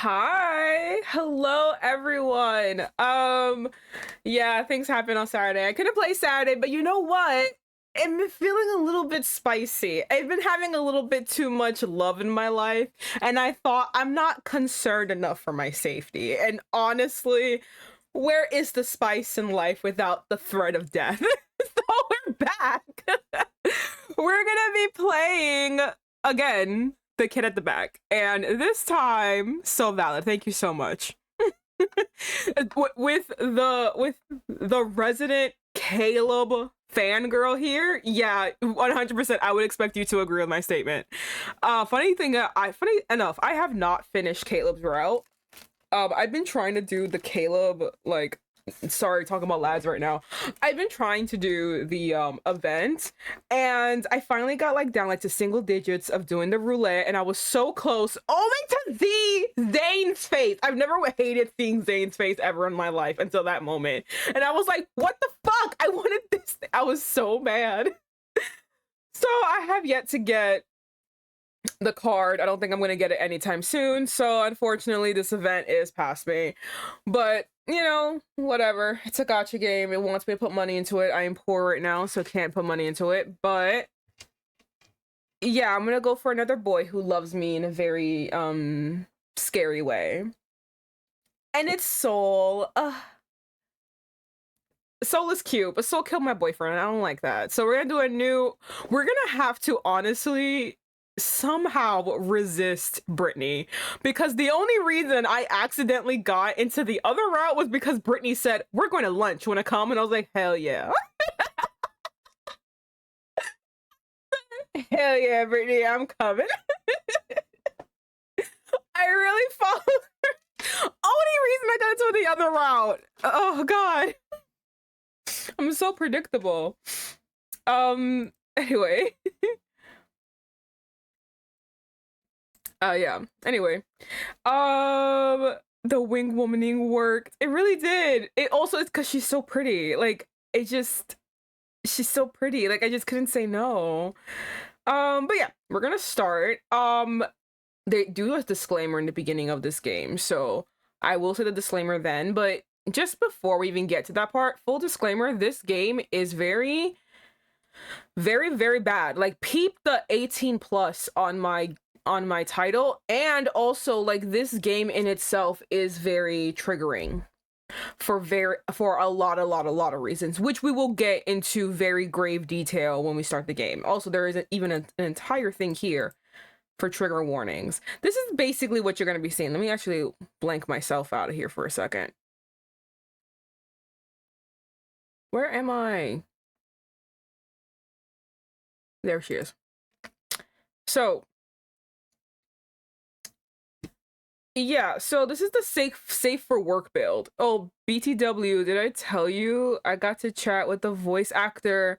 Hi. Hello everyone. Yeah, things happened on Saturday. I couldn't play Saturday, but you know what? I've been feeling a little bit spicy. I've been having a little bit too much love in my life, and I thought I'm not concerned enough for my safety. And honestly, where is the spice in life without the threat of death? So we're back. We're gonna be playing again the kid at the back, and this time so valid, thank you so much. With the resident Caleb fangirl here, yeah, 100% I would expect you to agree with my statement. Funny enough, I have not finished Caleb's route. I've been trying to do the Caleb, like, sorry, talking about lads right now. I've been trying to do the event, and I finally got like down like to single digits of doing the roulette, and I was so close only to see Zane's face. I've never hated seeing Zane's face ever in my life until that moment, and I was like, what the fuck, I wanted this thing. I was so mad. So I have yet to get the card. I don't think I'm gonna get it anytime soon, so unfortunately this event is past me. But you know, whatever, it's a gacha game. It wants me to put money into it. I am poor right now, so can't put money into it. But yeah, I'm gonna go for another boy who loves me in a very scary way, and it's Soul. Soul is cute, but Soul killed my boyfriend. I don't like that. So we're gonna have to honestly somehow resist Brittany, because the only reason I accidentally got into the other route was because Brittany said, we're going to lunch, wanna come? And I was like, hell yeah. Hell yeah, Brittany, I'm coming. I really followed her. Only reason I got into the other route. Oh god. I'm so predictable. Anyway. Yeah. Anyway, the wing womaning worked. It really did. It also is because she's so pretty. Like, she's so pretty. Like, I just couldn't say no. But yeah, we're gonna start. They do a disclaimer in the beginning of this game, so I will say the disclaimer then. But just before we even get to that part, full disclaimer: this game is very, very, very bad. Like, peep the 18 plus on my title, and also like this game in itself is very triggering for a lot of reasons, which we will get into very grave detail when we start the game. Also, there is even an entire thing here for trigger warnings. This is basically what you're going to be seeing. Let me actually blank myself out of here for a second. Where am I? There she is. So yeah, so this is the safe for work build. Oh, BTW, did I tell you I got to chat with the voice actor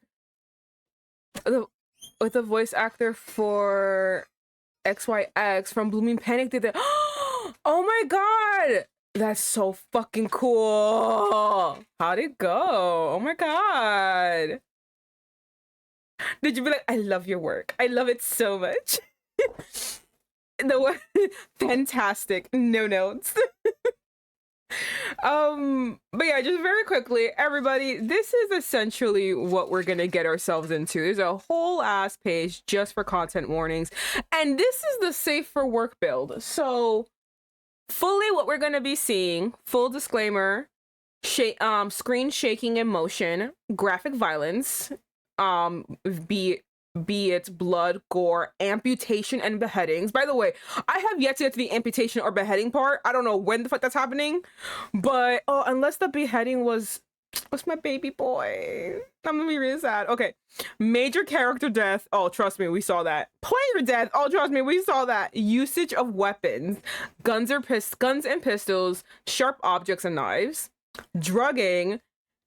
with the voice actor for XYX from Blooming Panic did that. Oh my god! That's so fucking cool. How'd it go? Oh my god. Did you be like, I love your work. I love it so much. The fantastic, no notes. But yeah, just very quickly, everybody, this is essentially what we're gonna get ourselves into. There's a whole ass page just for content warnings, and this is the safe for work build. So fully what we're gonna be seeing, full disclaimer, screen shaking and motion, graphic violence, be it blood, gore, amputation, and beheadings. By the way, I have yet to get to the amputation or beheading part. I don't know when the fuck that's happening, but unless the beheading was my baby boy, I'm gonna be really sad. Okay, major character death. Oh, trust me, we saw that. Player death. Oh, trust me, we saw that. Usage of weapons, guns and pistols, sharp objects and knives, drugging,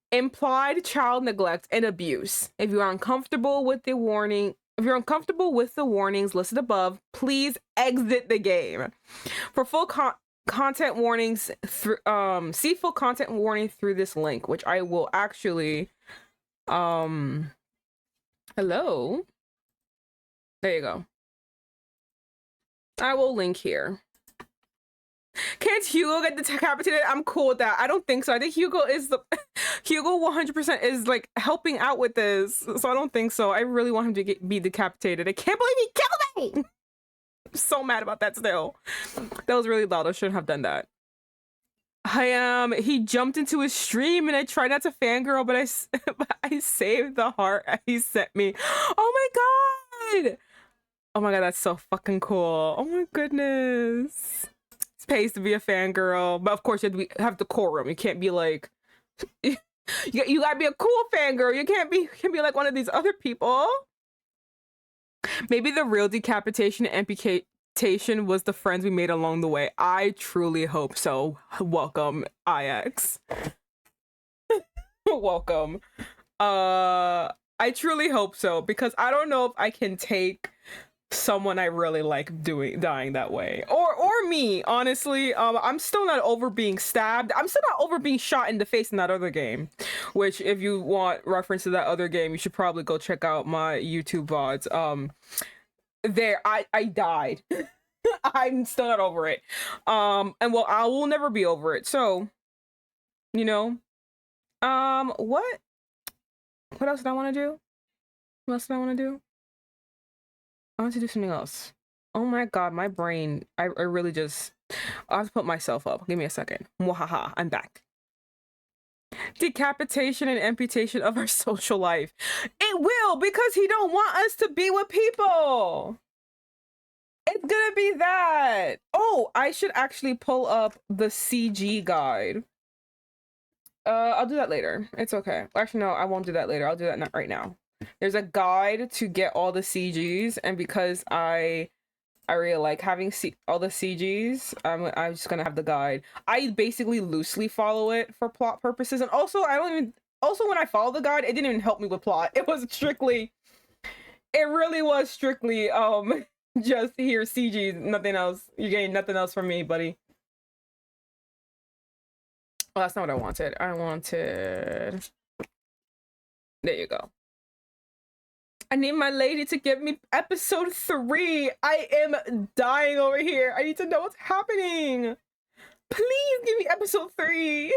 implied child neglect and abuse. If you are uncomfortable with the warnings listed above, please exit the game. For full content warnings, see full content warning through this link, which I will actually hello. There you go. I will link here. Can't Hugo get decapitated? I'm cool with that. I don't think so. I think Hugo is the Hugo 100% is like helping out with this. So I don't think so. I really want him to be decapitated. I can't believe he killed me. I'm so mad about that still. That was really loud. I shouldn't have done that. He jumped into his stream and I tried not to fangirl, but I saved the heart he sent me. Oh my god. Oh my god, that's so fucking cool. Oh my goodness. It's pays to be a fangirl, but of course you have decorum. You can't be like you gotta be a cool fangirl. You can't be like one of these other people. Maybe the real decapitation and amputation was the friends we made along the way. I truly hope so. Welcome, IX. Welcome. I truly hope so, because I don't know if I can take someone I really like dying that way, or me, honestly. I'm still not over being stabbed. I'm still not over being shot in the face in that other game, which if you want reference to that other game, you should probably go check out my YouTube VODs. There I died. I'm still not over it. And well, I will never be over it. So, you know, what else did I want to do? What else did I want to do? I want to do something else. Oh my god, my brain. I really just... I'll have to put myself up. Give me a second. Mwahaha, I'm back. Decapitation and amputation of our social life. It will, because he don't want us to be with people. It's gonna be that. Oh, I should actually pull up the CG guide. I'll do that later. It's okay. Actually, no, I won't do that later. I'll do that right now. There's a guide to get all the CGs, and because I really like having all the CGs, I'm just gonna have the guide. I basically loosely follow it for plot purposes, and also when I follow the guide, it didn't even help me with plot. It really was strictly just here CGs, nothing else. You're getting nothing else from me, buddy. Well, that's not what I wanted. There you go. I need my lady to give me episode 3. I am dying over here. I need to know what's happening. Please give me episode 3.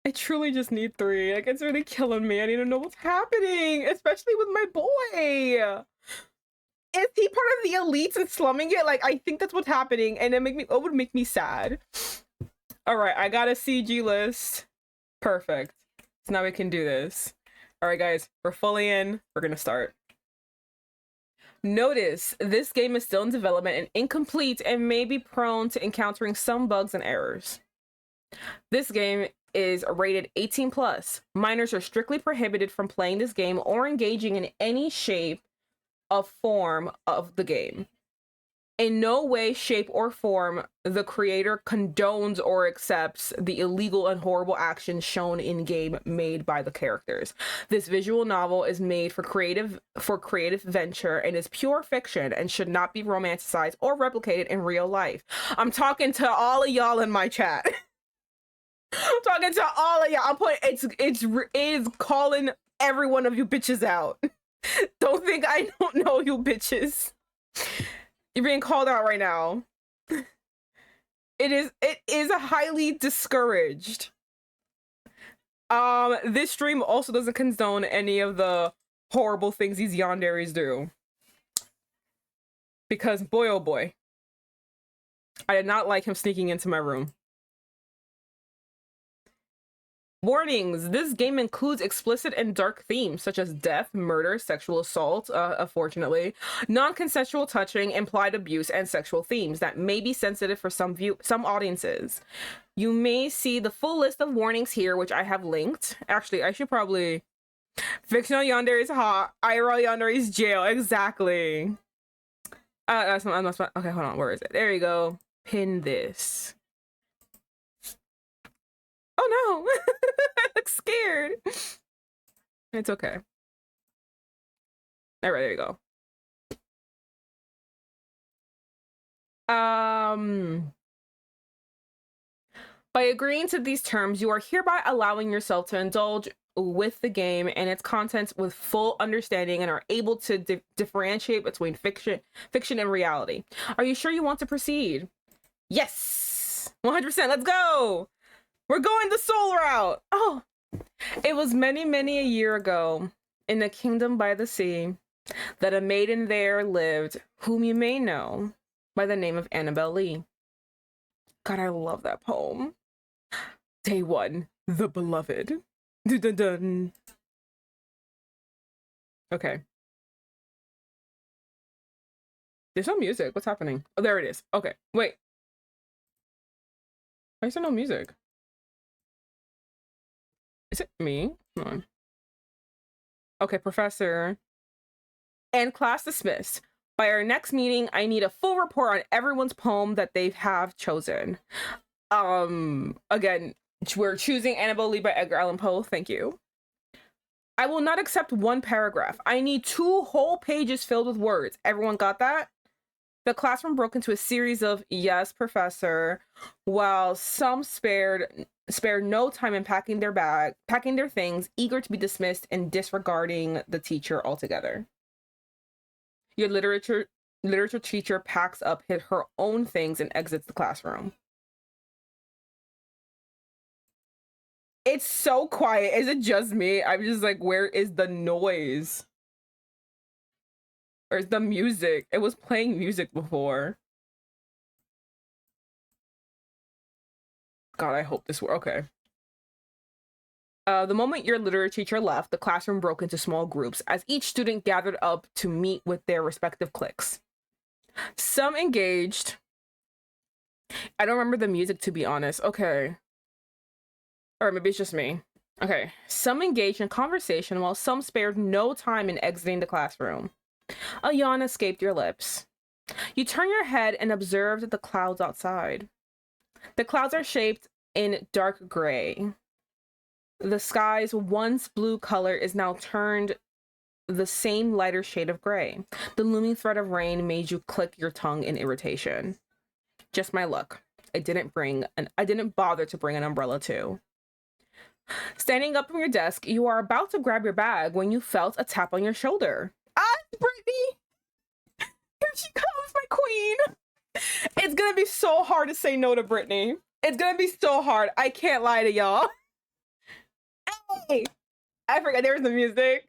I truly just need 3. Like, it's really killing me. I need to know what's happening, especially with my boy. Is he part of the elites and slumming it? Like, I think that's what's happening, and it would make me sad. All right, I got a CG list. Perfect. So now we can do this. All right, guys, we're fully in. We're gonna start. Notice this game is still in development and incomplete and may be prone to encountering some bugs and errors. This game is rated 18+. Minors are strictly prohibited from playing this game or engaging in any shape of form of the game. In no way, shape, or form, the creator condones or accepts the illegal and horrible actions shown in game made by the characters. This visual novel is made for creative venture and is pure fiction and should not be romanticized or replicated in real life. I'm talking to all of y'all in my chat. I'm talking to all of y'all. I'm putting it is calling every one of you bitches out. Don't think I don't know you bitches. You're being called out right now. It is highly discouraged. This stream also doesn't condone any of the horrible things these yanderes do. Because boy oh boy, I did not like him sneaking into my room. Warnings, this game includes explicit and dark themes such as death, murder, sexual assault, unfortunately, non-consensual touching, implied abuse, and sexual themes that may be sensitive for some audiences. You may see the full list of warnings here, which I have linked. Actually, I should probably... Fictional yandere is hot. IRL yandere is jail. Exactly. That's not... Okay, hold on. Where is it? There you go. Pin this. Oh no! I look scared. It's okay. All right, there you go. By agreeing to these terms, you are hereby allowing yourself to indulge with the game and its contents with full understanding and are able to differentiate between fiction and reality. Are you sure you want to proceed? Yes, 100%. Let's go. We're going the soul route. Oh, it was many, many a year ago in the kingdom by the sea that a maiden there lived whom you may know by the name of Annabelle Lee. God, I love that poem. Day 1, the beloved. Dun, dun, dun. Okay. There's no music. What's happening? Oh, there it is. Okay, wait. Why is there no music? Is it me? Hold on. Okay, professor. And class dismissed. By our next meeting, I need a full report on everyone's poem that they have chosen. Again, we're choosing Annabelle Lee by Edgar Allan Poe. Thank you. I will not accept one paragraph. I need 2 whole pages filled with words. Everyone got that? The classroom broke into a series of "yes, professor," while some spared no time in packing their things, eager to be dismissed and disregarding the teacher altogether. Your literature teacher packs up her own things and exits the classroom. It's so quiet. Is it just me? I'm just like, where is the noise? Where's the music? It was playing music before. God, I hope this works. Okay. The moment your literature teacher left, the classroom broke into small groups as each student gathered up to meet with their respective cliques. Some engaged. I don't remember the music, to be honest. Okay. Or maybe it's just me. Okay. Some engaged in conversation while some spared no time in exiting the classroom. A yawn escaped your lips. You turn your head and observe the clouds outside. The clouds are shaped in dark gray. The sky's once blue color is now turned the same lighter shade of gray. The looming threat of rain made you click your tongue in irritation. Just my luck. I didn't bother to bring an umbrella too. Standing up from your desk, you are about to grab your bag when you felt a tap on your shoulder. Ah, Brittany! Here she comes, my queen! It's gonna be so hard to say no to Brittany. It's gonna be so hard. I can't lie to y'all. Hey! I forgot there was the music.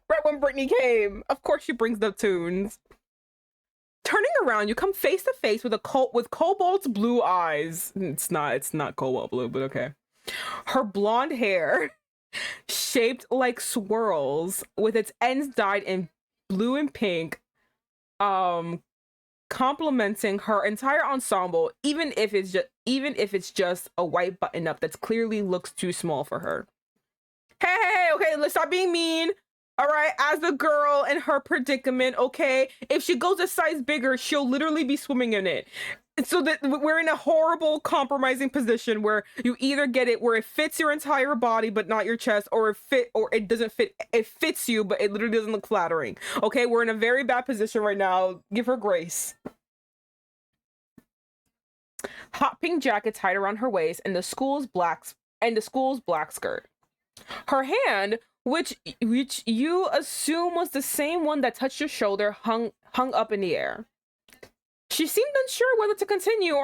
Right when Brittany came. Of course she brings the tunes. Turning around, you come face to face with Cobalt's blue eyes. It's not cobalt blue, but okay. Her blonde hair, shaped like swirls, with its ends dyed in blue and pink, complementing her entire ensemble, even if it's just a white button-up that's clearly looks too small for her. Hey, okay, let's stop being mean. All right, as a girl in her predicament, okay, if she goes a size bigger, she'll literally be swimming in it. So that we're in a horrible compromising position where you either get it where it fits your entire body but not your chest, or it doesn't fit. It fits you, but it literally doesn't look flattering. Okay, we're in a very bad position right now. Give her grace. Hot pink jacket tied around her waist and the school's black skirt. Her hand, which you assume was the same one that touched your shoulder, hung up in the air. She seemed unsure whether to continue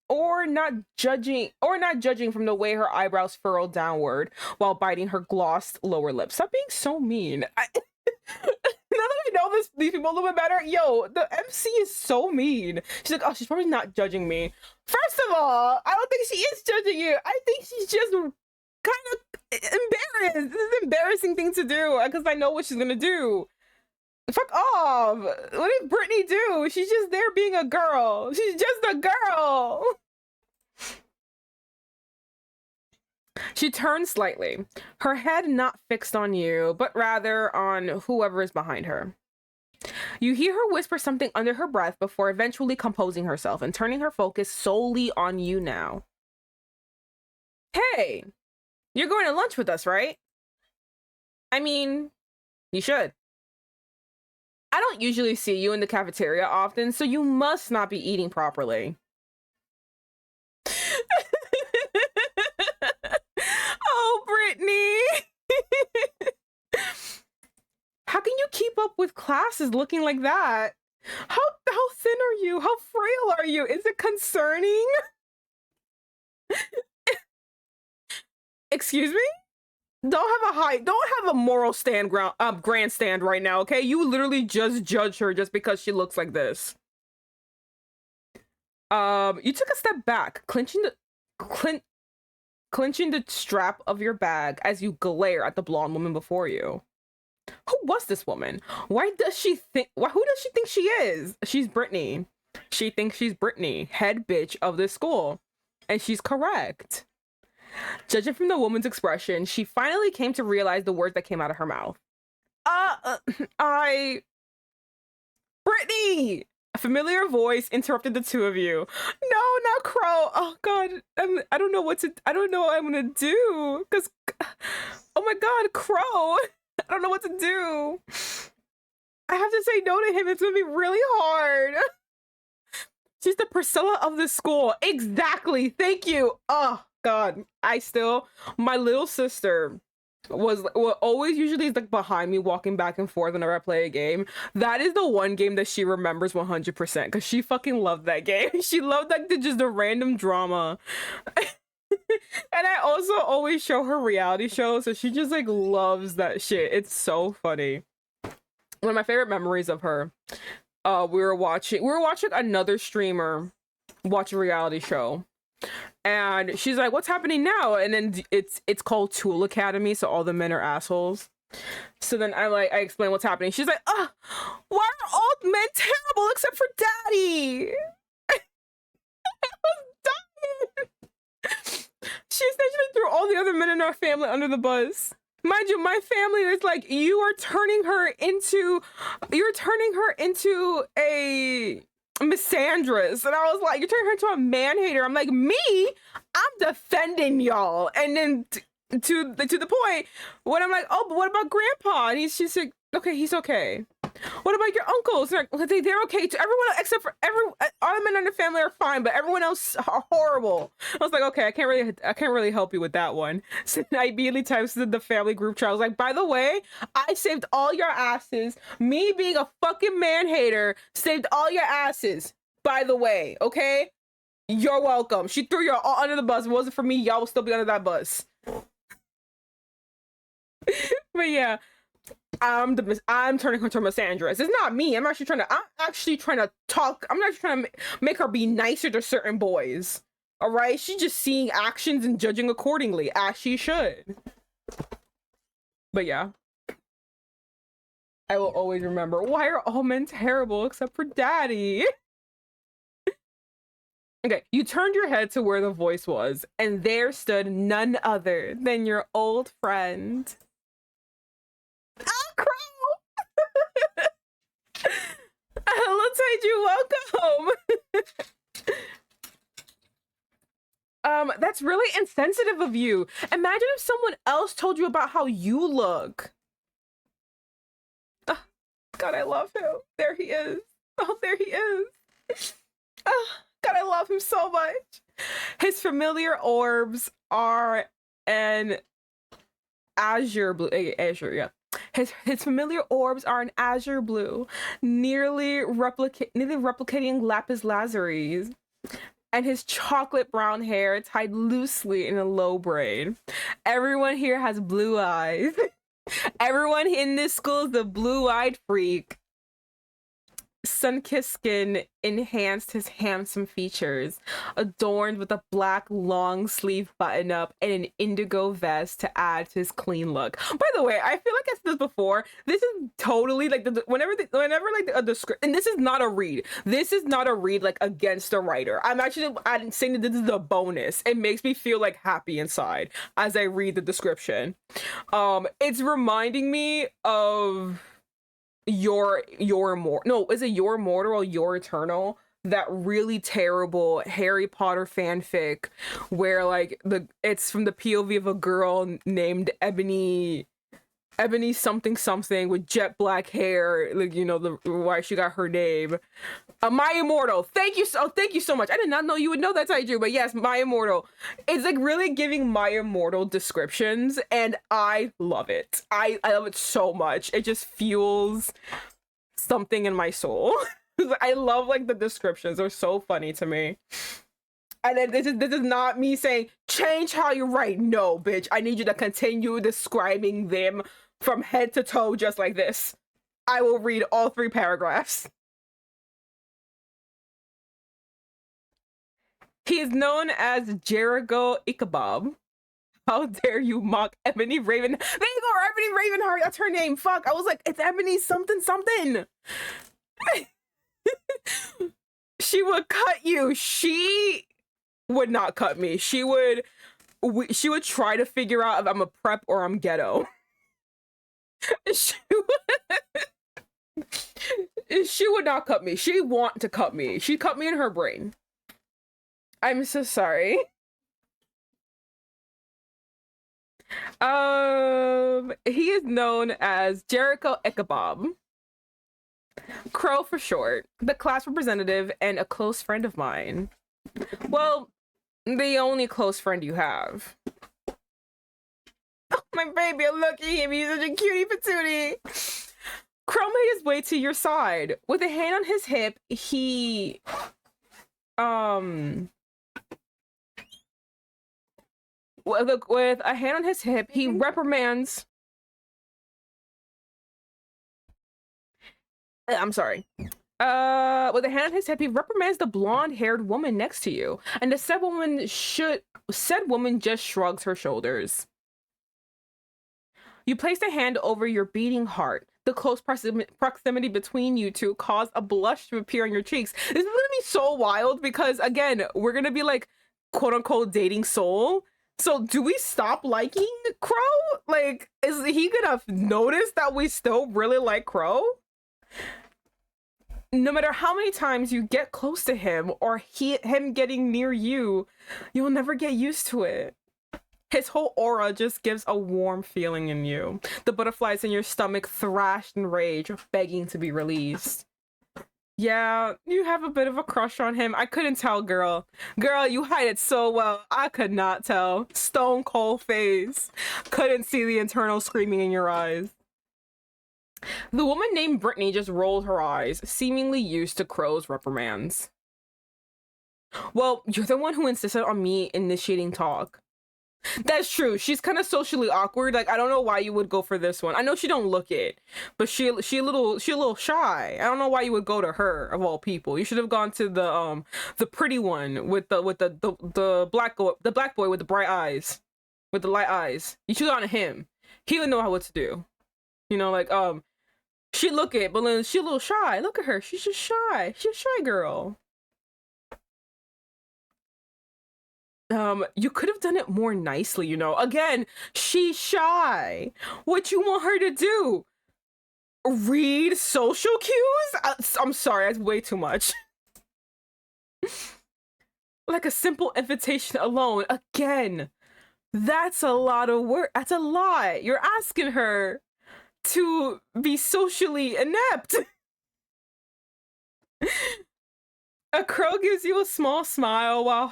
or not judging from the way her eyebrows furrowed downward while biting her glossed lower lip. Stop being so mean. Now that I know these people a little bit better, yo, the MC is so mean. She's like, oh, she's probably not judging me. First of all, I don't think she is judging you. I think she's just kind of embarrassed. This is an embarrassing thing to do because I know what she's gonna do. Fuck off. What did Brittany do? She's just there being a girl. She's just a girl. She turned slightly, her head not fixed on you, but rather on whoever is behind her. You hear her whisper something under her breath before eventually composing herself and turning her focus solely on you now. Hey, you're going to lunch with us, right? I mean, you should. I don't usually see you in the cafeteria often, so you must not be eating properly. Oh, Brittany. up with classes looking like that? How thin are you? How frail are you? Is it concerning? Excuse me? Don't have a moral grandstand right now, okay? You literally just judge her just because she looks like this. You took a step back, clenching the strap of your bag as you glare at the blonde woman before you. Who was this woman? Who does she think she is? She's Brittany. She thinks she's Brittany, head bitch of this school. And she's correct. Judging from the woman's expression, she finally came to realize the words that came out of her mouth. Brittany! A familiar voice interrupted the two of you. No, not Crowe. Oh God, I don't know what I'm gonna do. Cause, oh my God, Crowe. I don't know what to do. I have to say no to him. It's gonna be really hard. She's the Priscilla of the school. Exactly. Thank you. Oh God, my little sister was always usually like behind me walking back and forth whenever I play a game. That is the one game that she remembers 100% because she fucking loved that game. She loved like just the random drama. And I also always show her reality shows, so she just like loves that shit. It's so funny. One of my favorite memories of her, we were watching another streamer watch a reality show. And she's like, what's happening now? And then it's called Tool Academy, so all the men are assholes. So then I explain what's happening. She's like, why are all men terrible except for daddy? I was dying. She essentially threw all the other men in our family under the bus. Mind you, my family is like, you're turning her into a misandrist. And I was like, you're turning her into a man-hater. I'm like, me? I'm defending y'all. And then to the point when I'm like, oh, but what about grandpa? And she's like, okay, he's okay. What about your uncles? They're okay too. Everyone except for all the men in the family are fine, but everyone else are horrible. I was like, okay, I can't really help you with that one. So I immediately texted the family group chat. I was like, by the way, I saved all your asses. Me being a fucking man-hater saved all your asses. By the way, okay? You're welcome. She threw you all under the bus. If it wasn't for me, y'all would still be under that bus. But yeah. I'm turning her into a misandrist. It's not me. I'm actually trying to make her be nicer to certain boys. All right? She's just seeing actions and judging accordingly, as she should. But yeah. I will always remember, why are all men terrible except for daddy? Okay, you turned your head to where the voice was, and there stood none other than your old friend. Crowe! Hello, Taiju, welcome! That's really insensitive of you. Imagine if someone else told you about how you look. God, I love him. There he is. Oh, there he is. God, I love him so much. His familiar orbs are an azure blue. Azure, yeah. His familiar orbs are an azure blue, nearly replicating lapis lazuli, and his chocolate brown hair tied loosely in a low braid. Everyone here has blue eyes. Everyone in this school is the blue-eyed freak. Sun-kissed skin enhanced his handsome features, adorned with a black long-sleeve button-up and an indigo vest to add to his clean look. By the way, I feel like I said this before. This is totally like whenever like a description, and this is not a read. This is not a read like against a writer. I'm saying that this is a bonus. It makes me feel like happy inside as I read the description. It's reminding me of Your Immortal, is it Your Immortal or Your Eternal? That really terrible Harry Potter fanfic where like it's from the POV of a girl named Ebony Ebony something something with jet black hair, like, you know, the why she got her name. My Immortal. Thank you so much. I did not know you would know that's how I do, but yes, My Immortal. It's like really giving My Immortal descriptions, and I love it. I love it so much. It just fuels something in my soul. I love like the descriptions. They're so funny to me. And then this is not me saying change how you write. No, bitch. I need you to continue describing them from head to toe just like this. I will read all 3 paragraphs. He is known as Jericho Ichabod. How dare you mock Ebony Raven? There you go, Ebony Ravenheart. That's her name. Fuck. I was like, it's Ebony something something. She would cut you. She would not cut me. She would try to figure out if I'm a prep or I'm ghetto. She would not cut me. She want to cut me. She cut me in her brain. I'm so sorry. He is known as Jericho Ichabod. Crowe for short. The class representative and a close friend of mine. Well, the only close friend you have. Oh, my baby, look at him. He's such a cutie patootie. Crowe made his way to your side. With a hand on his hip, he... With a hand on his hip, he reprimands... I'm sorry. With a hand on his hip, he reprimands the blonde-haired woman next to you, and the said woman just shrugs her shoulders. You place a hand over your beating heart. The close proximity between you two caused a blush to appear on your cheeks. This is gonna be so wild because, again, we're gonna be like, quote-unquote, dating soul. So do we stop liking Crowe? Like, is he gonna notice that we still really like Crowe? No matter how many times you get close to him or him getting near you, you'll never get used to it. His whole aura just gives a warm feeling in you. The butterflies in your stomach thrashed in rage, begging to be released. Yeah, you have a bit of a crush on him. I couldn't tell, girl. Girl, you hide it so well. I could not tell. Stone cold face. Couldn't see the internal screaming in your eyes. The woman named Brittany just rolled her eyes, seemingly used to Crowe's reprimands. Well, you're the one who insisted on me initiating talk. That's true. She's kind of socially awkward. Like, I don't know why you would go for this one. I know she don't look it, but she a little shy. I don't know why you would go to her of all people. You should have gone to the pretty one with the black boy with the bright eyes, with the light eyes. You should have gone to him. He would know what to do. You know, like she look it, but then she a little shy. Look at her. She's just shy. She's a shy girl. You could have done it more nicely, you know. Again, she's shy. What you want her to do? Read social cues? I'm sorry, that's way too much. Like a simple invitation alone. Again, that's a lot of work. That's a lot. You're asking her to be socially inept. A crow gives you a small smile while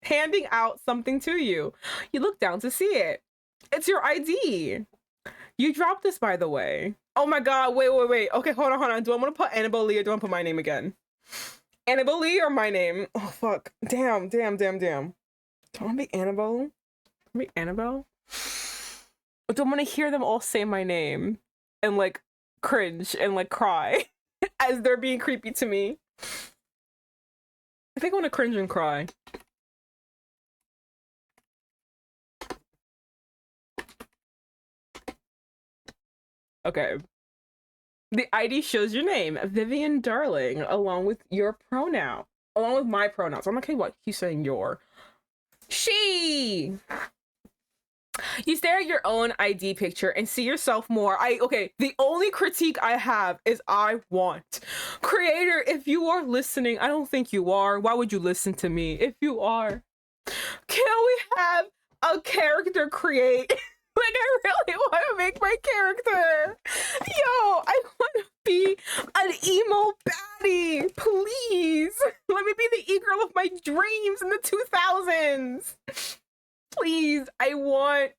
handing out something to you. You look down to see it. It's your ID. You dropped this, by the way. Oh my god, wait. Okay, hold on. Do I want to put Annabelle Lee or do I want to put my name again? Annabelle Lee or my name? Oh, fuck. Damn. Do I want to be Annabelle? Be Annabelle? Or do I want to hear them all say my name and, like, cringe and, like, cry? As they're being creepy to me. I think I want to cringe and cry. Okay. The ID shows your name, Vivian Darling, along with your pronoun. Along with my pronouns. I'm okay, what? He's saying your. She! You stare at your own ID picture and see yourself more. Okay, the only critique I have is I want. Creator, if you are listening, I don't think you are. Why would you listen to me if you are? Can we have a character create? Like, I really want to make my character. Yo, I want to be an emo baddie. Please. Let me be the e-girl of my dreams in the 2000s. Please, I want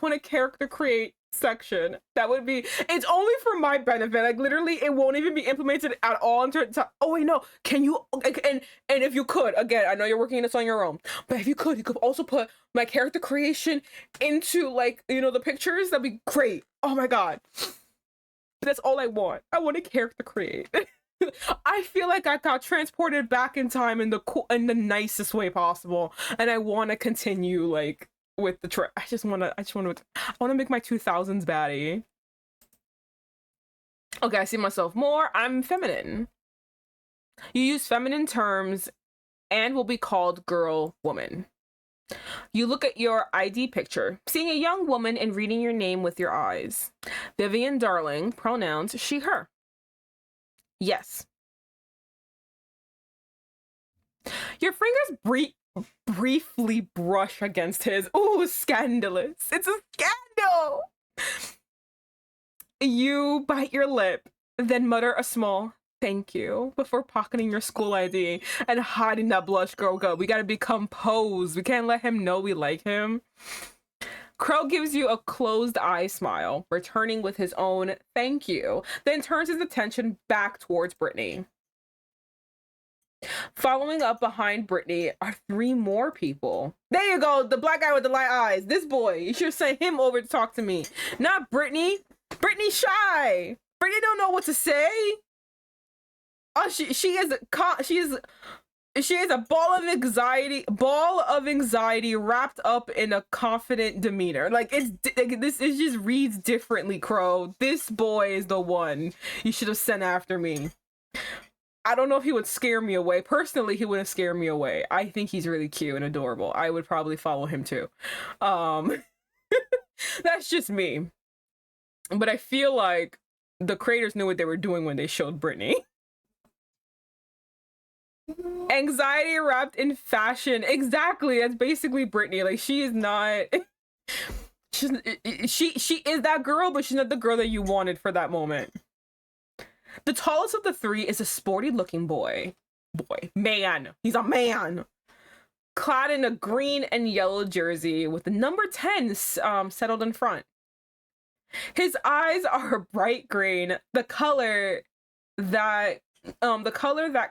a character create section. That would be, it's only for my benefit. Like literally it won't even be implemented at all in terms of, oh wait, no, can you, and if you could, again, I know you're working this on your own, but if you could also put my character creation into like, you know, the pictures, that'd be great. Oh my god, that's all I want. I want a character create. I feel like I got transported back in time in the nicest way possible, and I want to continue like with the trip. I want to make my 2000s baddie. Okay, I see myself more. I'm feminine. You use feminine terms and will be called girl, woman. You look at your ID picture, seeing a young woman and reading your name with your eyes. Vivian Darling, pronouns she, her. Yes. Your fingers briefly brush against his. Ooh, scandalous. It's a scandal. You bite your lip, then mutter a small thank you before pocketing your school ID and hiding that blush. Girl, go. We gotta be composed. We can't let him know we like him. Crowe gives you a closed eye smile, returning with his own thank you, then turns his attention back towards Brittany. Following up behind Brittany are 3 more people. There you go, the black guy with the light eyes. This boy, you should send him over to talk to me. Not Brittany. Brittany's shy. Brittany don't know what to say. Oh, she is a ball of anxiety wrapped up in a confident demeanor. Like this just reads differently, Crowe. This boy is the one you should have sent after me. I don't know if he would scare me away. Personally, he wouldn't scare me away. I think he's really cute and adorable. I would probably follow him too. That's just me. But I feel like the creators knew what they were doing when they showed Brittany. Anxiety wrapped in fashion. Exactly. That's basically Brittany. Like she is not. She is that girl, but she's not the girl that you wanted for that moment. The tallest of the 3 is a sporty looking man. He's a man. Clad in a green and yellow jersey with the number 10 settled in front. His eyes are bright green, the color that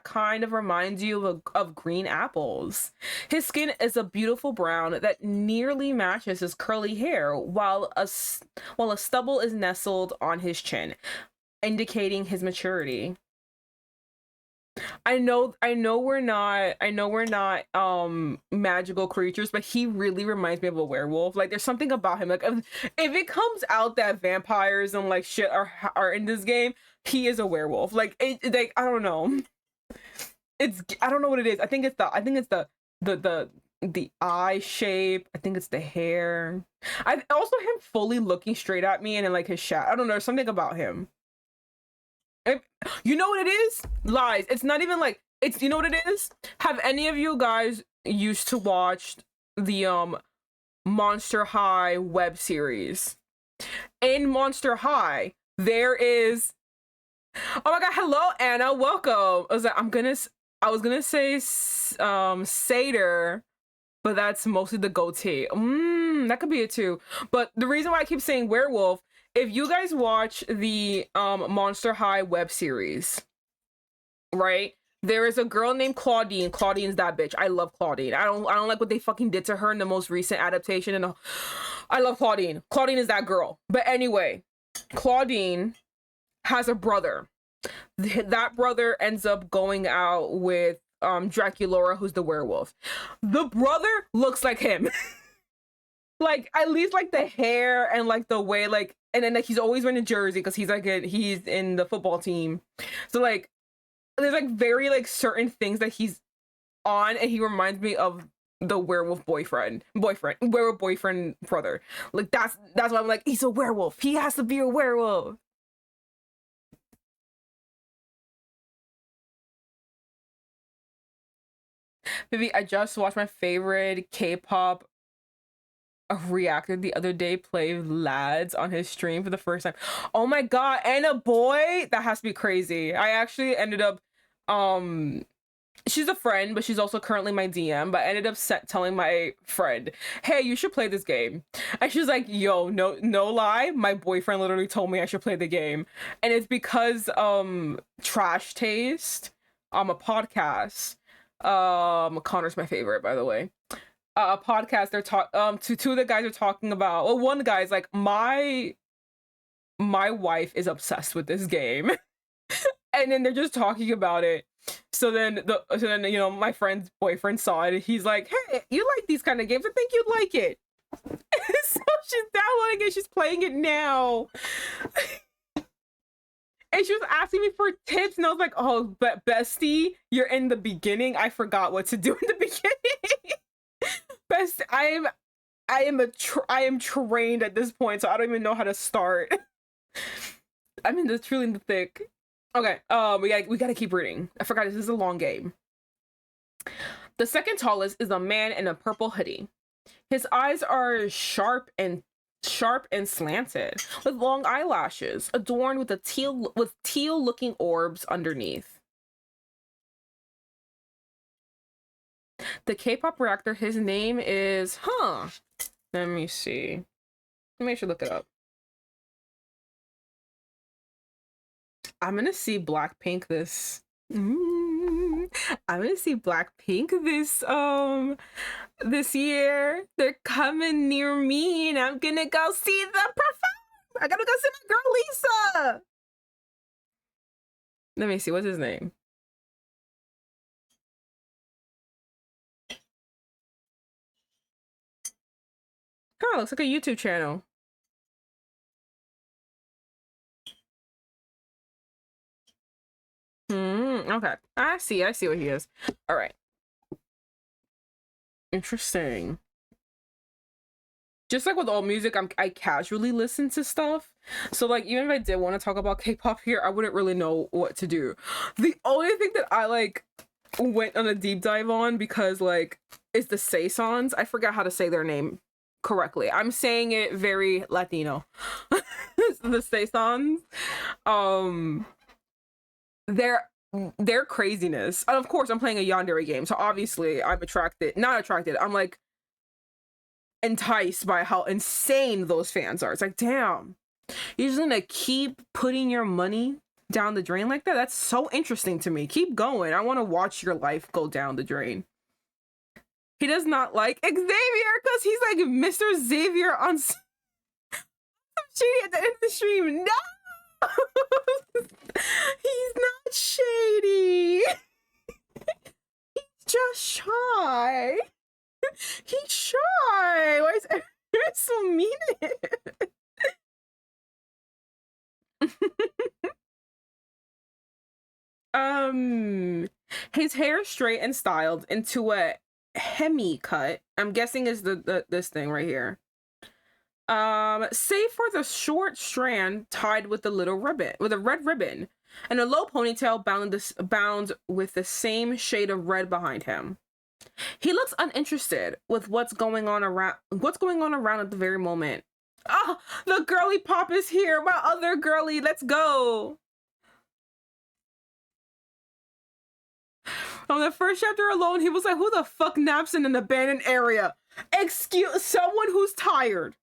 kind of reminds you of green apples. His skin is a beautiful brown that nearly matches his curly hair, while a stubble is nestled on his chin, indicating his maturity. I know we're not magical creatures, but he really reminds me of a werewolf. Like there's something about him. Like if it comes out that vampires and like shit are in this game, he is a werewolf. Like like I don't know. I don't know what it is. I think it's the eye shape. I think it's the hair. I also him fully looking straight at me and then like his shadow. I don't know, there's something about him. You know what it is? Lies. It's not even like it's, you know what it is? Have any of you guys used to watch the Monster High web series? In Monster High, there is, oh my god, hello Anna, welcome. I was gonna say satyr, but that's mostly the goatee. That could be it too. But the reason why I keep saying werewolf, if you guys watch the Monster High web series, right? There is a girl named Claudine. Claudine's that bitch. I love Claudine. I don't like what they fucking did to her in the most recent adaptation. And I love Claudine. Claudine is that girl. But anyway, Claudine has a brother. That brother ends up going out with Draculaura, who's the werewolf. The brother looks like him. Like at least like the hair and like the way like, and then like he's always wearing a jersey because he's like he's in the football team. So like there's like very like certain things that he's on, and he reminds me of the werewolf boyfriend brother. Like that's why I'm like, he's a werewolf. He has to be a werewolf. Vivi, I just watched my favorite K-pop reacted the other day, played lads on his stream for the first time. Oh my god, and a boy? That has to be crazy. I actually ended up she's a friend, but she's also currently my DM. But I ended up telling my friend, "Hey, you should play this game." And she's like, "Yo, no lie, my boyfriend literally told me I should play the game," and it's because Trash Taste, a podcast. Connor's my favorite, by the way. A podcast. They're two of the guys are talking about. Well, one guy's like, my wife is obsessed with this game, and then they're just talking about it. So then you know, my friend's boyfriend saw it. He's like, "Hey, you like these kind of games? I think you'd like it." So she's downloading it. She's playing it now. And she was asking me for tips, and I was like, "Oh, but bestie, you're in the beginning. I forgot what to do in the beginning." Best, I am trained at this point, so I don't even know how to start. I'm in the truly in the thick. Okay, we gotta keep reading. I forgot this is a long game. The second tallest is a man in a purple hoodie. His eyes are sharp and slanted, with long eyelashes, adorned with teal looking orbs underneath. The K-pop reactor, his name is let me see. Maybe I should look it up. I'm gonna see Blackpink this. I'm gonna see Blackpink this year. They're coming near me, and I'm gonna go see them perform. I gotta go see my girl Lisa. Let me see, what's his name? Oh, looks like a YouTube channel. Okay. I see what he is. All right. Interesting. Just like with all music, I casually listen to stuff. So like, even if I did want to talk about K-pop here, I wouldn't really know what to do. The only thing that I like went on a deep dive on, because like, is the Saisons. I forgot how to say their name correctly. I'm saying it very Latino. The Saisons. Their craziness. And of course, I'm playing a yandere game, so obviously I'm not attracted. I'm like enticed by how insane those fans are. It's like, damn, you're just gonna keep putting your money down the drain like that? That's so interesting to me. Keep going. I want to watch your life go down the drain. He does not like Xavier because he's like Mr. Xavier on some shady at the end of the stream. No! He's not shady. He's just shy. He's shy. Why is everyone so mean? His hair is straight and styled into a hemi cut. I'm guessing is this thing right here. Save for the short strand tied with a red ribbon, and a low ponytail bound with the same shade of red behind him. He looks uninterested with what's going on around at the very moment. Oh, the girly pop is here. My other girly, let's go. On the first chapter alone, he was like, who the fuck naps in an abandoned area? Excuse someone who's tired.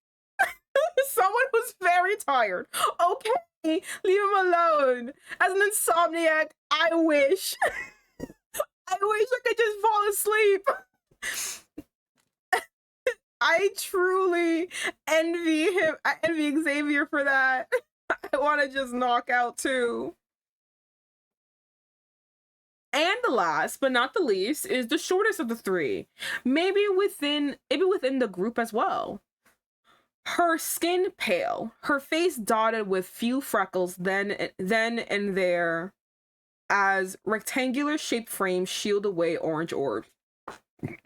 Someone who's very tired. Okay, leave him alone. As an insomniac, I wish I could just fall asleep. I truly envy him. I envy Xavier for that. I want to just knock out too. And the last but not the least is the shortest of the three. Maybe within the group as well. Her skin pale, her face dotted with few freckles then and there, as rectangular shaped frames shield away orange orbs.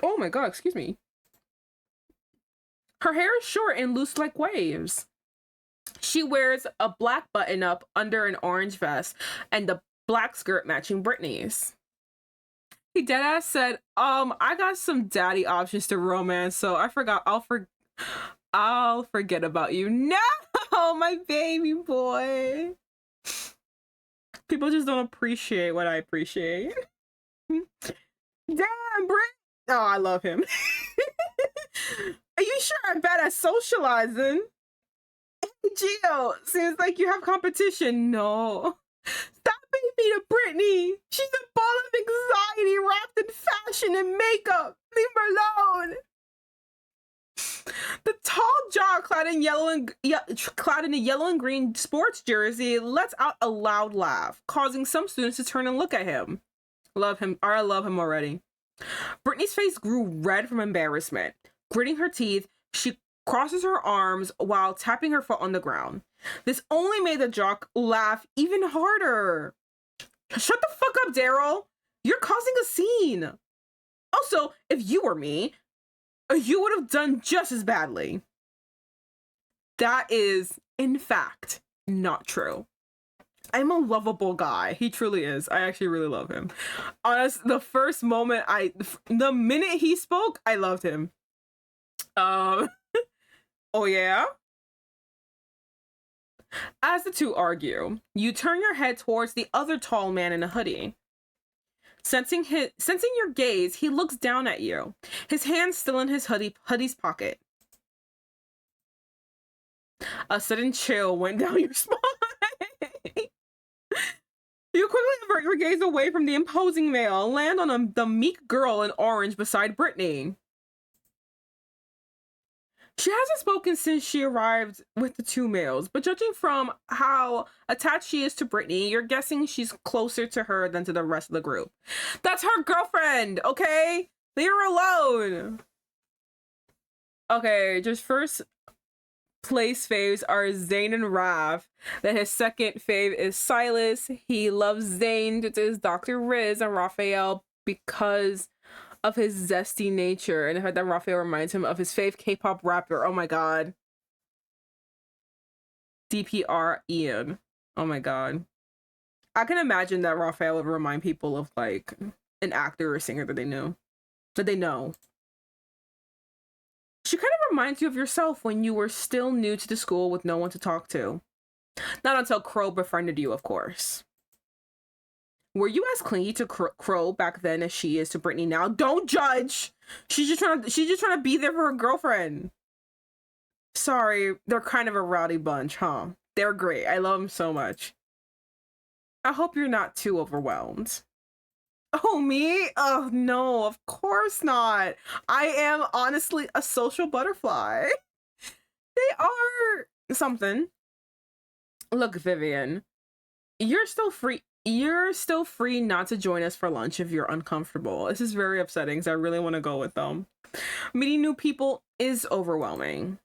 Oh my god, excuse me. Her hair is short and loose like waves. She wears a black button up under an orange vest and the black skirt matching Britney's. He deadass said, I got some daddy options to romance, so I forgot. I'll forget about you. No, my baby boy. People just don't appreciate what I appreciate. Damn, Brit. Oh, I love him. Are you sure I'm bad at socializing? Hey, Gio, seems like you have competition. No. Stop being mean to Brittany. She's a ball of anxiety wrapped in fashion and makeup. Leave her alone. The tall jock clad in a yellow and green sports jersey lets out a loud laugh, causing some students to turn and look at him. Love him. I love him already. Brittany's face grew red from embarrassment. Gritting her teeth, she crosses her arms while tapping her foot on the ground. This only made the jock laugh even harder. Shut the fuck up, Daryl. You're causing a scene. Also, if you were me, you would have done just as badly. That is, in fact, not true. I'm a lovable guy. He truly is. I actually really love him. Honest, the minute he spoke, I loved him. Oh yeah? As the two argue, you turn your head towards the other tall man in a hoodie. Sensing your gaze, he looks down at you, his hand still in his hoodie's pocket. A sudden chill went down your spine. You quickly avert your gaze away from the imposing male and land on the meek girl in orange beside Brittany. She hasn't spoken since she arrived with the two males, but judging from how attached she is to Brittany, you're guessing she's closer to her than to the rest of the group. That's her girlfriend, okay? Leave her alone. Okay, just first place faves are Zayn and Rav. Then his second fave is Silas. He loves Zayn due to his Dr. Riz and Raphael because of his zesty nature and the fact that Raphael reminds him of his fave K-pop rapper. Oh my god. DPR Ian. Oh my god. I can imagine that Raphael would remind people of like an actor or singer that they know. She kind of reminds you of yourself when you were still new to the school with no one to talk to. Not until Crowe befriended you, of course. Were you as clingy to Crowe back then as she is to Brittany now? Don't judge. She's just trying to be there for her girlfriend. Sorry, they're kind of a rowdy bunch, huh? They're great. I love them so much. I hope you're not too overwhelmed. Oh, me? Oh, no, of course not. I am honestly a social butterfly. They are something. Look, Vivian, you're still free not to join us for lunch if you're uncomfortable. This is very upsetting because I really want to go with them. Meeting new people is overwhelming.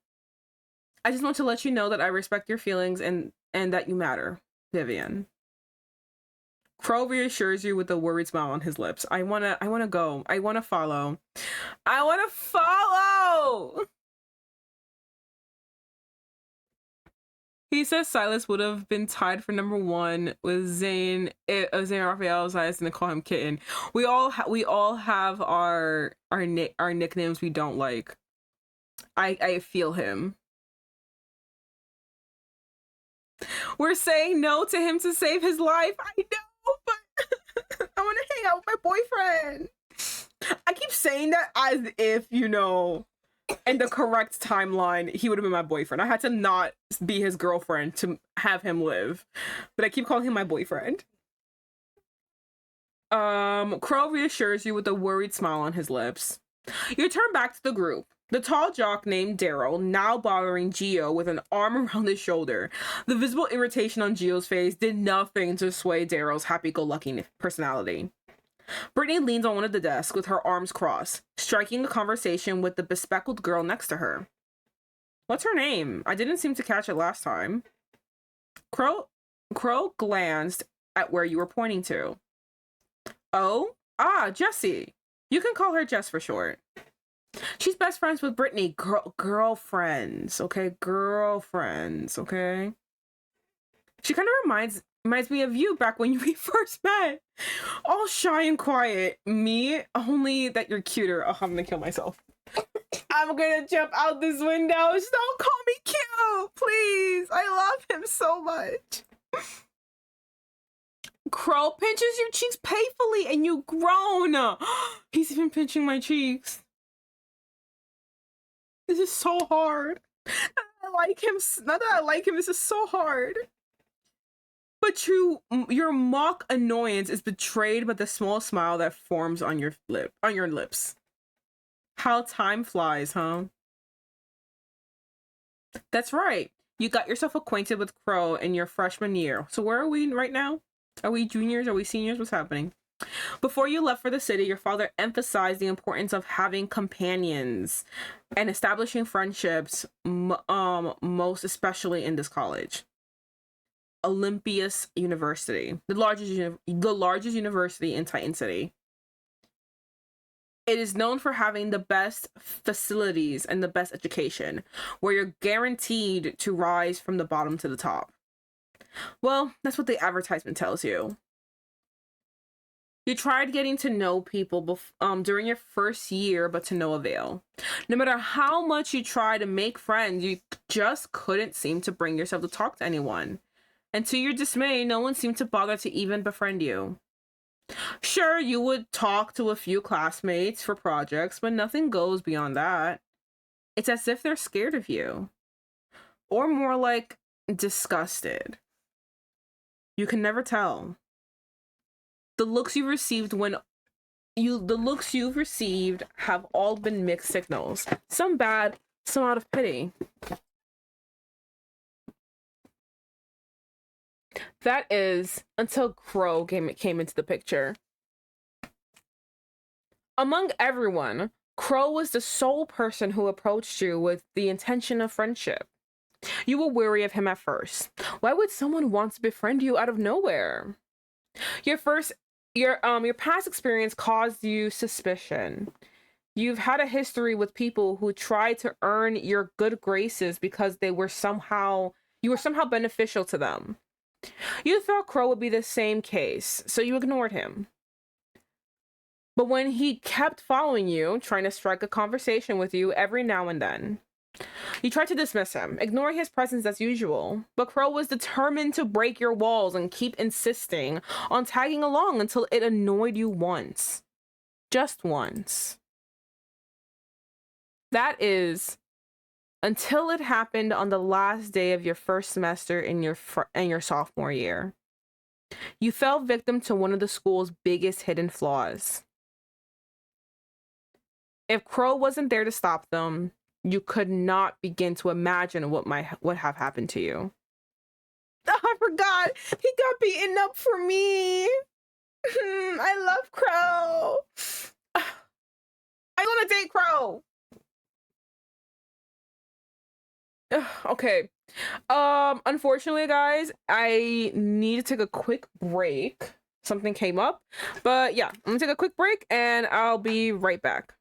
I just want to let you know that I respect your feelings and that you matter, Vivian. Crowe reassures you with a worried smile on his lips. I wanna go. I wanna follow. I wanna follow! He says Silas would have been tied for number one with Zayn Raphael, Silas, and they call him Kitten. We all have our nicknames we don't like. I feel him. We're saying no to him to save his life. I know, but I want to hang out with my boyfriend. I keep saying that as if, you know, in the correct timeline, he would have been my boyfriend. I had to not be his girlfriend to have him live. But I keep calling him my boyfriend. Crowe reassures you with a worried smile on his lips. You turn back to the group. The tall jock named Daryl, now bothering Gio with an arm around his shoulder. The visible irritation on Gio's face did nothing to sway Daryl's happy-go-lucky personality. Brittany leans on one of the desks with her arms crossed, striking a conversation with the bespectacled girl next to her. What's her name? I didn't seem to catch it last time. Crowe glanced at where you were pointing to. Oh? Ah, Jessie. You can call her Jess for short. She's best friends with Brittany. Girlfriends, okay? Girlfriends, okay? She kind of reminds me of you back when we first met. All shy and quiet. Me, only that you're cuter. Oh, I'm gonna kill myself. I'm gonna jump out this window. Just don't call me cute, please. I love him so much. Crowe pinches your cheeks painfully and you groan. He's even pinching my cheeks. This is so hard. I like him. Not that I like him, this is so hard. But your mock annoyance is betrayed by the small smile that forms on your lips. How time flies, huh? That's right. You got yourself acquainted with Crowe in your freshman year. So where are we right now? Are we juniors? Are we seniors? What's happening? Before you left for the city, your father emphasized the importance of having companions and establishing friendships, most especially in this college. Olympias University, the largest university in Titan City. It is known for having the best facilities and the best education, where you're guaranteed to rise from the bottom to the top. Well, that's what the advertisement tells you. You tried getting to know people during your first year, but to no avail. No matter how much you try to make friends, you just couldn't seem to bring yourself to talk to anyone. And to your dismay, no one seemed to bother to even befriend you. Sure, you would talk to a few classmates for projects, but nothing goes beyond that. It's as if they're scared of you. Or more like disgusted. You can never tell. The looks you've received have all been mixed signals. Some bad, some out of pity. That is until Crowe came into the picture. Among everyone, Crowe was the sole person who approached you with the intention of friendship. You were wary of him at first. Why would someone want to befriend you out of nowhere? Your past experience caused you suspicion. You've had a history with people who tried to earn your good graces because you were somehow beneficial to them. You thought Crowe would be the same case, so you ignored him. But when he kept following you, trying to strike a conversation with you every now and then, you tried to dismiss him, ignoring his presence as usual. But Crowe was determined to break your walls and keep insisting on tagging along until it annoyed you once. Just once. That is, until it happened on the last day of your first semester in your sophomore year. You fell victim to one of the school's biggest hidden flaws. If Crowe wasn't there to stop them, you could not begin to imagine what would have happened to you. Oh, I forgot. He got beaten up for me. I love Crowe. I want to date Crowe. Okay. Unfortunately, guys, I need to take a quick break. Something came up. But yeah, I'm gonna take a quick break and I'll be right back.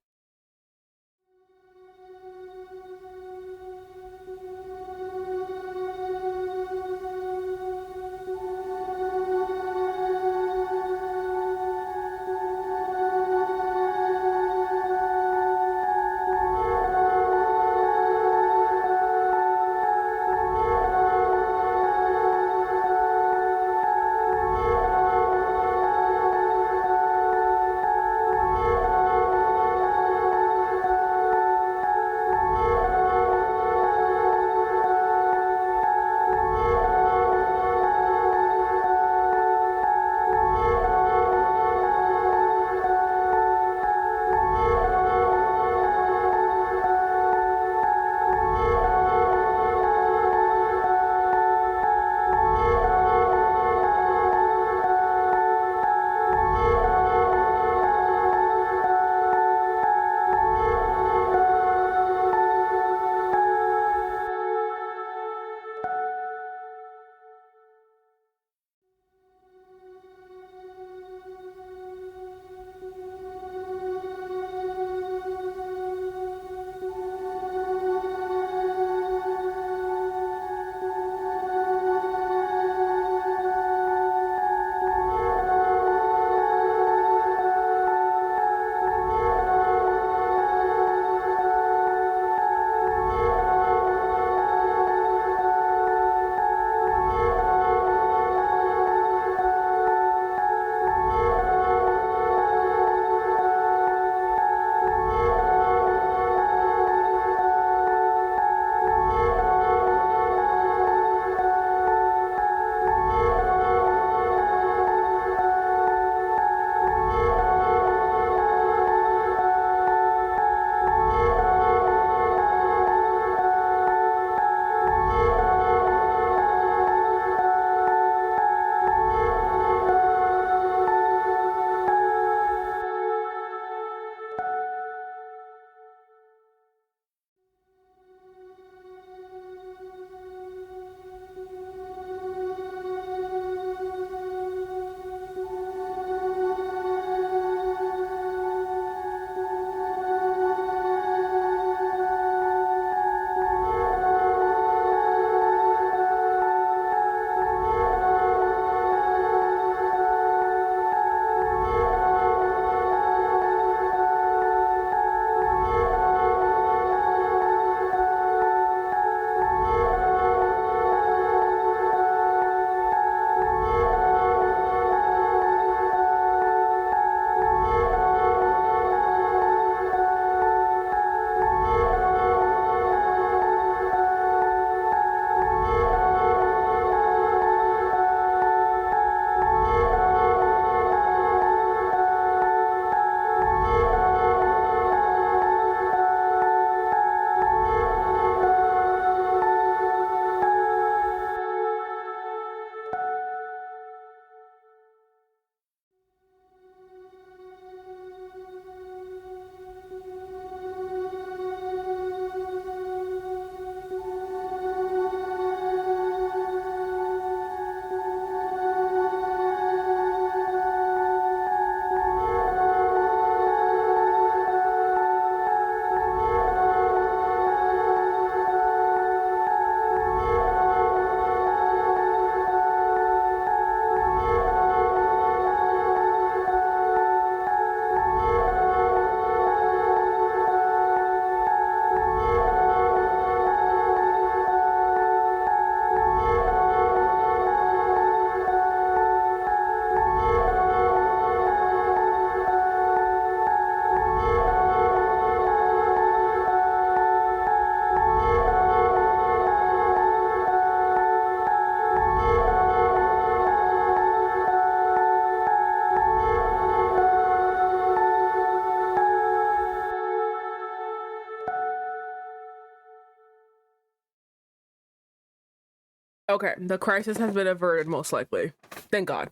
Okay, the crisis has been averted, most likely. Thank God.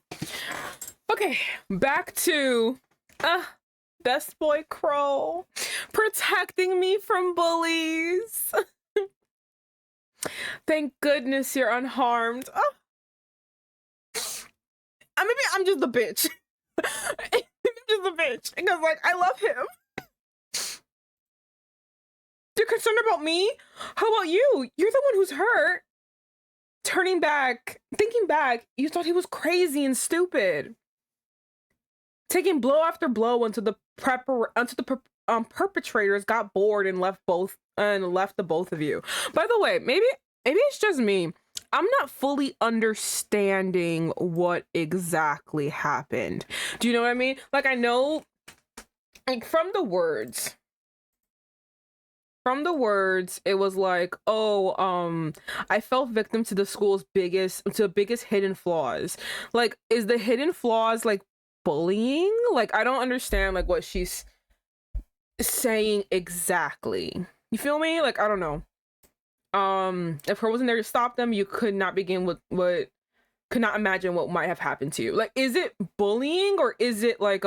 Okay, back to best boy Crowe protecting me from bullies. Thank goodness you're unharmed. Maybe I'm just a bitch. I'm just a bitch because, like, I love him. You're concerned about me? How about you? You're the one who's hurt. Thinking back, you thought he was crazy and stupid. Taking blow after blow until the perpetrators got bored and left the both of you. By the way, maybe it's just me. I'm not fully understanding what exactly happened. Do you know what I mean? Like, I know, like, from the words, it was like, oh, I fell victim to the school's biggest hidden flaws. Like, is the hidden flaws like bullying? Like, I don't understand like what she's saying exactly. You feel me? Like, I don't know. If her wasn't there to stop them, you could not imagine what might have happened to you. Like, is it bullying or is it like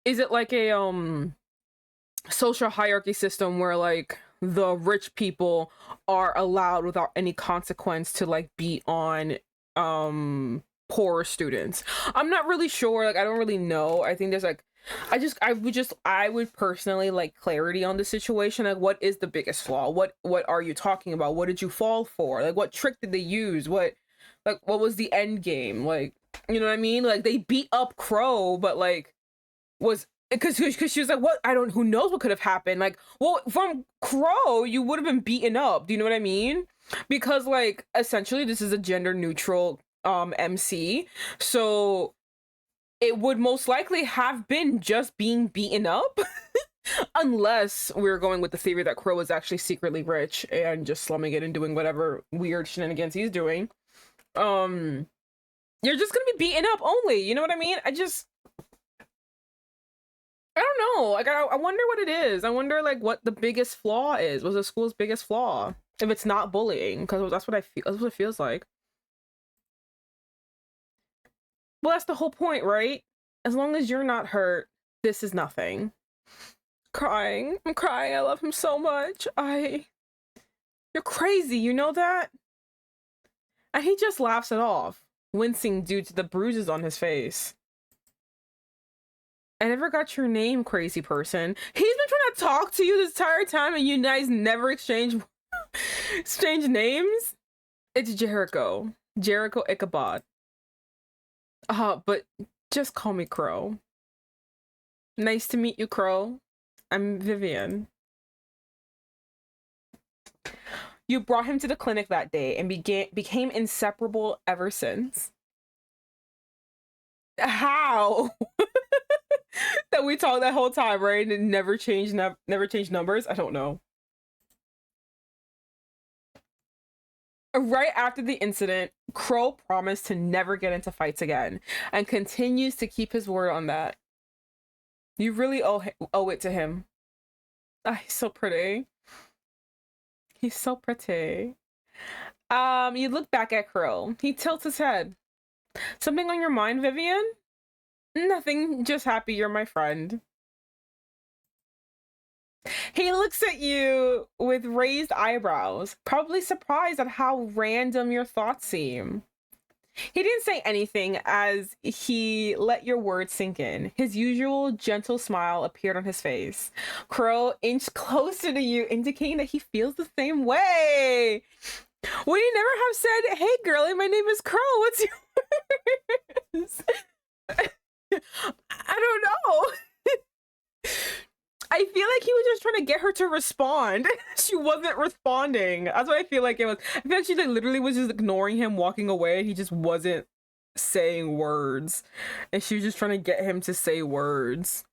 is it like a social hierarchy system where like the rich people are allowed without any consequence to like beat on poorer students? I'm not really sure. Like, I don't really know. I think there's like, I would personally like clarity on the situation. Like, what is the biggest flaw? What are you talking about? What did you fall for? Like, what trick did they use? What was the end game? Like, you know what I mean? Like, they beat up Crowe, but like, was because she was like, what? Who knows what could have happened? Like, well, from Crowe, you would have been beaten up. Do you know what I mean? Because like, essentially, this is a gender neutral MC, so it would most likely have been just being beaten up. Unless we're going with the theory that Crowe is actually secretly rich and just slumming it and doing whatever weird shenanigans he's doing. You're just gonna be beaten up only. You know what I mean? I don't know. Like, I wonder what it is. I wonder like what the biggest flaw is. Was the school's biggest flaw? If it's not bullying, because that's what I feel. That's what it feels like. Well, that's the whole point, right? As long as you're not hurt, this is nothing. Crying. I'm crying. I love him so much. You're crazy, you know that? And he just laughs it off, wincing due to the bruises on his face. I never got your name, crazy person. He's been trying to talk to you this entire time and you guys never exchange names? It's Jericho. Jericho Ichabod. But just call me Crowe. Nice to meet you, Crowe. I'm Vivian. You brought him to the clinic that day and became inseparable ever since. How? That we talked that whole time, right? And never changed numbers? I don't know. Right after the incident, Crowe promised to never get into fights again and continues to keep his word on that. You really owe it to him. He's so pretty. He's so pretty. You look back at Crowe. He tilts his head. Something on your mind, Vivian? Nothing, just happy you're my friend. He looks at you with raised eyebrows, probably surprised at how random your thoughts seem. He didn't say anything as he let your words sink in. His usual gentle smile appeared on his face. Crowe inched closer to you, indicating that he feels the same way. Would he never have said, "Hey girlie, my name is Crowe, what's yours?" I don't know. I feel like he was just trying to get her to respond. She wasn't responding. That's what I feel like it was. I feel like she like literally was just ignoring him, walking away. He just wasn't saying words. And she was just trying to get him to say words.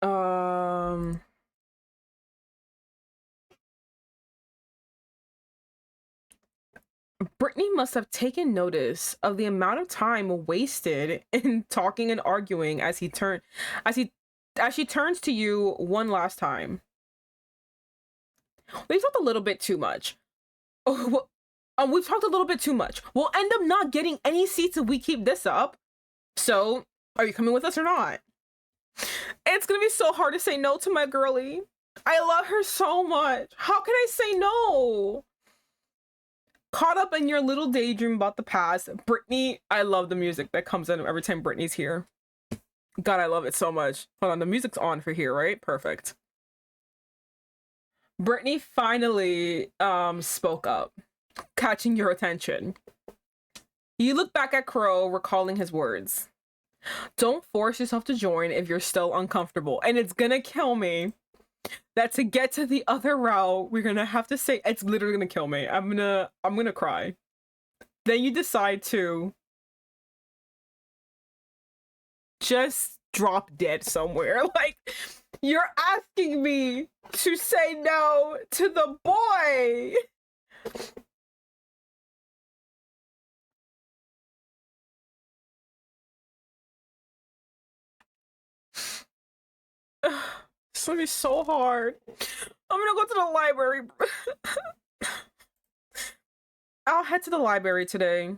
Um Brittany must have taken notice of the amount of time wasted in talking and arguing as she turns to you one last time. We've talked a little bit too much. We've talked a little bit too much. We'll end up not getting any seats if we keep this up. So, are you coming with us or not? It's gonna be so hard to say no to my girlie. I love her so much. How can I say no? Caught up in your little daydream about the past, Brittany, I love the music that comes in every time Brittany's here. God, I love it so much. Hold on, the music's on for here, right? Perfect. Brittany finally spoke up, catching your attention. You look back at Crowe, recalling his words. Don't force yourself to join if you're still uncomfortable. And it's gonna kill me that to get to the other route, we're gonna have to say, it's literally gonna kill me. I'm gonna cry. Then you decide to just drop dead somewhere. Like, you're asking me to say no to the boy. It's gonna be so hard. I'm gonna go to the library. I'll head to the library today.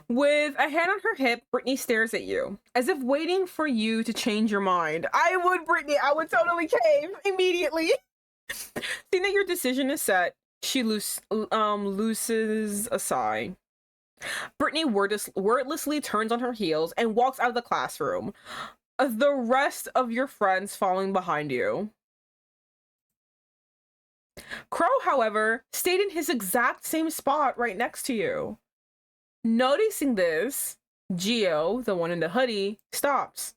With a hand on her hip, Brittany stares at you, as if waiting for you to change your mind. I would, Brittany. I would totally cave immediately. Seeing that your decision is set, she looses a sigh. Brittany wordlessly turns on her heels and walks out of the classroom. The rest of your friends following behind you. Crowe, however, stayed in his exact same spot right next to you. Noticing this, Gio, the one in the hoodie, stops.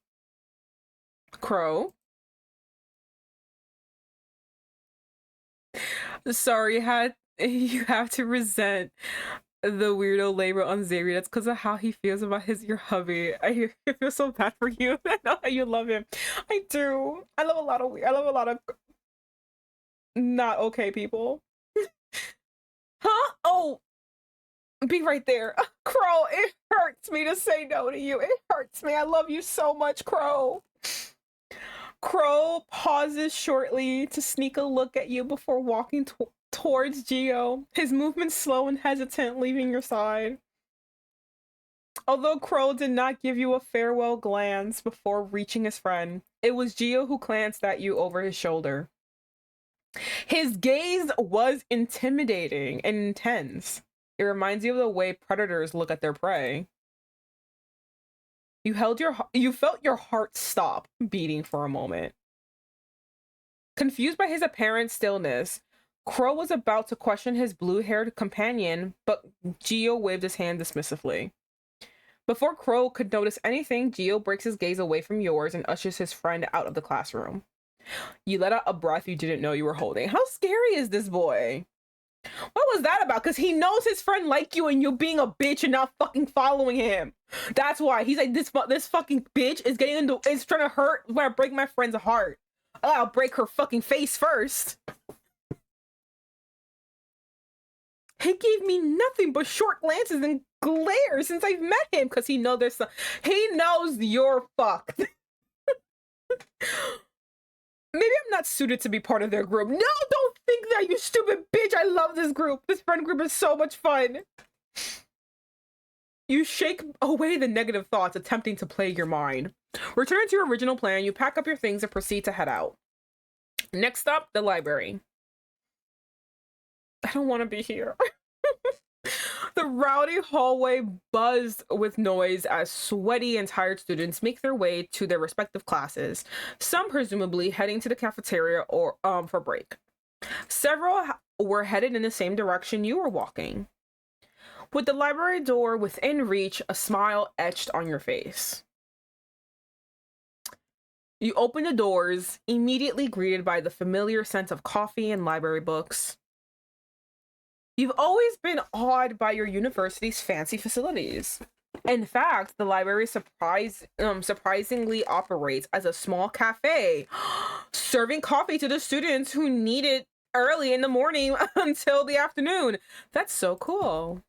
Crowe? Sorry, you have to resent the weirdo labor on Xavier. That's because of how he feels about your hubby. I feel so bad for you. I know how you love him. I do. I love a lot of not okay people. Huh? Oh, be right there. Crowe, it hurts me to say no to you. It hurts me. I love you so much, Crowe. Crowe pauses shortly to sneak a look at you before walking towards Gio, his movements slow and hesitant, leaving your side. Although Crowe did not give you a farewell glance before reaching his friend, it was Gio who glanced at you over his shoulder. His gaze was intimidating and intense. It reminds you of the way predators look at their prey. You felt your heart stop beating for a moment. Confused by his apparent stillness, Crowe was about to question his blue-haired companion, but Gio waved his hand dismissively. Before Crowe could notice anything, Gio breaks his gaze away from yours and ushers his friend out of the classroom. You let out a breath you didn't know you were holding. How scary is this boy? What was that about? Because he knows his friend like you and you're being a bitch and not fucking following him. That's why. He's like, this fucking bitch is trying to break my friend's heart. I'll break her fucking face first. He gave me nothing but short glances and glares since I've met him because he knows you're fucked. Maybe I'm not suited to be part of their group. No, don't think that, you stupid bitch. I love this group. This friend group is so much fun. You shake away the negative thoughts attempting to plague your mind. Return to your original plan, you pack up your things and proceed to head out. Next up, the library. I don't want to be here. The rowdy hallway buzzed with noise as sweaty and tired students make their way to their respective classes, some presumably heading to the cafeteria or for break. Several were headed in the same direction you were walking. With the library door within reach, a smile etched on your face. You open the doors, immediately greeted by the familiar scent of coffee and library books. You've always been awed by your university's fancy facilities. In fact, the library surprisingly operates as a small cafe, serving coffee to the students who need it early in the morning until the afternoon. That's so cool.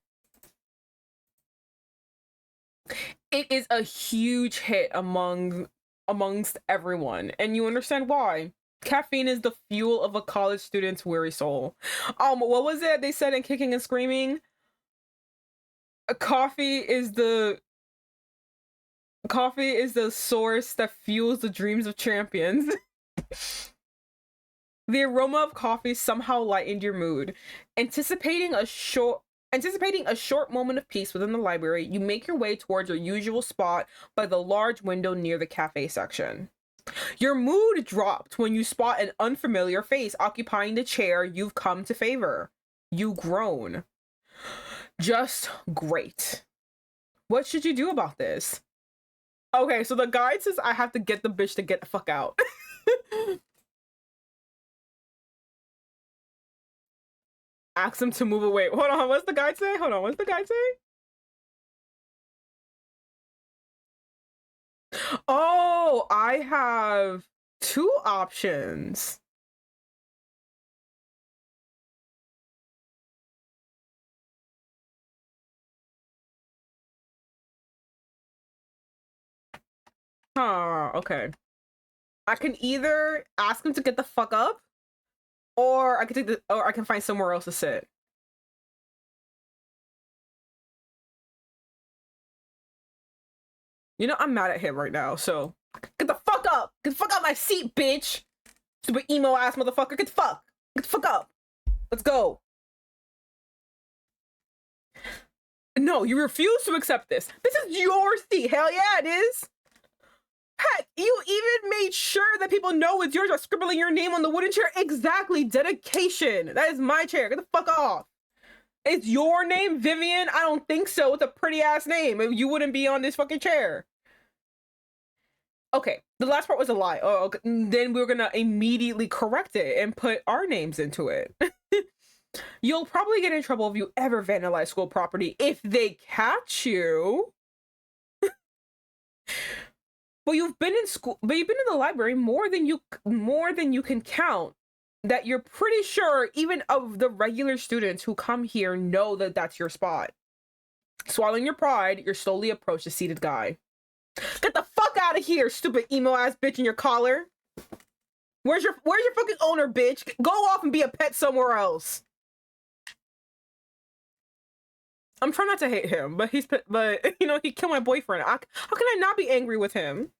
It is a huge hit amongst everyone, and you understand why. Caffeine is the fuel of a college student's weary soul. What was it they said in Kicking and Screaming? Coffee is the source that fuels the dreams of champions. The aroma of coffee somehow lightened your mood. Anticipating a short moment of peace within the library, you make your way towards your usual spot by the large window near the cafe section. Your mood dropped when you spot an unfamiliar face occupying the chair you've come to favor. You groan. Just great. What should you do about this? Okay, so the guide says I have to get the bitch to get the fuck out. Ask him to move away. Hold on, what's the guide say? Hold on, what's the guide say? Oh, I have two options. Huh, okay. I can either ask him to get the fuck up, or I can find somewhere else to sit. You know, I'm mad at him right now, so get the fuck up! Get the fuck out my seat, bitch! Stupid emo ass motherfucker, get the fuck up! Let's go! No, you refuse to accept this. This is your seat. Hell yeah, it is. Heck, you even made sure that people know it's yours by scribbling your name on the wooden chair. Exactly. Dedication. That is my chair. Get the fuck off. It's your name, Vivian? I don't think so. It's a pretty ass name. You wouldn't be on this fucking chair. Okay, the last part was a lie. Oh, okay. Then we're gonna immediately correct it and put our names into it. You'll probably get in trouble if you ever vandalize school property if they catch you. But you've been in the library more than you can count. That you're pretty sure even of the regular students who come here know that that's your spot. Swallowing your pride, you slowly approach the seated guy. Get the fuck out of here, stupid emo ass bitch in your collar. Where's your fucking owner, bitch? Go off and be a pet somewhere else. I'm trying not to hate him, but you know, he killed my boyfriend. How can I not be angry with him?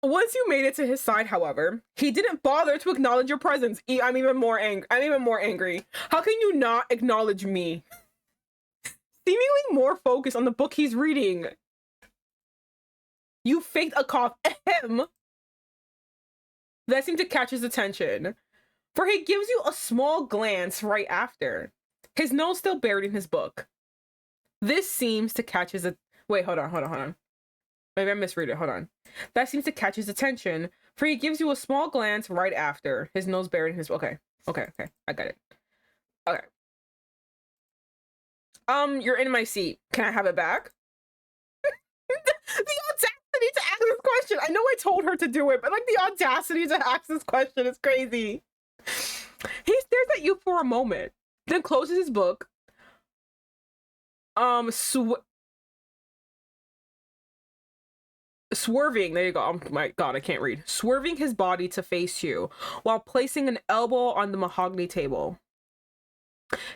Once you made it to his side, however, he didn't bother to acknowledge your presence. I'm even more angry. How can you not acknowledge me? Seemingly more focused on the book he's reading. You faked a cough. Ahem. That seemed to catch his attention, for he gives you a small glance right after, his nose still buried in his book. This seems to catch his... Wait, hold on. Maybe I misread it. Hold on. That seems to catch his attention, for he gives you a small glance right after, his nose buried in his... Okay. I got it. Okay. You're in my seat. Can I have it back? The audacity to ask this question. I know I told her to do it, but like the audacity to ask this question is crazy. He stares at you for a moment, then closes his book. Swerving, there you go. Oh my god, I can't read. Swerving his body to face you while placing an elbow on the mahogany table.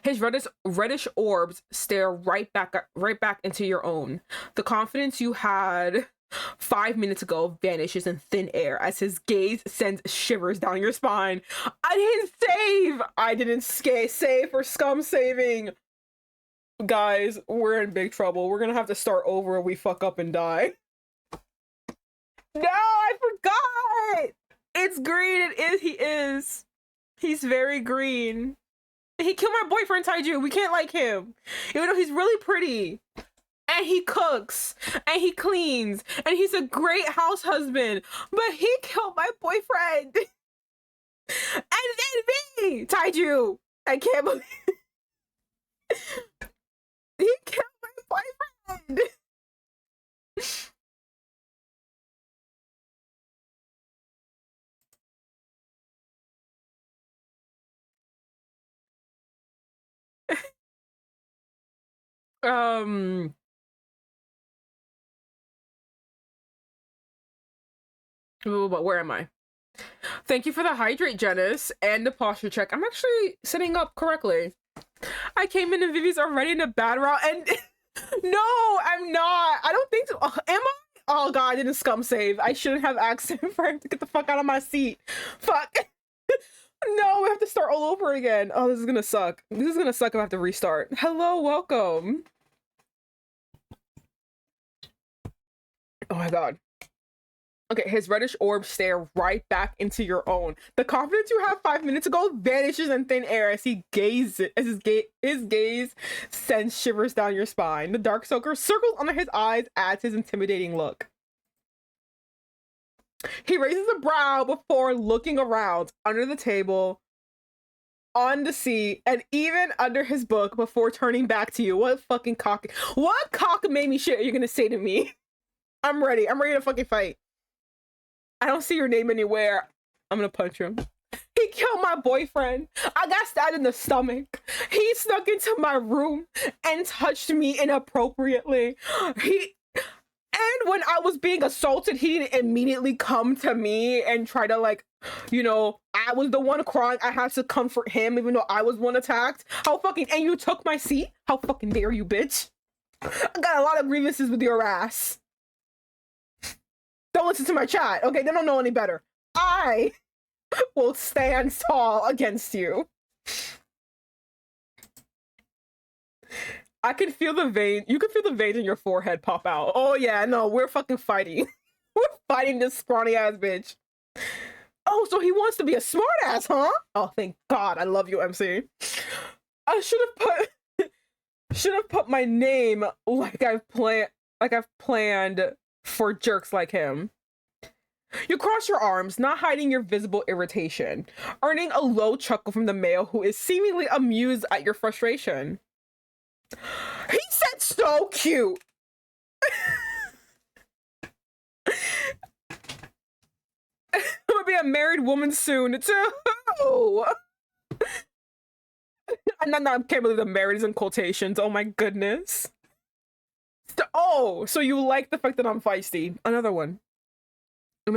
His reddish orbs stare right back into your own. The confidence you had 5 minutes ago vanishes in thin air as his gaze sends shivers down your spine. I didn't save for scum saving. Guys, we're in big trouble. We're gonna have to start over if we fuck up and die. No, I forgot! It's green. It is. He is. He's very green. He killed my boyfriend, Taiju. We can't like him. Even though he's really pretty. And he cooks. And he cleans. And he's a great house husband. But he killed my boyfriend. And then me! Taiju! I can't believe... He killed my boyfriend! Um, where am I? Thank you for the hydrate, Janice, and the posture check. I'm actually sitting up correctly. I came in and Vivi's already in a bad route, and no, I'm not. I don't think so. Am I? Oh god, I didn't scum save. I shouldn't have asked him for him to get the fuck out of my seat. Fuck. No, we have to start all over again. Oh, this is gonna suck. This is gonna suck if I have to restart. Hello, welcome. Oh my god. Okay, his reddish orbs stare right back into your own. The confidence you had 5 minutes ago vanishes in thin air as he gazes, as his gaze sends shivers down your spine. The dark soaker circles under his eyes, adds his intimidating look. He raises a brow before looking around, under the table, on the seat, and even under his book before turning back to you. What cockamamie shit are you gonna say to me? I'm ready. I'm ready to fucking fight. I don't see your name anywhere. I'm gonna punch him. He killed my boyfriend. I got stabbed in the stomach. He snuck into my room and touched me inappropriately. And when I was being assaulted, he didn't immediately come to me and try to, like, you know, I was the one crying. I had to comfort him even though I was one attacked. And you took my seat? How fucking dare you, bitch? I got a lot of grievances with your ass. Don't listen to my chat. Okay, they don't know any better. I will stand tall against you. I can feel the vein. You can feel the veins in your forehead pop out. Oh yeah, no, we're fucking fighting. We're fighting this scrawny ass bitch. Oh, so he wants to be a smart ass, huh? Oh, thank God. I love you, MC. I should have put my name like I've planned for jerks like him. You cross your arms, not hiding your visible irritation, earning a low chuckle from the male who is seemingly amused at your frustration. He said so cute. I'm gonna be a married woman soon too. I can't believe the married is in quotations. Oh my goodness. Oh, so you like the fact that I'm feisty. Another one. I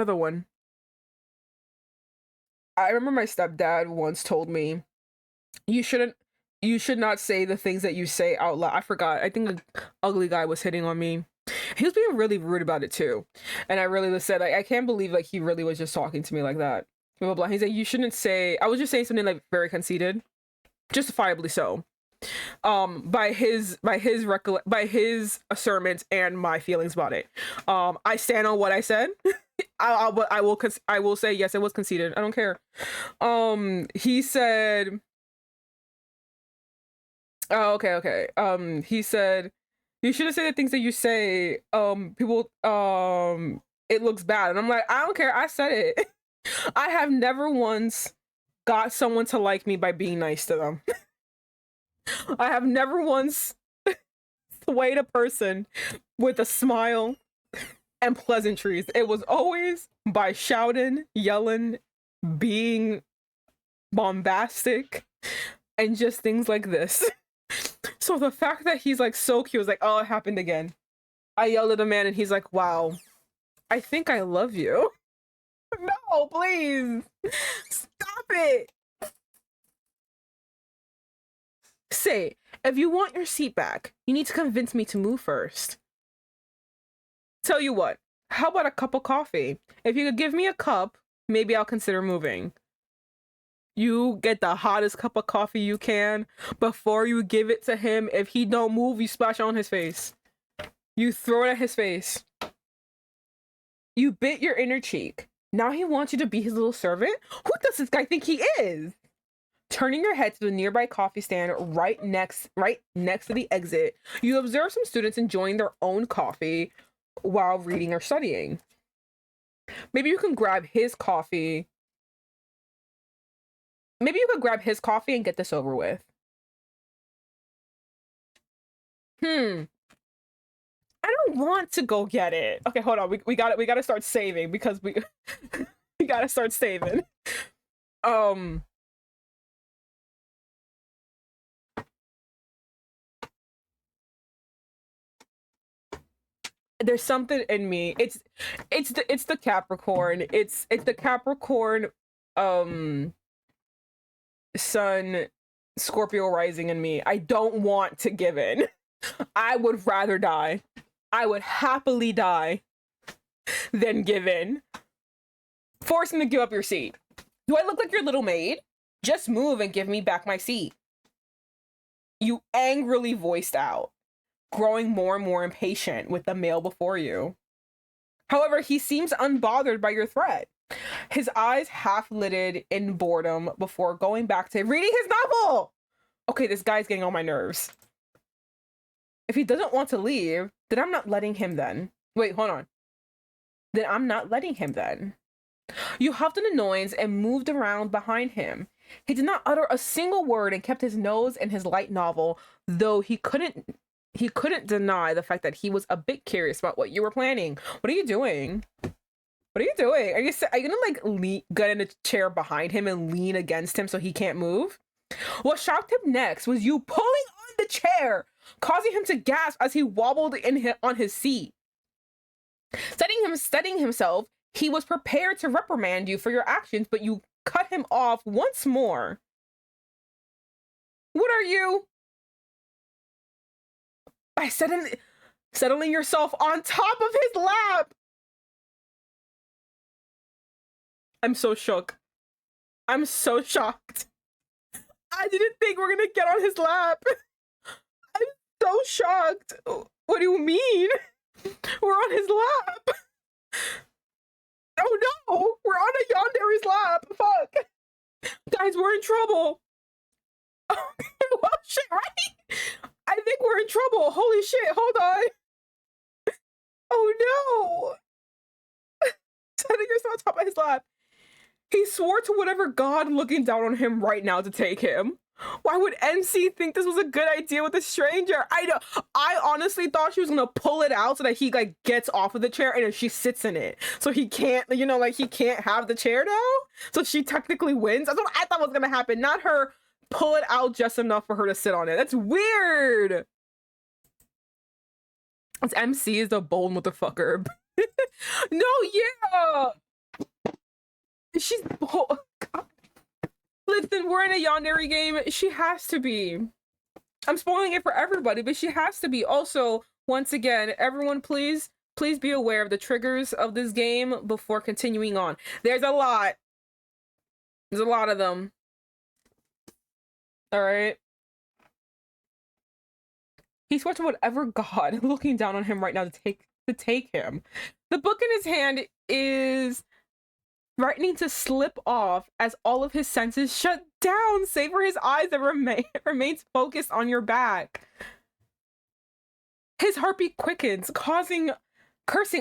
remember my stepdad once told me, you should not say the things that you say out loud. I forgot. I think the ugly guy was hitting on me. He was being really rude about it too. And I really was said, like, I can't believe like he really was just talking to me like that. Blah, blah, blah. He's like, you shouldn't say, I was just saying something like very conceited. Justifiably so. By his assertions and my feelings about it. I stand on what I said. I will say yes, it was conceited. I don't care. He said, oh, okay. He said, you shouldn't say the things that you say. People, it looks bad. And I'm like, I don't care. I said it. I have never once got someone to like me by being nice to them. I have never once swayed a person with a smile and pleasantries. It was always by shouting, yelling, being bombastic, and just things like this. So the fact that he's like so cute, was like, oh, it happened again. I yelled at a man and he's like, wow, I think I love you. No, please. Stop it. Say, if you want your seat back, you need to convince me to move first. Tell you what, how about a cup of coffee? If you could give me a cup, maybe I'll consider moving. You get the hottest cup of coffee you can before you give it to him. If he don't move, you splash on his face. You throw it at his face. You bit your inner cheek. Now he wants you to be his little servant? Who does this guy think he is? Turning your head to the nearby coffee stand right next to the exit, you observe some students enjoying their own coffee while reading or studying. Maybe you can grab his coffee. Maybe you could grab his coffee and get this over with. I don't want to go get it. Okay, hold on. We gotta start saving because we we gotta start saving. there's something in me. It's the Capricorn. It's the Capricorn sun Scorpio rising in me. I don't want to give in. I would rather die. I would happily die than give in. Force him to give up your seat. Do I look like your little maid? Just move and give me back my seat. You angrily voiced out, growing more and more impatient with the male before you. However, he seems unbothered by your threat. His eyes half-lidded in boredom before going back to reading his novel. Okay, this guy's getting on my nerves. If he doesn't want to leave, then I'm not letting him then. Wait, hold on. Then I'm not letting him then. You huffed an annoyance and moved around behind him. He did not utter a single word and kept his nose in his light novel, though he couldn't deny the fact that he was a bit curious about what you were planning. What are you doing? What are you doing? Are you gonna like get in a chair behind him and lean against him so he can't move? What shocked him next was you pulling on the chair, causing him to gasp as he wobbled on his seat. Steadying himself, he was prepared to reprimand you for your actions, but you cut him off once more. What are you? By settling yourself on top of his lap. I'm so shook. I'm so shocked. I didn't think we're gonna get on his lap. I'm so shocked. What do you mean? We're on his lap. Oh no, we're on a yandere's lap. Fuck. Guys, we're in trouble. Oh, well, shit, right? I think we're in trouble. Holy shit, hold on. Oh no. Setting yourself on top of his lap. He swore to whatever god looking down on him right now to take him. Why would MC think this was a good idea with a stranger? I know. I honestly thought she was gonna pull it out so that he like gets off of the chair and then she sits in it. So he can't, you know, like he can't have the chair now. So she technically wins. That's what I thought was gonna happen. Not her pull it out just enough for her to sit on it. That's weird. It's MC is the bold motherfucker. No, yeah. She's oh god. Listen, we're in a yandere game. She has to be. I'm spoiling it for everybody, but she has to be. Also, once again, everyone please be aware of the triggers of this game before continuing on. There's a lot. There's a lot of them. All right. He swore to whatever god looking down on him right now to take him. The book in his hand is threatening to slip off as all of his senses shut down, save for his eyes that remains focused on your back. His heartbeat quickens, cursing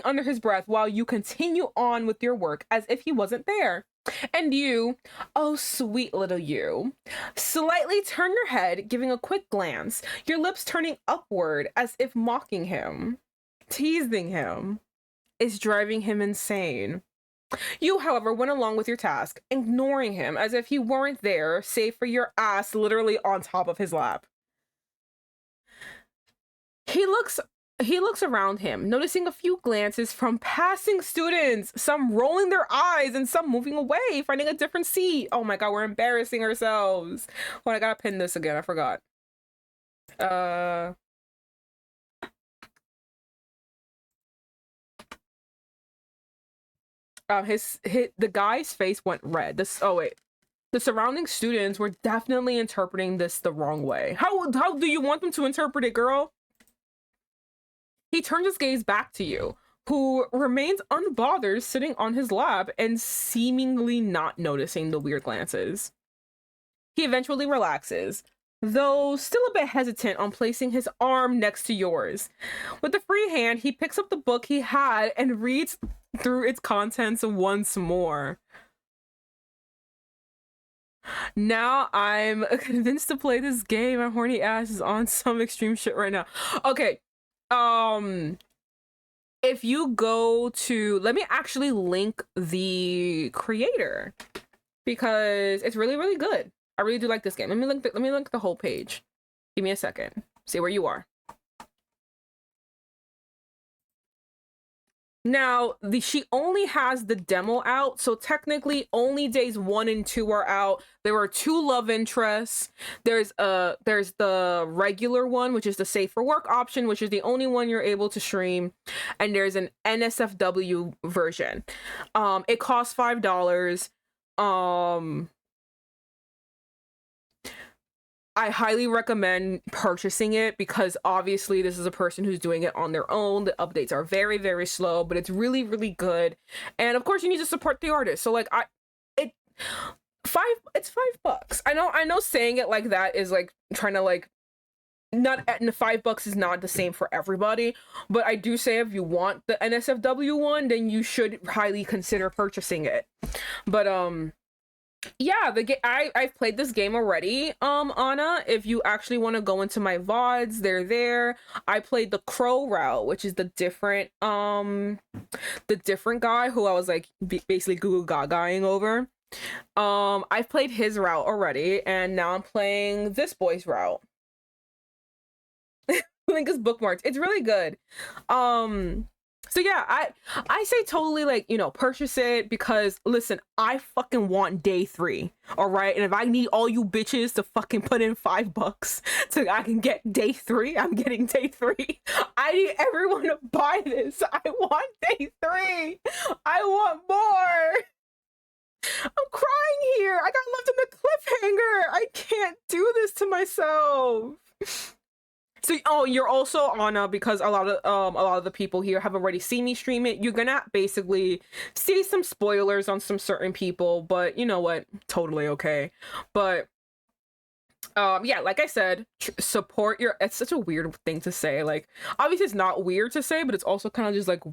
under his breath while you continue on with your work as if he wasn't there. And you, oh sweet little you, slightly turn your head, giving a quick glance, your lips turning upward as if mocking him. Teasing him is driving him insane. You, however, went along with your task, ignoring him as if he weren't there, save for your ass literally on top of his lap. He looks around him, noticing a few glances from passing students, some rolling their eyes and some moving away, finding a different seat. Oh my god, we're embarrassing ourselves. Oh, I gotta pin this again, I forgot. The guy's face went red. The surrounding students were definitely interpreting this the wrong way. How do you want them to interpret it, girl? He turns his gaze back to you, who remains unbothered, sitting on his lap and seemingly not noticing the weird glances. He eventually relaxes, though still a bit hesitant on placing his arm next to yours. With a free hand, he picks up the book he had and reads through its contents once more. Now I'm convinced to play this game. My horny ass is on some extreme shit right now. Okay. If you go to, let me actually link the creator because it's really, really good. I really do like this game. Let me link the whole page. Give me a second. See where you are. Now, she only has the demo out, so technically only days 1 and 2 are out. There are 2 love interests. There's the regular one, which is the safe for work option, which is the only one you're able to stream, and there's an NSFW version. It costs $5. I highly recommend purchasing it because obviously this is a person who's doing it on their own. The updates are very, very slow, but it's really, really good. And of course you need to support the artist. So like it's $5. I know saying it like that is like trying to like not $5 is not the same for everybody, but I do say if you want the NSFW one, then you should highly consider purchasing it. But yeah, I've played this game already, Anna. If you actually want to go into my VODs, they're there. I played the Crowe route, which is the different guy who I was like basically Goo Gagaing over. I've played his route already, and now I'm playing this boy's route. Link is bookmarked. It's really good. So yeah, I say totally like, you know, purchase it because listen, I fucking want day 3. All right. And if I need all you bitches to fucking put in $5 so I can get day 3, I'm getting day 3. I need everyone to buy this. I want day 3. I want more. I'm crying here. I got left in the cliffhanger. I can't do this to myself. So, oh, you're also on because a lot of the people here have already seen me stream it. You're gonna basically see some spoilers on some certain people, but you know what? Totally okay. But yeah, like I said, support your. It's such a weird thing to say. Like, obviously, it's not weird to say, but it's also kind of just like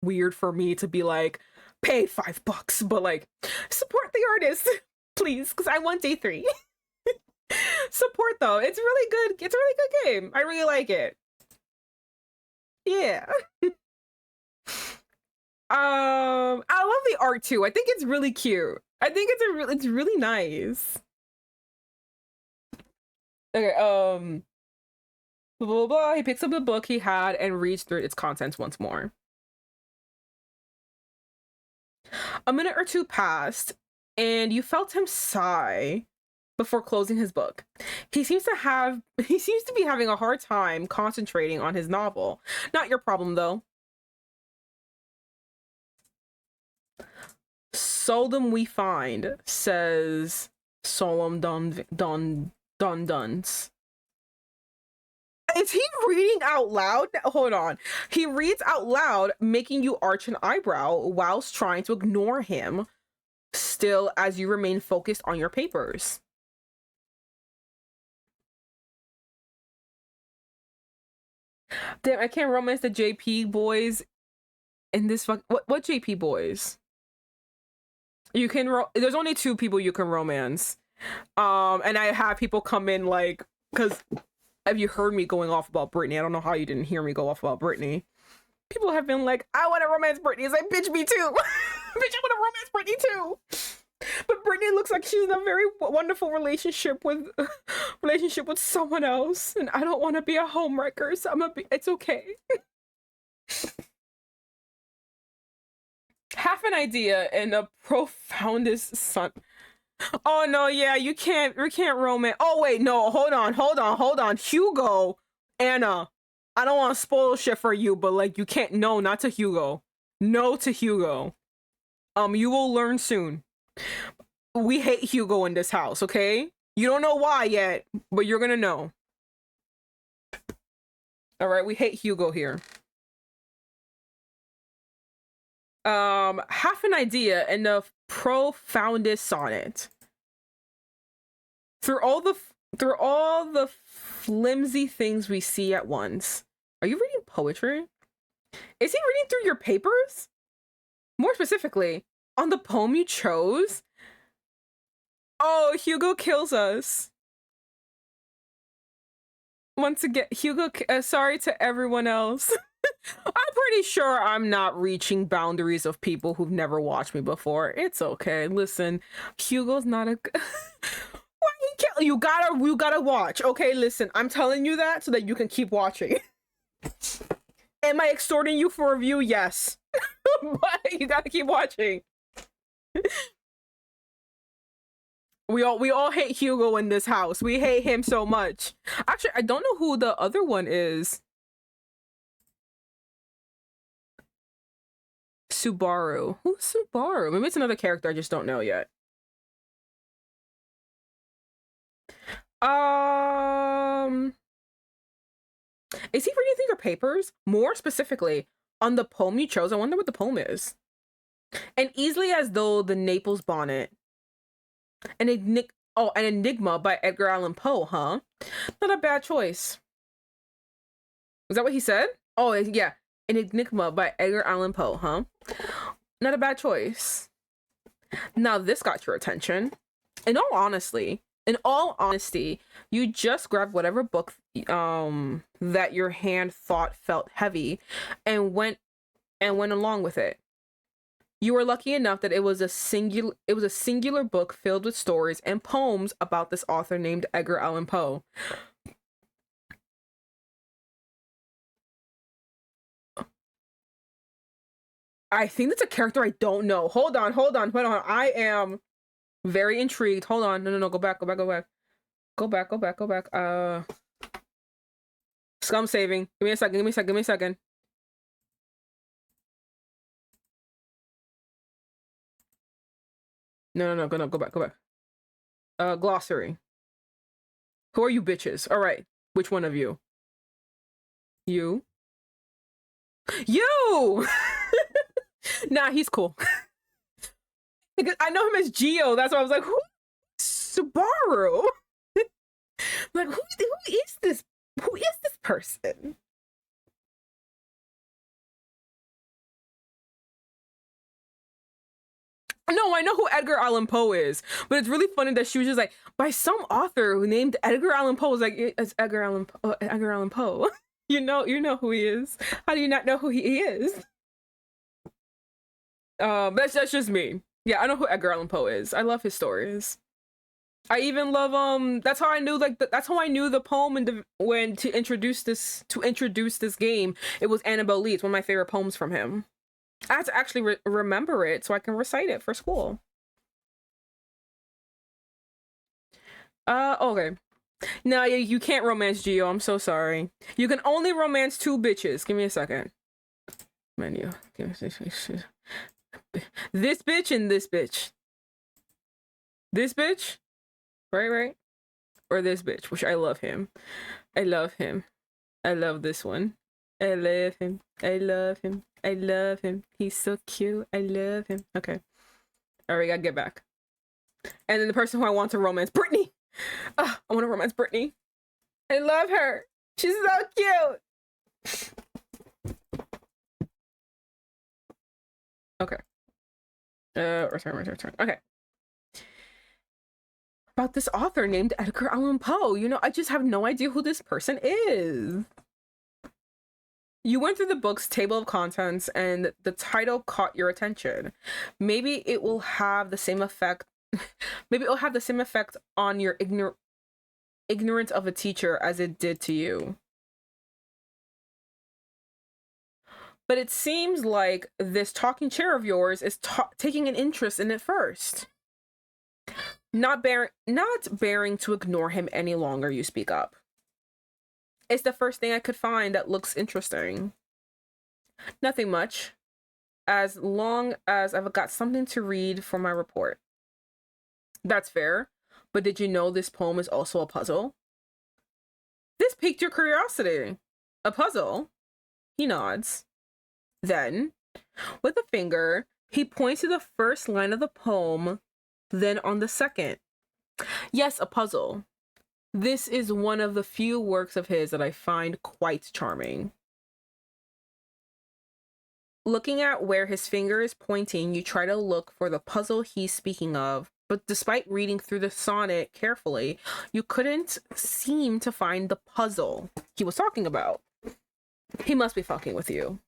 weird for me to be like, pay $5, but like, support the artist, please, because I want day 3. Support though, it's really good. It's a really good game. I really like it. Yeah. I love the art too. I think it's really cute. I think it's really nice. Okay, blah, blah, blah. He picks up the book he had and reads through its contents once more. A minute or 2 passed, and you felt him sigh before closing his book. He seems to be having a hard time concentrating on his novel. Not your problem though. Seldom we find, says Solemn Duns. Is he reading out loud? Hold on. He reads out loud, making you arch an eyebrow whilst trying to ignore him, still as you remain focused on your papers. Damn, I can't romance the JP boys in this what JP boys? You can there's only 2 people you can romance. And I have people come in like, because have you heard me going off about Brittany? I don't know how you didn't hear me go off about Brittany. People have been like, I want to romance Brittany. It's like, bitch, me too. Bitch, I want to romance Brittany too. But Brittany looks like she's in a very wonderful relationship with someone else, and I don't want to be a homewrecker, so it's okay. Half an idea and the profoundest son. Oh no, yeah, you can't romance. Oh wait, no, hold on. Hugo, Anna, I don't want to spoil shit for you, but like, you can't. No, not to Hugo. No to Hugo. You will learn soon. We hate Hugo in this house, okay? You don't know why yet, but you're gonna know. All right, we hate Hugo here. Half an idea and the profoundest sonnet. Through all the flimsy things we see at once. Are you reading poetry? Is he reading through your papers? More specifically, on the poem you chose? Oh, Hugo kills us. Once again, Hugo, sorry to everyone else. I'm pretty sure I'm not reaching boundaries of people who've never watched me before. It's okay. Listen, Hugo's not a... Why he kill you? You gotta watch. Okay, listen, I'm telling you that so that you can keep watching. Am I extorting you for a review? Yes. But you gotta keep watching. We all hate Hugo in this house. We hate him so much. Actually, I don't know who the other one is. Subaru. Who's Subaru? Maybe it's another character I just don't know yet. Is he reading through your papers? More specifically, on the poem you chose, I wonder what the poem is. And easily as though the Naples bonnet. An Enigma by Edgar Allan Poe, huh? Not a bad choice. Was that what he said? Oh, yeah. An Enigma by Edgar Allan Poe, huh? Not a bad choice. Now this got your attention. In all honesty, you just grabbed whatever book that your hand thought felt heavy and went along with it. You were lucky enough that it was a singular book filled with stories and poems about this author named Edgar Allan Poe. I think that's a character I don't know. Hold on. I am very intrigued. Hold on. No. Go back. Go back. Scum saving. Give me a second. No. Go back. Glossary. Who are you bitches? All right. Which one of you? You. Nah, he's cool. Because I know him as Geo. That's why I was like, who? Subaru. Like, who is this? Who is this person? No, I know who Edgar Allan Poe is, but it's really funny that she was just like, by some author who named Edgar Allan Poe. Was like, it's Edgar Allan Poe. You know who he is. How do you not know who he is? That's just me. Yeah, I know who Edgar Allan Poe is. I love his stories. I even love that's how I knew that's how I knew the poem when to introduce this game. It was Annabelle Lee. It's one of my favorite poems from him. I had to actually remember it so I can recite it for school. Okay. No, you can't romance Geo. I'm so sorry. You can only romance two bitches. Give me a second. Menu. This bitch and this bitch. This bitch? Right? Or this bitch, which I love him. I love this one. I love him. He's so cute. I love him. Okay. All right, we gotta get back. And then the person who I want to romance, Brittany. I want to romance Brittany. I love her. She's so cute. Okay. Return. Okay. About this author named Edgar Allan Poe. I just have no idea who this person is. You went through the book's table of contents and the title caught your attention. Maybe it will have the same effect. Maybe it will have the same effect on your ignorance of a teacher as it did to you. But it seems like this talking chair of yours is taking an interest in it first. Not bearing to ignore him any longer, you speak up. It's the first thing I could find that looks interesting. Nothing much. As long as I've got something to read for my report. That's fair. But did you know this poem is also a puzzle? This piqued your curiosity. A puzzle? He nods. Then, with a finger, he points to the first line of the poem, then on the second. Yes, a puzzle. This is one of the few works of his that I find quite charming. Looking at where his finger is pointing, you try to look for the puzzle he's speaking of, but despite reading through the sonnet carefully, you couldn't seem to find the puzzle he was talking about. He must be fucking with you.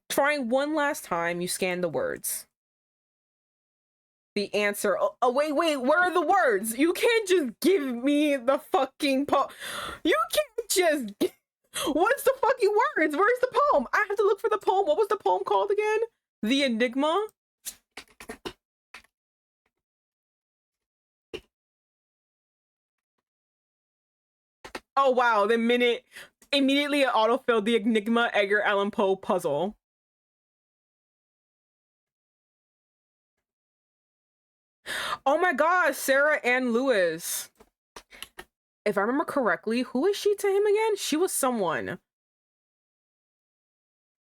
Trying one last time, you scan the words. The answer. Oh, wait, where are the words? You can't just give me the fucking You can't just. What's the fucking words? Where's the poem? I have to look for the poem. What was the poem called again? The Enigma? Oh wow, the minute immediately it autofilled the Enigma Edgar Allan Poe puzzle. Oh my god, Sarah Ann Lewis. If I remember correctly, who is she to him again? She was someone.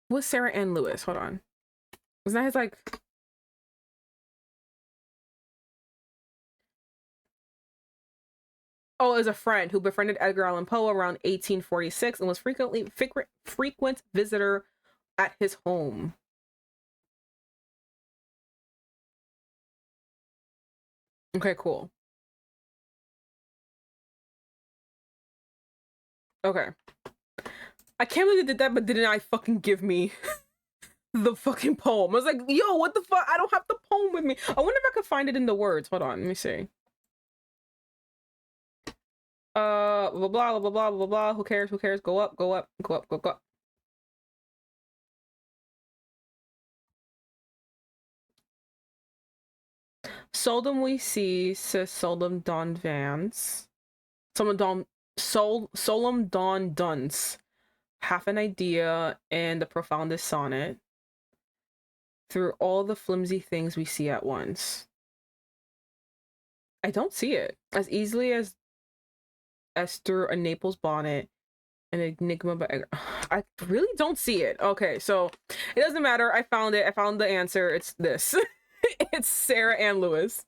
Who was Sarah Ann Lewis? Hold on. Wasn't that his like... Oh, it was a friend who befriended Edgar Allan Poe around 1846 and was frequent visitor at his home. Okay, cool. Okay. I can't believe they did that, but didn't I fucking give me the fucking poem? I was like, yo, what the fuck? I don't have the poem with me. I wonder if I could find it in the words. Hold on, let me see. Blah blah blah blah blah blah blah. Who cares? Who cares? Go up, go up, go up, go up. Seldom we see, says Seldom Don Vance. Solemn Don Dunce. Half an idea and the profoundest sonnet. Through all the flimsy things we see at once. I don't see it as easily as through a Naples bonnet, an enigma, but I really don't see it. Okay, so it doesn't matter. I found it. I found the answer. It's this. It's Sarah Ann Lewis.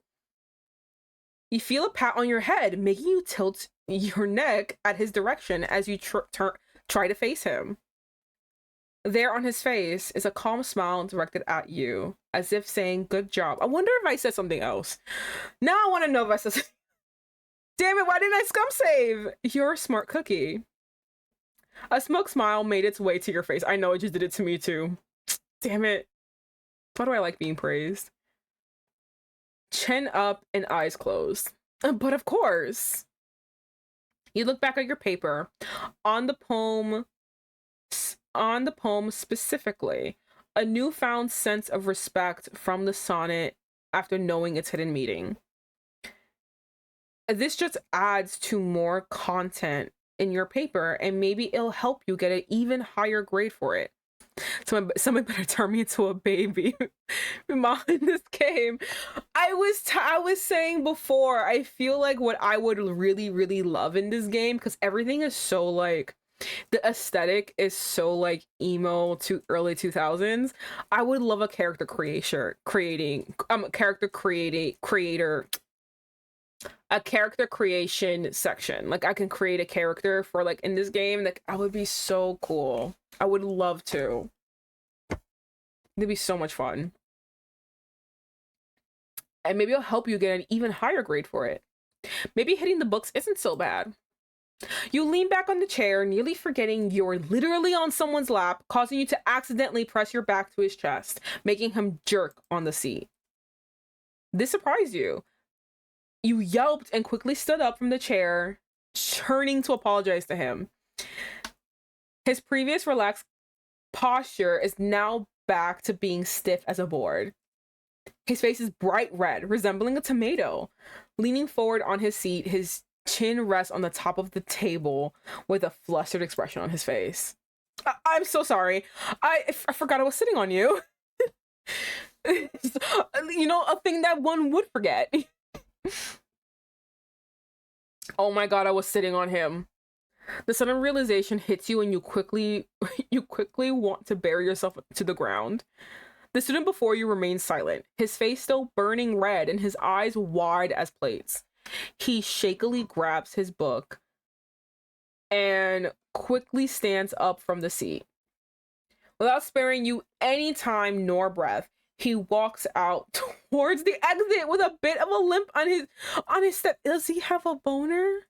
You feel a pat on your head, making you tilt your neck at his direction as you try to face him. There on his face is a calm smile directed at you, as if saying, good job. I wonder if I said something else. Now I want to know if I said damn it, why didn't I scum save? You're a smart cookie. A smug smile made its way to your face. I know it just did it to me too. Damn it. Why do I like being praised? Chin up and eyes closed. But of course. You look back at your paper. On the poem specifically, a newfound sense of respect from the sonnet after knowing its hidden meaning. This just adds to more content in your paper, and maybe it'll help you get an even higher grade for it. Someone better turn me into a baby. Mom, in this game, I was saying before, I feel like what I would really, really love in this game, because everything is so like, the aesthetic is so like emo to early 2000s. I would love a character creator, a character creation section. Like I can create a character for like in this game. Like I would be so cool. I would love to. It'd be so much fun. And maybe it'll help you get an even higher grade for it. Maybe hitting the books isn't so bad. You lean back on the chair, nearly forgetting you're literally on someone's lap, causing you to accidentally press your back to his chest, making him jerk on the seat. This surprised you. You yelped and quickly stood up from the chair, turning to apologize to him. His previous relaxed posture is now back to being stiff as a board. His face is bright red, resembling a tomato. Leaning forward on his seat, his chin rests on the top of the table with a flustered expression on his face. I'm so sorry. I forgot I was sitting on you. You know, a thing that one would forget. Oh my god, I was sitting on him. The sudden realization hits you and you quickly want to bury yourself to the ground. The student before you remains silent, his face still burning red and his eyes wide as plates. He shakily grabs his book and quickly stands up from the seat. Without sparing you any time nor breath, he walks out towards the exit with a bit of a limp on his step. Does he have a boner?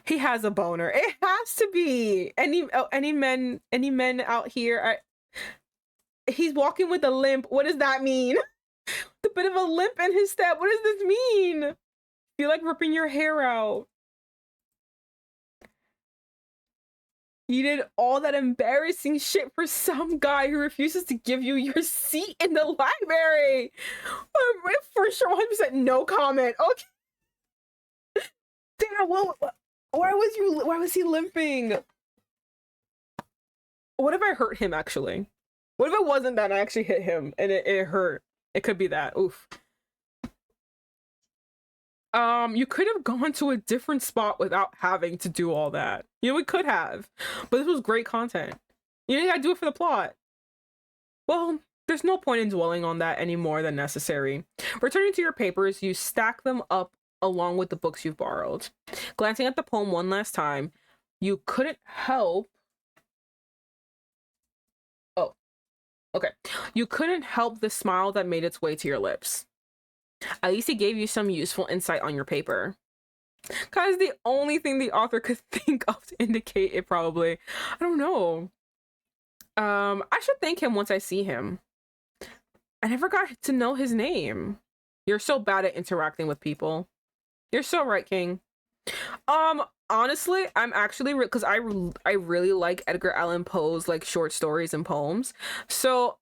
He has a boner. It has to be. Any men out here? He's walking with a limp. What does that mean? The bit of a limp in his step. What does this mean? Feel like ripping your hair out. You did all that embarrassing shit for some guy who refuses to give you your seat in the library. For sure, 100% no comment. Okay. Damn, well, why was he limping? What if I hurt him, actually? What if it wasn't that I actually hit him and it hurt? It could be that. Oof. You could have gone to a different spot without having to do all that. You know, we could have. But this was great content. You know, you gotta do it for the plot. Well, there's no point in dwelling on that any more than necessary. Returning to your papers, you stack them up along with the books you've borrowed. Glancing at the poem one last time, you couldn't help... Oh. Okay. You couldn't help the smile that made its way to your lips. At least he gave you some useful insight on your paper. Because the only thing the author could think of to indicate it, probably. I don't know. I should thank him once I see him. I never got to know his name. You're so bad at interacting with people. You're so right, King. Honestly, I'm actually because I really like Edgar Allan Poe's like short stories and poems. So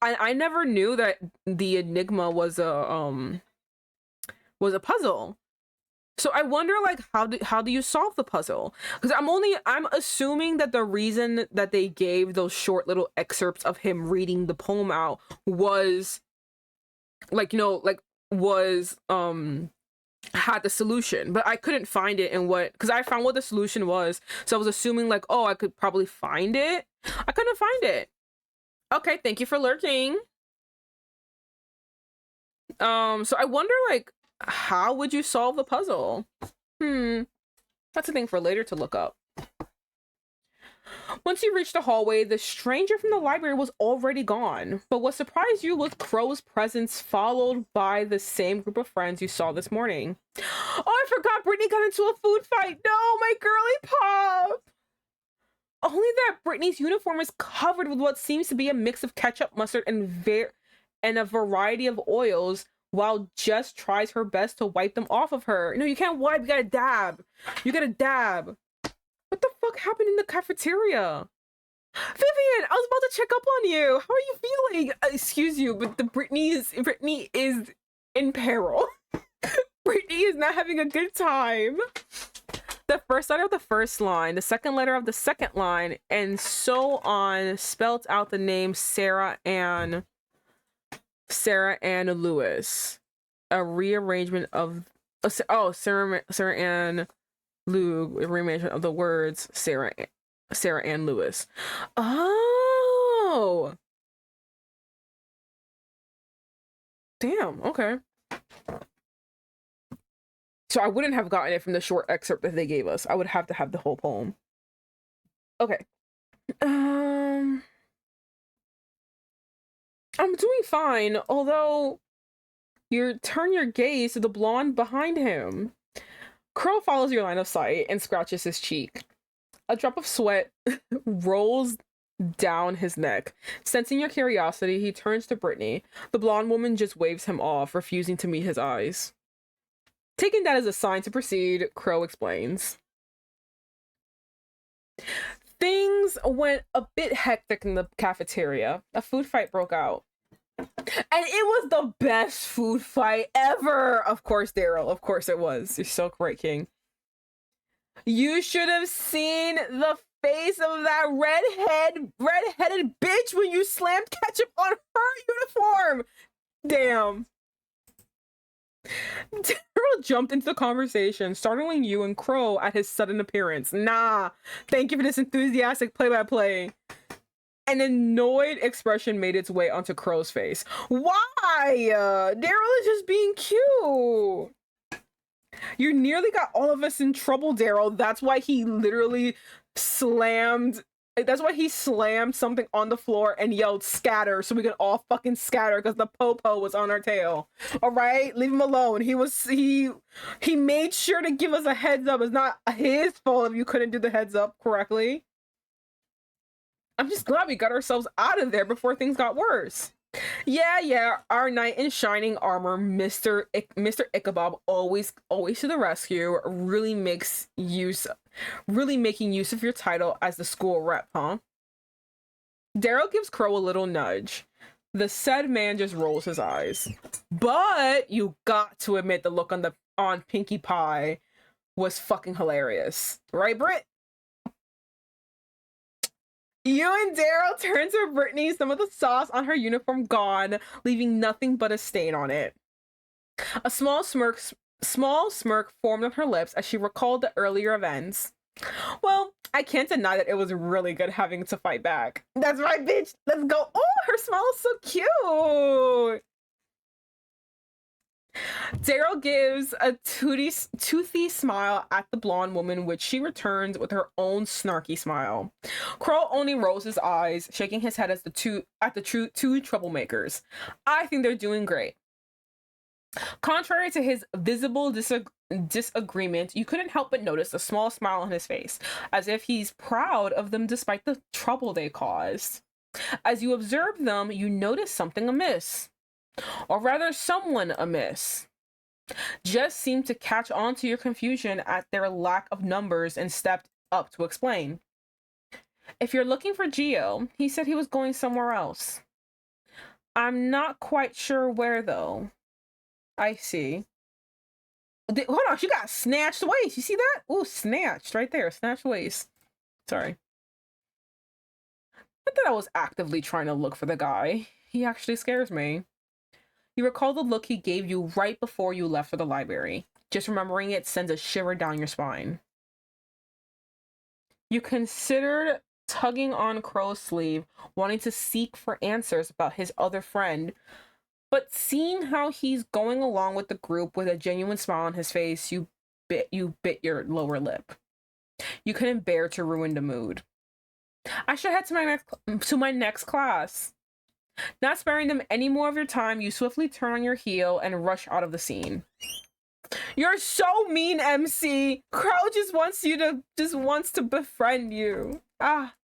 I never knew that the enigma was a puzzle. So I wonder, like, how do you solve the puzzle? Because I'm assuming that the reason that they gave those short little excerpts of him reading the poem out was like, you know, like was had the solution, but I couldn't find it in what, because I found what the solution was, so I was assuming like, oh, I could probably find it. I couldn't find it. Okay, thank you for lurking. So I wonder, like, how would you solve the puzzle? That's a thing for later to look up. Once you reached the hallway, the stranger from the library was already gone. But what surprised you was Crowe's presence, followed by the same group of friends you saw this morning. Oh, I forgot Brittany got into a food fight. No, my girly pop. Only that Brittany's uniform is covered with what seems to be a mix of ketchup, mustard, and a variety of oils, while Jess tries her best to wipe them off of her. No, you can't wipe, you gotta dab. You gotta dab. What the fuck happened in the cafeteria? Vivian, I was about to check up on you. How are you feeling? Excuse you, but Brittany is in peril. Brittany is not having a good time. The first letter of the first line, the second letter of the second line, and so on, spelt out the name Sarah Ann Lewis. A rearrangement of Sarah Ann Lug, a rearrangement of the words Sarah Ann Lewis. Oh, damn. Okay. So I wouldn't have gotten it from the short excerpt that they gave us. I would have to have the whole poem. Okay. I'm doing fine, although you turn your gaze to the blonde behind him. Crowe follows your line of sight and scratches his cheek. A drop of sweat rolls down his neck. Sensing your curiosity, he turns to Brittany. The blonde woman just waves him off, refusing to meet his eyes. Taking that as a sign to proceed, Crowe explains. Things went a bit hectic in the cafeteria. A food fight broke out. And it was the best food fight ever! Of course, Daryl. Of course it was. You're so correct, King. You should have seen the face of that redheaded bitch when you slammed ketchup on her uniform! Damn. Daryl jumped into the conversation, startling you and Crowe at his sudden appearance. Nah, thank you for this enthusiastic play-by-play. An annoyed expression made its way onto Crowe's face. Why? Daryl is just being cute. You nearly got all of us in trouble, Daryl. That's why he literally slammed... That's why he slammed something on the floor and yelled scatter so we could all fucking scatter because the popo was on our tail. All right? Leave him alone. He made sure to give us a heads up. It's not his fault if you couldn't do the heads up correctly. I'm just glad we got ourselves out of there before things got worse. Yeah, our knight in shining armor, Mr. Ichabod, always to the rescue. Really making use of your title as the school rep, huh? Daryl gives Crowe a little nudge. The said man just rolls his eyes. But you got to admit the look on Pinkie Pie was fucking hilarious. Right, Britt? You and Daryl turn to Brittany, some of the sauce on her uniform gone, leaving nothing but a stain on it. A small smirk formed on her lips as she recalled the earlier events. Well, I can't deny that it was really good having to fight back. That's right, bitch. Let's go. Oh, her smile is so cute. Daryl gives a toothy smile at the blonde woman, which she returns with her own snarky smile. Crowe only rolls his eyes, shaking his head at the two troublemakers. I think they're doing great. Contrary to his visible disagreement, you couldn't help but notice a small smile on his face, as if he's proud of them despite the trouble they caused. As you observe them, you notice something amiss. Or rather, someone amiss. Just seemed to catch on to your confusion at their lack of numbers and stepped up to explain. If you're looking for Geo, he said he was going somewhere else. I'm not quite sure where, though. I see. Hold on, she got snatched waist. You see that? Ooh, snatched right there. Snatched waist. Sorry. Not that I was actively trying to look for the guy. He actually scares me. You recall the look he gave you right before you left for the library. Just remembering it sends a shiver down your spine. You considered tugging on Crowe's sleeve, wanting to seek for answers about his other friend, but seeing how he's going along with the group with a genuine smile on his face, you bit your lower lip. You couldn't bear to ruin the mood. I should head to my next class. Not sparing them any more of your time, you swiftly turn on your heel and rush out of the scene. You're so mean, MC. Crowe just wants to befriend you. Ah,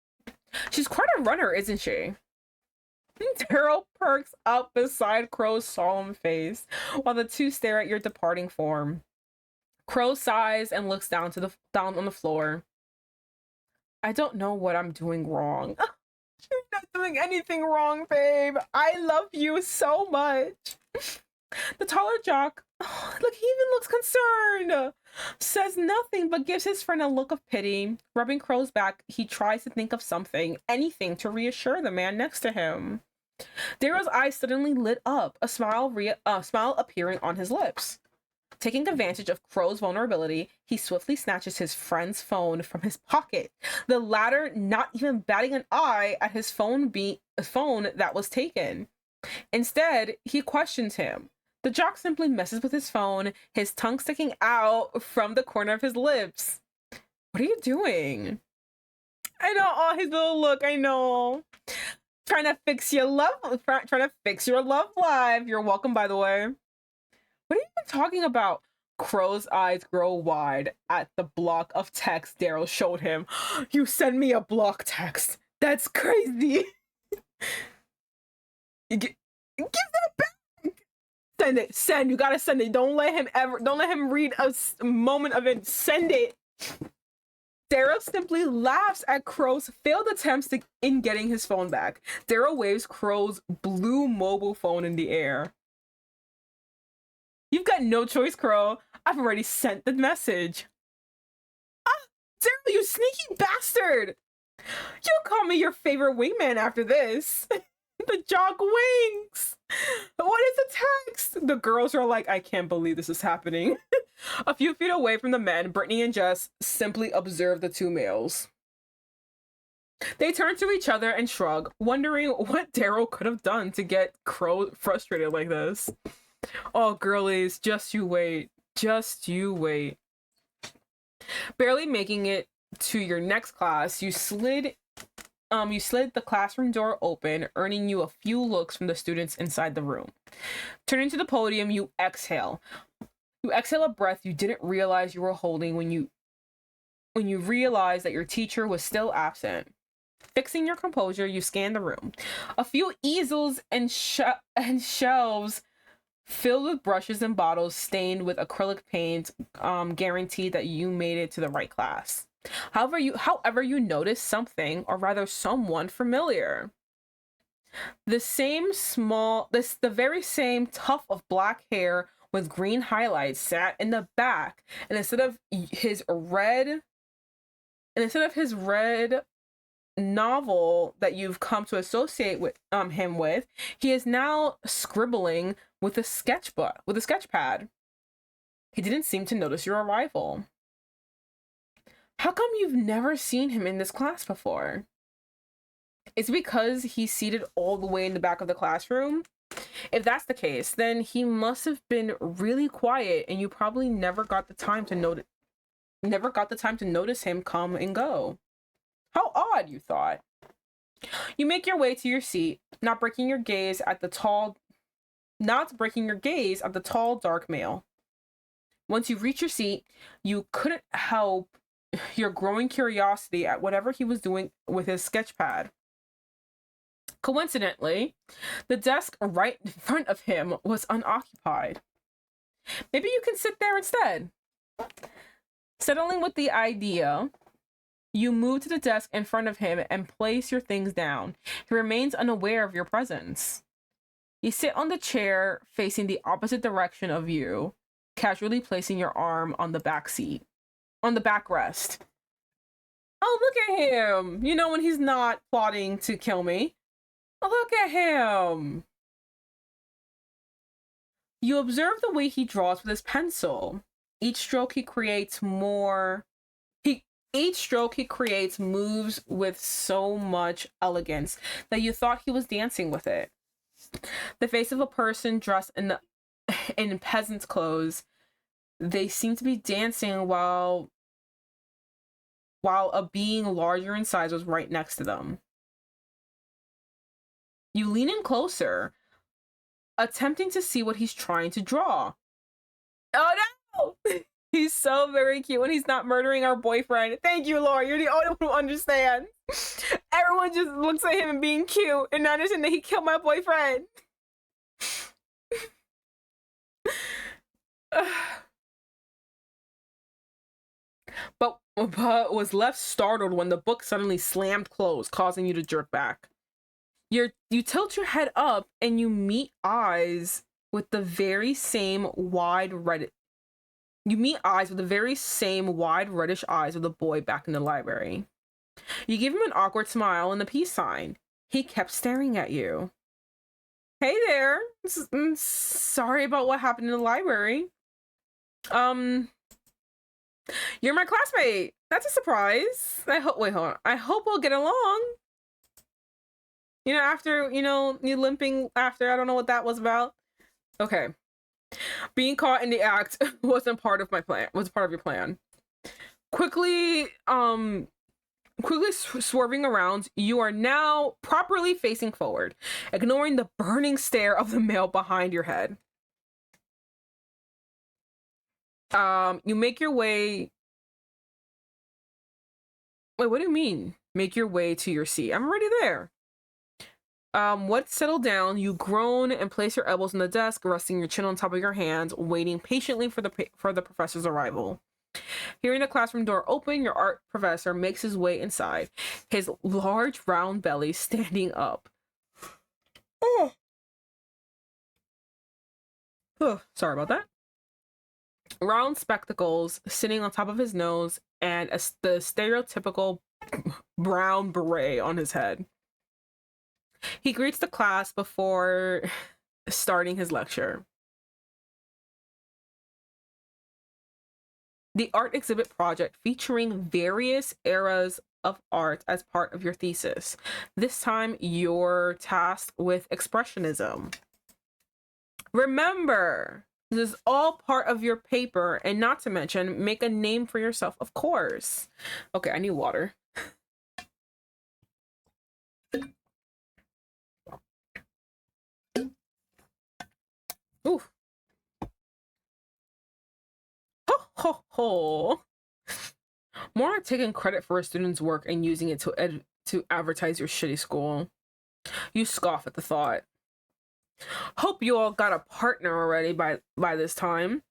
she's quite a runner, isn't she? Daryl perks up beside Crowe's solemn face while the two stare at your departing form. Crowe sighs and looks down on the floor. I don't know what I'm doing wrong. You're not doing anything wrong, babe. I love you so much. The taller jock, look, he even looks concerned. Says nothing but gives his friend a look of pity. Rubbing Crowe's back, he tries to think of anything to reassure the man next to him. Daryl's eyes suddenly lit up, a smile appearing on his lips. Taking advantage of Crowe's vulnerability, he swiftly snatches his friend's phone from his pocket, the latter not even batting an eye at his phone that was taken. Instead, he questions him. The jock simply messes with his phone, his tongue sticking out from the corner of his lips. What are you doing? I know, oh, his little look, I know. Trying to fix your love life. You're welcome, by the way. What are you even talking about? Crowe's eyes grow wide at the block of text Daryl showed him. You send me a block text. That's crazy. Give that back. Send it. Send. You gotta send it. Don't let him read a moment of it. Send it. Daryl simply laughs at Crowe's failed attempts in getting his phone back. Daryl waves Crowe's blue mobile phone in the air. You've got no choice, Crowe. I've already sent the message. Ah, Daryl, you sneaky bastard! You'll call me your favorite wingman after this. The jock winks. What is the text? The girls are like, I can't believe this is happening. A few feet away from the men, Brittany and Jess simply observe the two males. They turn to each other and shrug, wondering what Daryl could have done to get Crowe frustrated like this. Oh, girlies, just you wait. Just you wait. Barely making it to your next class, you slid the classroom door open, earning you a few looks from the students inside the room. Turning to the podium, you exhale. You exhale a breath you didn't realize you were holding when you realized that your teacher was still absent. Fixing your composure, you scan the room. A few easels and shelves filled with brushes and bottles stained with acrylic paint guarantee that you made it to the right class. However, you notice something, or rather someone familiar. The very same tuft of black hair with green highlights sat in the back, and instead of his red novel that you've come to associate with him with, he is now scribbling with a sketchpad. He didn't seem to notice your arrival. How come you've never seen him in this class before? It's because he's seated all the way in the back of the classroom. If that's the case, then he must have been really quiet and you probably never got the time to notice him come and go. How odd, you thought. You make your way to your seat, not breaking your gaze at the tall, dark male. Once you reach your seat, you couldn't help your growing curiosity at whatever he was doing with his sketchpad. Coincidentally, the desk right in front of him was unoccupied. Maybe you can sit there instead. Settling with the idea, you move to the desk in front of him and place your things down. He remains unaware of your presence. You sit on the chair facing the opposite direction of you, casually placing your arm on the backrest. Oh, look at him! You know when he's not plotting to kill me. Look at him! You observe the way he draws with his pencil. Each stroke he creates moves with so much elegance that you thought he was dancing with it. The face of a person dressed in peasant's clothes. They seem to be dancing while a being larger in size was right next to them. You lean in closer, attempting to see what he's trying to draw. Oh no! He's so very cute when he's not murdering our boyfriend. Thank you, Laura. You're the only one who understands. Everyone just looks at him and being cute and not understand that he killed my boyfriend. but was left startled when the book suddenly slammed closed, causing you to jerk back. You tilt your head up and you meet eyes with the very same wide reddish eyes of the boy back in the library. You give him an awkward smile and the peace sign. He kept staring at you. Hey there. Sorry about what happened in the library. You're my classmate. That's a surprise. Wait, hold on. I hope we'll get along. After, you limping after, I don't know what that was about. Okay. Being caught in the act wasn't part of my plan. Was part of your plan. Quickly swerving around, you are now properly facing forward, ignoring the burning stare of the male behind your head. You make your way. Wait, what do you mean? Make your way to your seat. I'm already there. Once settled down, you groan and place your elbows on the desk, resting your chin on top of your hands, waiting patiently for the professor's arrival. Hearing the classroom door open, your art professor makes his way inside, his large round belly standing up. Oh, sorry about that. Round spectacles sitting on top of his nose, and the stereotypical brown beret on his head. He greets the class before starting his lecture. The art exhibit project featuring various eras of art as part of your thesis. This time, you're tasked with expressionism. Remember, this is all part of your paper, and not to mention, make a name for yourself, of course. Okay, I need water. Ooh. Ho, ho, ho. More taking credit for a student's work and using it to to advertise your shitty school. You scoff at the thought. Hope you all got a partner already by this time.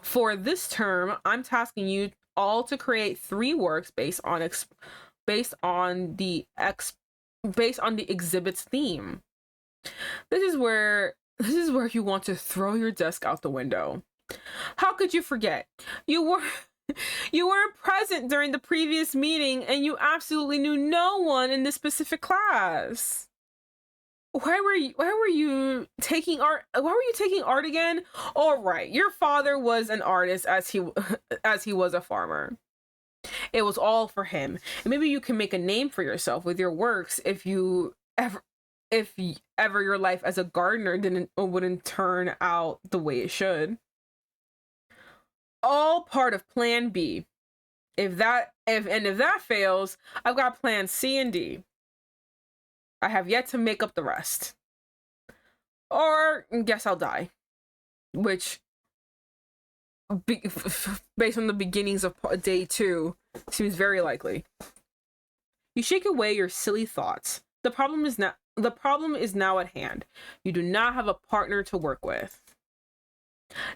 For this term, I'm tasking you all to create 3 works based on the exhibit's theme. This is where you want to throw your desk out the window. How could you forget? You weren't present during the previous meeting and you absolutely knew no one in this specific class. Why were you taking art? Why were you taking art again? All right, your father was an artist as he was a farmer. It was all for him. And maybe you can make a name for yourself with your works if ever your life as a gardener wouldn't turn out the way it should. All part of plan B. If that fails, I've got plan C and D. I have yet to make up the rest. Or guess I'll die. Which, based on the beginnings of day 2, seems very likely. You shake away your silly thoughts. The problem is now at hand. You do not have a partner to work with.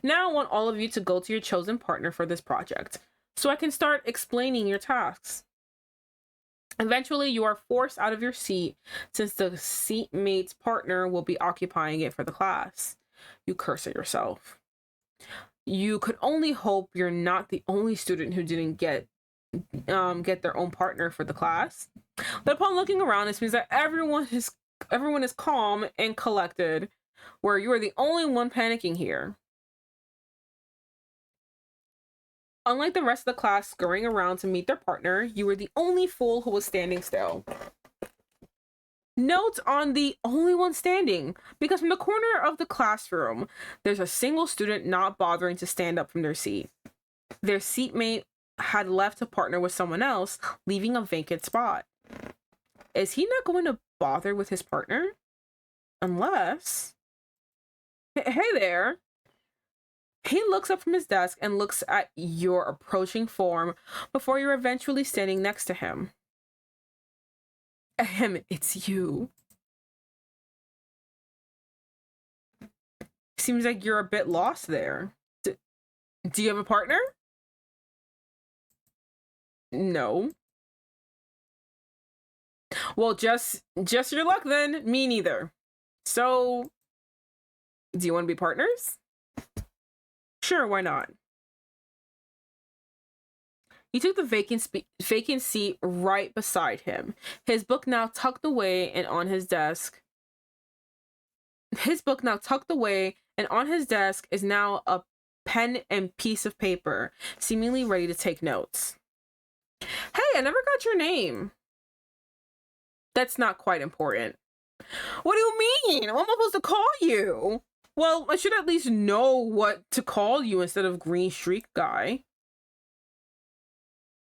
Now I want all of you to go to your chosen partner for this project, so I can start explaining your tasks. Eventually, you are forced out of your seat since the seatmate's partner will be occupying it for the class. You curse at yourself. You could only hope you're not the only student who didn't get their own partner for the class. But upon looking around, it seems that everyone is calm and collected, where you are the only one panicking here. Unlike the rest of the class scurrying around to meet their partner, you were the only fool who was standing still. Note on the only one standing, because from the corner of the classroom, there's a single student not bothering to stand up from their seat. Their seatmate had left to partner with someone else, leaving a vacant spot. Is he not going to bother with his partner? Unless... Hey there! He looks up from his desk and looks at your approaching form before you're eventually standing next to him. Ahem, it's you. Seems like you're a bit lost there. Do you have a partner? No. Well, just your luck then. Me neither. So, do you want to be partners? Sure, why not? He took the vacant seat right beside him, his book now tucked away and on his desk. His book now tucked away, and on his desk is now a pen and piece of paper, seemingly ready to take notes. Hey, I never got your name. That's not quite important. What do you mean? What am I supposed to call you? Well, I should at least know what to call you instead of Green Streak Guy.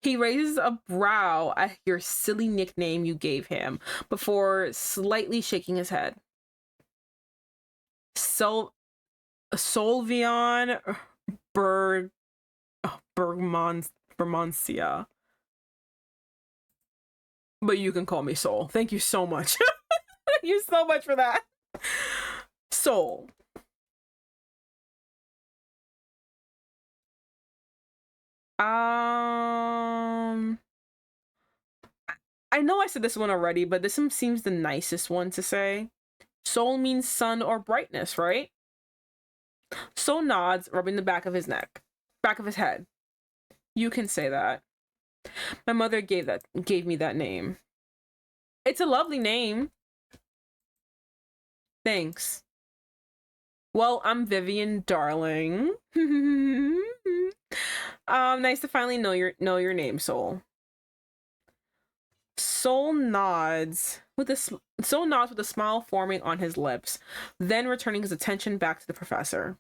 He raises a brow at your silly nickname you gave him before slightly shaking his head. Solvion Bermonsia. But you can call me Sol. Thank you so much. Thank you so much for that. Sol. I know I said this one already, but this one seems the nicest one to say. Sol means sun or brightness, right? Sol nods, rubbing the back of his head. You can say that. My mother gave me that name. It's a lovely name. Thanks. Well, I'm Vivian, darling. Nice to finally know your name, Sol. Sol nods with a smile forming on his lips, then returning his attention back to the professor.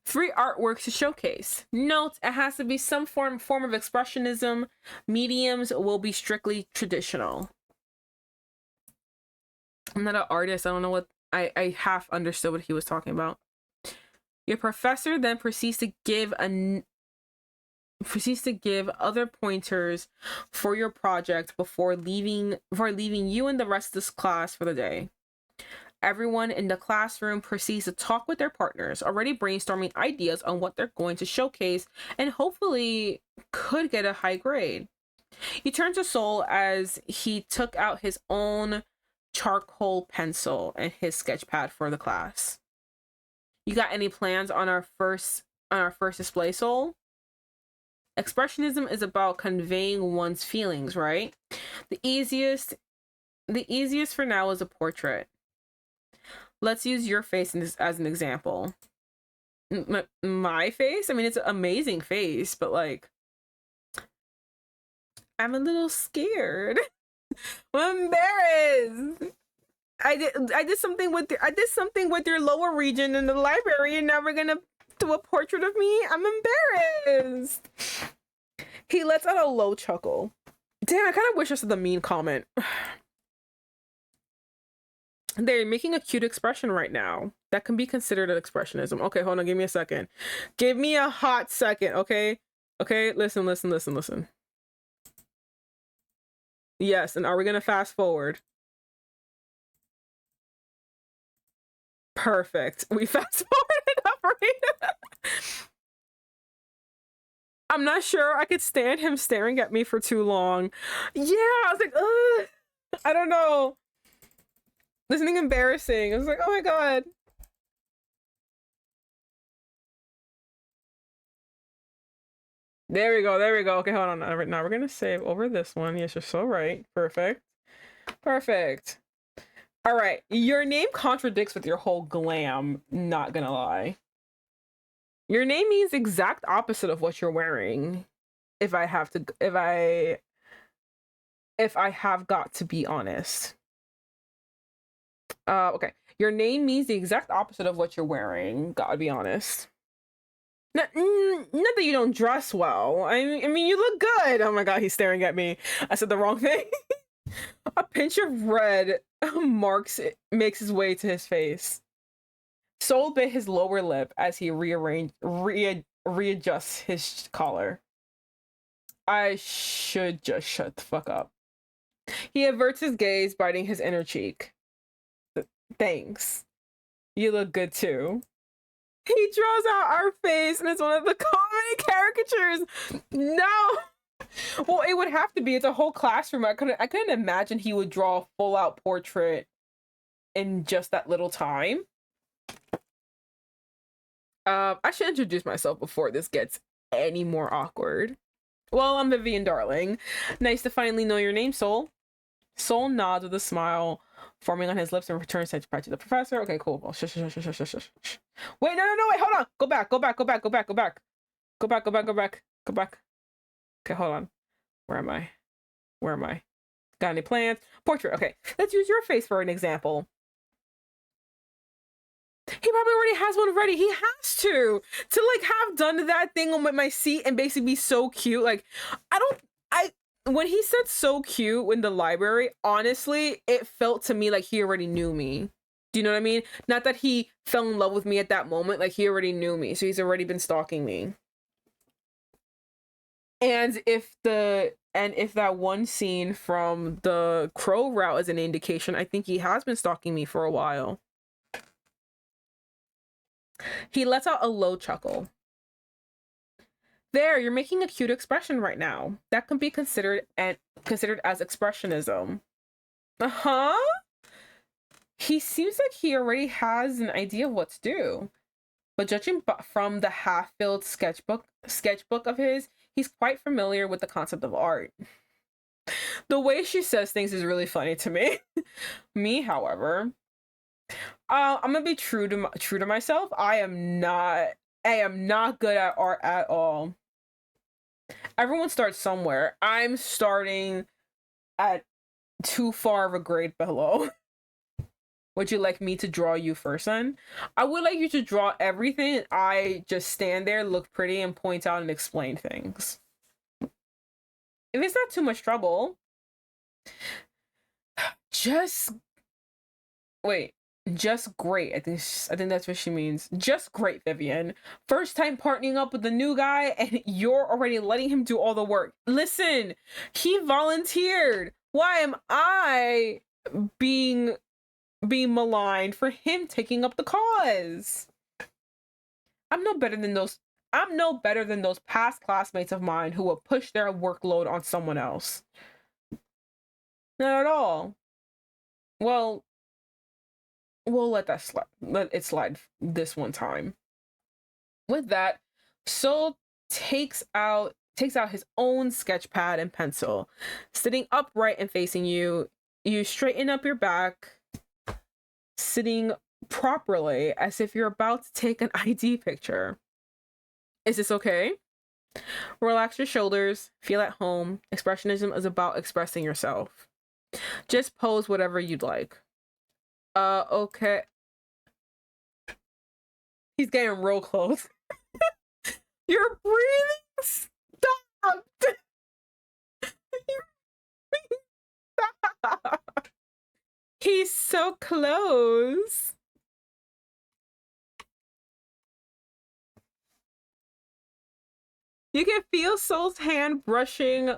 3 artworks to showcase. Note, it has to be some form of expressionism. Mediums will be strictly traditional. I'm not an artist. I don't know what I half understood what he was talking about. Your professor then proceeds to give proceeds to give other pointers for your project before leaving you and the rest of this class for the day. Everyone in the classroom proceeds to talk with their partners, already brainstorming ideas on what they're going to showcase and hopefully could get a high grade. You turn to Sol as he took out his own charcoal pencil and his sketch pad for the class. You got any plans on our first display, Sol? Expressionism is about conveying one's feelings, right? The easiest for now is a portrait. Let's use your face as an example. My face? I mean, it's an amazing face, but like, I'm a little scared. I'm embarrassed. I did something with your lower region in the library, and now we're gonna do a portrait of me. I'm embarrassed. He lets out a low chuckle. Damn, I kind of wish I said the mean comment. They're making a cute expression right now. That can be considered an expressionism. Okay, hold on. Give me a second. Give me a hot second, okay? Okay, listen. Yes, and are we going to fast forward? Perfect. We fast forwarded up, right? I'm not sure I could stand him staring at me for too long. Yeah, I was like, ugh. I don't know. There's something embarrassing. I was like, oh my god. There we go. Okay, hold on. Now we're gonna save over this one. Yes, you're so right. Perfect. All right. Your name contradicts with your whole glam. Not gonna lie. Your name means the exact opposite of what you're wearing. If I have got to be honest. Okay. Your name means the exact opposite of what you're wearing. Gotta be honest. Not that you don't dress well. I mean, you look good. Oh my god, he's staring at me. I said the wrong thing. A pinch of red makes his way to his face. Sol bit his lower lip as he readjusts his collar. I should just shut the fuck up. He averts his gaze, biting his inner cheek. Thanks. You look good too. He draws out our face and it's one of the comedy caricatures. No. Well, it would have to be. It's a whole classroom. I couldn't imagine he would draw a full out portrait in just that little time. I should introduce myself before this gets any more awkward. Well, I'm Vivian Darling. Nice to finally know your name, Sol. Sol nods with a smile forming on his lips and returns to the professor. Okay, cool. Well, shush. Wait, no, wait, hold on. Go back. Okay, hold on. Where am I? Got any plans? Portrait. Okay, let's use your face for an example. He probably already has one ready. He has to like have done that thing on my seat and basically be so cute. Like, when he said so cute in the library, honestly, it felt to me like he already knew me. Do you know what I mean? Not that he fell in love with me at that moment, like he already knew me. So he's already been stalking me. And if that one scene from the Crowe route is an indication, I think he has been stalking me for a while. He lets out a low chuckle. There, you're making a cute expression right now. That can be considered as expressionism. Uh-huh. He seems like he already has an idea of what to do. But judging from the half-filled sketchbook of his, he's quite familiar with the concept of art. The way she says things is really funny to me. Me, however, I'm gonna be true to myself. I am not good at art at all. Everyone starts somewhere. I'm starting at too far of a grade below. Would you like me to draw you first, then? I would like you to draw everything. I just stand there, look pretty, and point out and explain things. If it's not too much trouble, just wait. Just great. I think that's what she means. Just great, Vivian. First time partnering up with the new guy and you're already letting him do all the work. Listen, he volunteered. Why am I being maligned for him taking up the cause? I'm no better than those past classmates of mine who will push their workload on someone else. Not at all. Well, we'll let it slide this one time. With that, Soul takes out his own sketch pad and pencil. Sitting upright and facing you, you straighten up your back, sitting properly as if you're about to take an ID picture. Is this okay? Relax your shoulders, feel at home. Expressionism is about expressing yourself. Just pose whatever you'd like. Okay. He's getting real close. You're breathing stopped. Stop. He's so close. You can feel Soul's hand brushing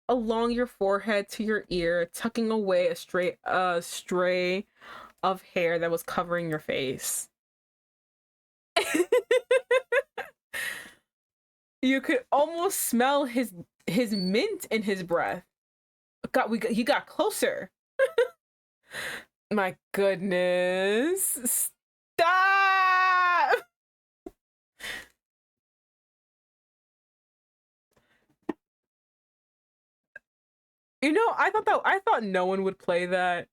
along your forehead to your ear, tucking away a stray of hair that was covering your face. You could almost smell his mint in his breath. He got closer. My goodness. Stop! You know, I thought no one would play that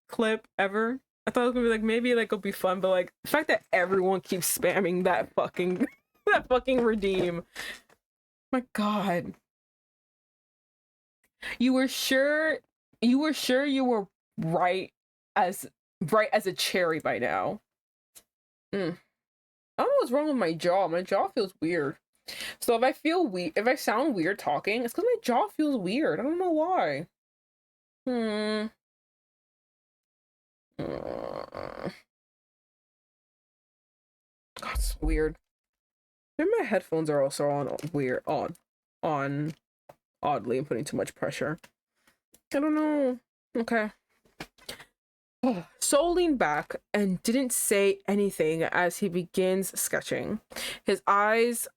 clip ever. I thought it was gonna be like, maybe like it'll be fun, but like the fact that everyone keeps spamming that fucking that fucking redeem. My God. You were sure you were right as a cherry by now. I don't know what's wrong with my jaw. My jaw feels weird. So if I sound weird talking, it's because my jaw feels weird. I don't know why. That's weird. Maybe my headphones are also on oddly and putting too much pressure. I don't know. Okay. Soul leaned back and didn't say anything as he begins sketching. His eyes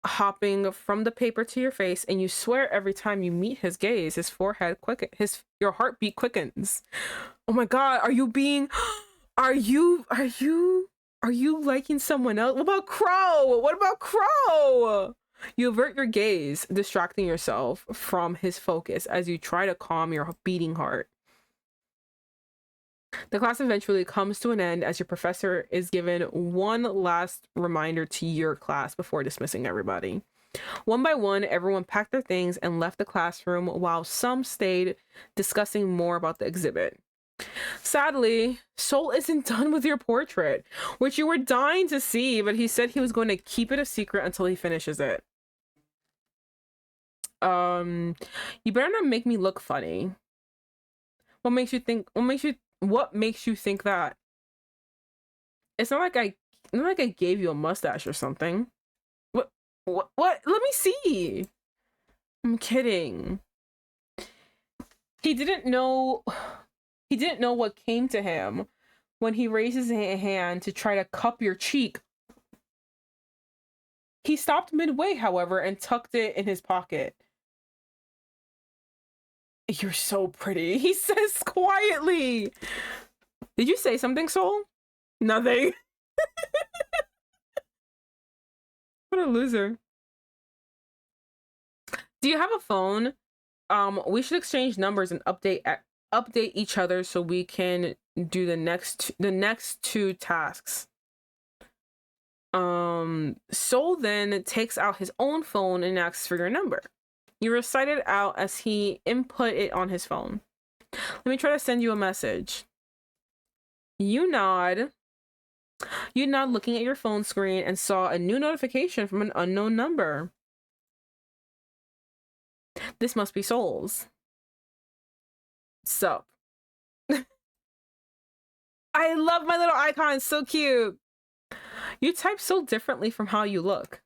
hopping from the paper to your face, and you swear every time you meet his gaze, his forehead your heartbeat quickens. Oh my God, are you liking someone else? What about Crowe? You avert your gaze, distracting yourself from his focus as you try to calm your beating heart. The class eventually comes to an end as your professor is given one last reminder to your class before dismissing everybody. One by one, everyone packed their things and left the classroom while some stayed discussing more about the exhibit. Sadly, Soul isn't done with your portrait, which you were dying to see, but he said he was going to keep it a secret until he finishes it. You better not make me look funny. What makes you think that? It's not like I gave you a mustache or something. What? Let me see. I'm kidding. He didn't know what came to him when he raised his hand to try to cup your cheek. He stopped midway, however, and tucked it in his pocket. You're so pretty, he says quietly. Did you say something, Soul? Nothing. What a loser. Do you have a phone? We should exchange numbers and update each other so we can do the next two tasks. Soul then takes out his own phone and asks for your number. You recite it out as he input it on his phone. Let me try to send you a message. You nod looking at your phone screen and saw a new notification from an unknown number. This must be Soul's. Sup? I love my little icon. So cute. You type so differently from how you look.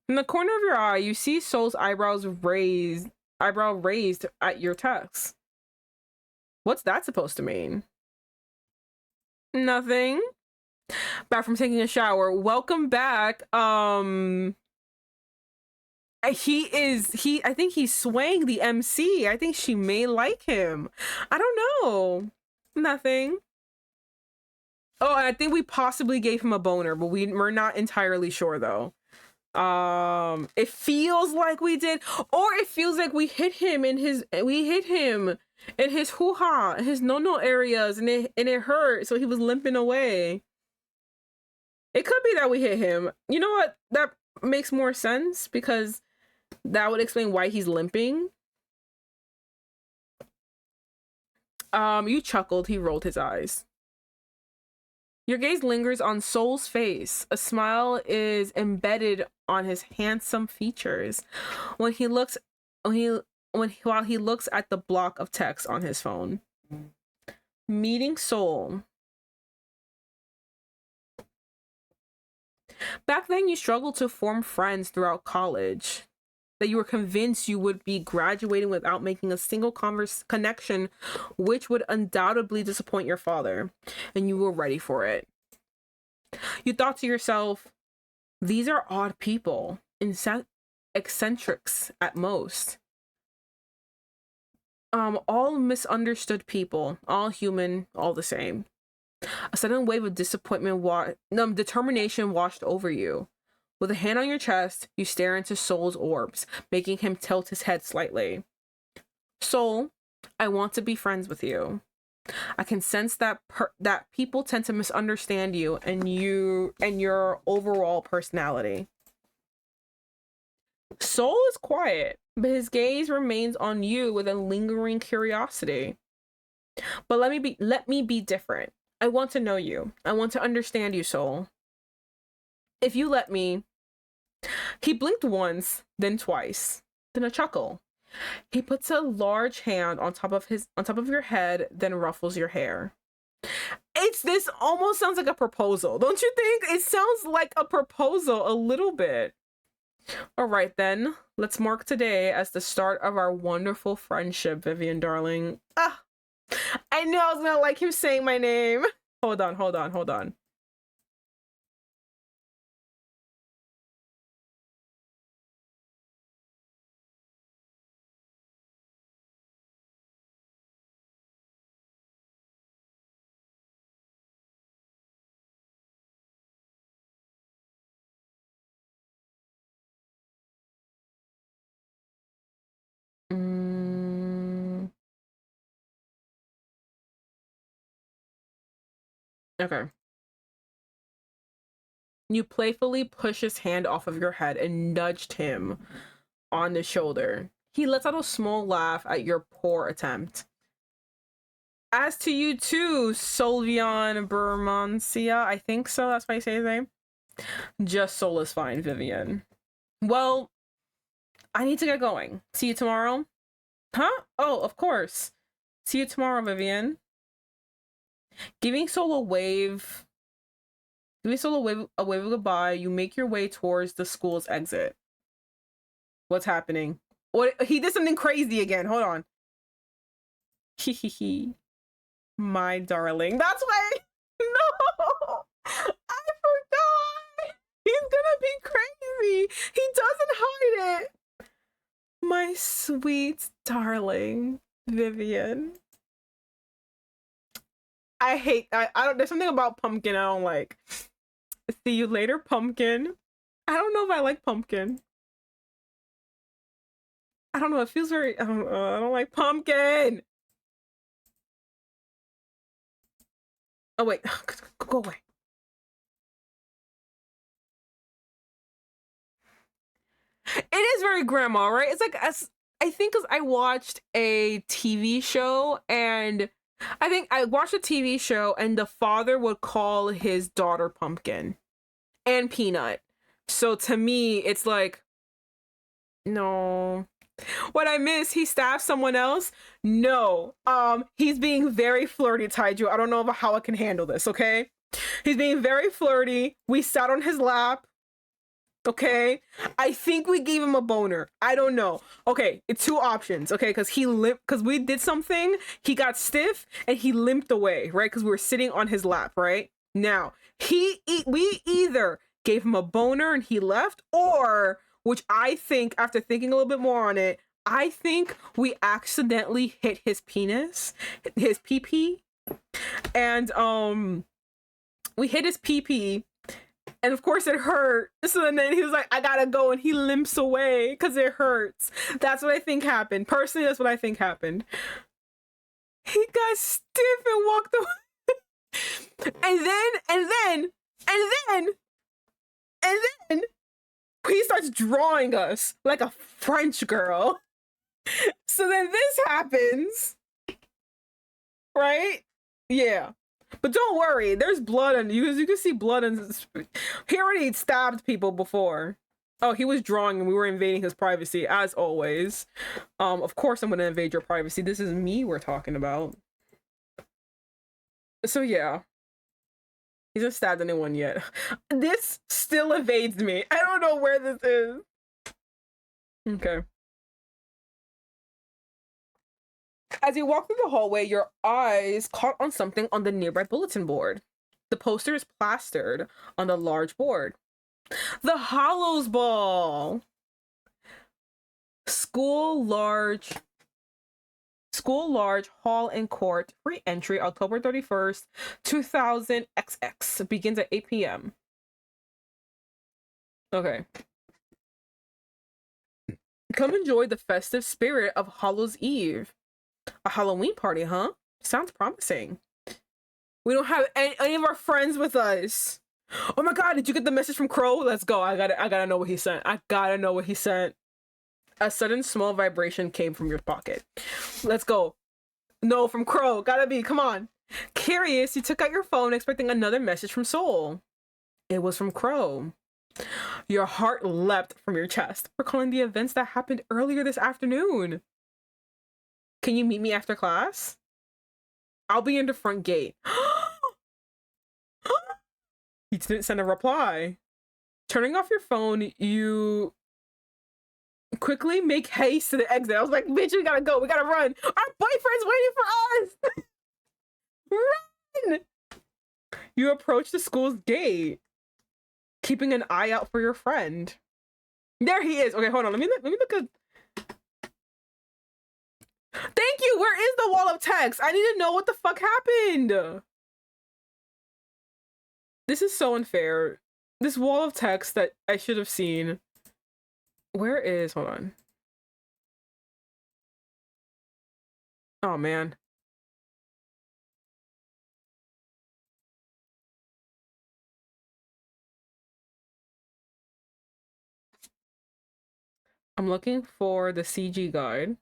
In the corner of your eye, you see Soul's eyebrow raised at your text. What's that supposed to mean? Nothing. Back from taking a shower. Welcome back. I think he's swaying the MC. I think she may like him. I don't know. Nothing. Oh, and I think we possibly gave him a boner, but we're not entirely sure though. It feels like we did, or it feels like we hit him in his hoo-ha, his no-no areas, and it hurt, so he was limping away. It could be that we hit him. You know what? That makes more sense because that would explain why he's limping. You chuckled. He rolled his eyes. Your gaze lingers on Soul's face. A smile is embedded on his handsome features while he looks at the block of text on his phone. Meeting Soul. Back then, you struggled to form friends throughout college. That you were convinced you would be graduating without making a single connection, which would undoubtedly disappoint your father, and you were ready for it. You thought to yourself, these are odd people, eccentrics at most. All misunderstood people, all human, all the same. A sudden wave of determination washed over you. With a hand on your chest, you stare into Soul's orbs, making him tilt his head slightly. Soul, I want to be friends with you. I can sense that people tend to misunderstand you and your overall personality. Soul is quiet, but his gaze remains on you with a lingering curiosity. But let me be different. I want to know you. I want to understand you, Soul. If you let me. He blinked once, then twice, then a chuckle. He puts a large hand on top of your head, then ruffles your hair. This almost sounds like a proposal, don't you think? It sounds like a proposal a little bit. All right then, let's mark today as the start of our wonderful friendship, Vivian darling. Ah, I knew I was gonna like him saying my name. Hold on. Okay. You playfully push his hand off of your head and nudged him on the shoulder. He lets out a small laugh at your poor attempt. As to you too, Solvion Bermancia, I think so, that's why you say his name. Just Soul is fine, Vivian. Well, I need to get going. See you tomorrow? Huh? Oh, of course. See you tomorrow, Vivian. Giving Soul a wave of goodbye, you make your way towards the school's exit. What's happening? What? He did something crazy again. Hold on. Hehehe. My darling. That's why. No! I forgot! He's gonna be crazy! He doesn't hide it! My sweet darling, Vivian. I don't, there's something about Pumpkin I don't like. See you later, Pumpkin. I don't know if I like Pumpkin. I don't know, it feels very, I don't like Pumpkin. Oh wait, go away. It is very grandma, right? It's like, I think because I watched a TV show and I think I watched a TV show and the father would call his daughter Pumpkin and Peanut. So to me, it's like, no, What I miss, he stabbed someone else? No. He's being very flirty, Taiju. I don't know how I can handle this, okay? He's being very flirty. We sat on his lap. Okay, I think we gave him a boner. I don't know. Okay, it's two options. Okay, because we did something. He got stiff and he limped away, right? Because we were sitting on his lap, right? Now we either gave him a boner and he left, or, which I think, after thinking a little bit more on it, I think we accidentally hit his penis, his pee, and we hit his pee. And of course it hurt. So then he was like, I gotta go, and he limps away because it hurts. That's what I think happened. Personally, that's what I think happened. He got stiff and walked away. and then he starts drawing us like a French girl. So then this happens. Right? Yeah. But don't worry, there's blood, and you can see blood, and he already stabbed people before. Oh, he was drawing and we were invading his privacy, as always. Of course I'm gonna invade your privacy. This is me we're talking about. So yeah. He hasn't stabbed anyone yet. This still evades me. I don't know where this is. Okay. As you walk through the hallway, your eyes caught on something on the nearby bulletin board. The poster is plastered on the large board. The Hollows Ball! School large hall and court, free entry, October 31st, 2000 XX. Begins at 8 p.m. Okay. Come enjoy the festive spirit of Hallows Eve. A Halloween party, huh? Sounds promising. We don't have any of our friends with us. Oh my god, did you get the message from Crowe? Let's go. I gotta know what he sent. I gotta know what he sent. A sudden small vibration came from your pocket. Let's go. No, from Crowe. Gotta be. Come on. Curious, you took out your phone expecting another message from Soul. It was from Crowe. Your heart leapt from your chest, recalling the events that happened earlier this afternoon. Can you meet me after class? I'll be in the front gate. He didn't send a reply. Turning off your phone, you quickly make haste to the exit. I was like, bitch, we gotta go. We gotta run. Our boyfriend's waiting for us. Run! You approach the school's gate, keeping an eye out for your friend. There he is. Okay, hold on. Let me look at... Thank you! Where is the wall of text? I need to know what the fuck happened! This is so unfair. This wall of text that I should have seen. Where is... Hold on. Oh, man. I'm looking for the CG guide.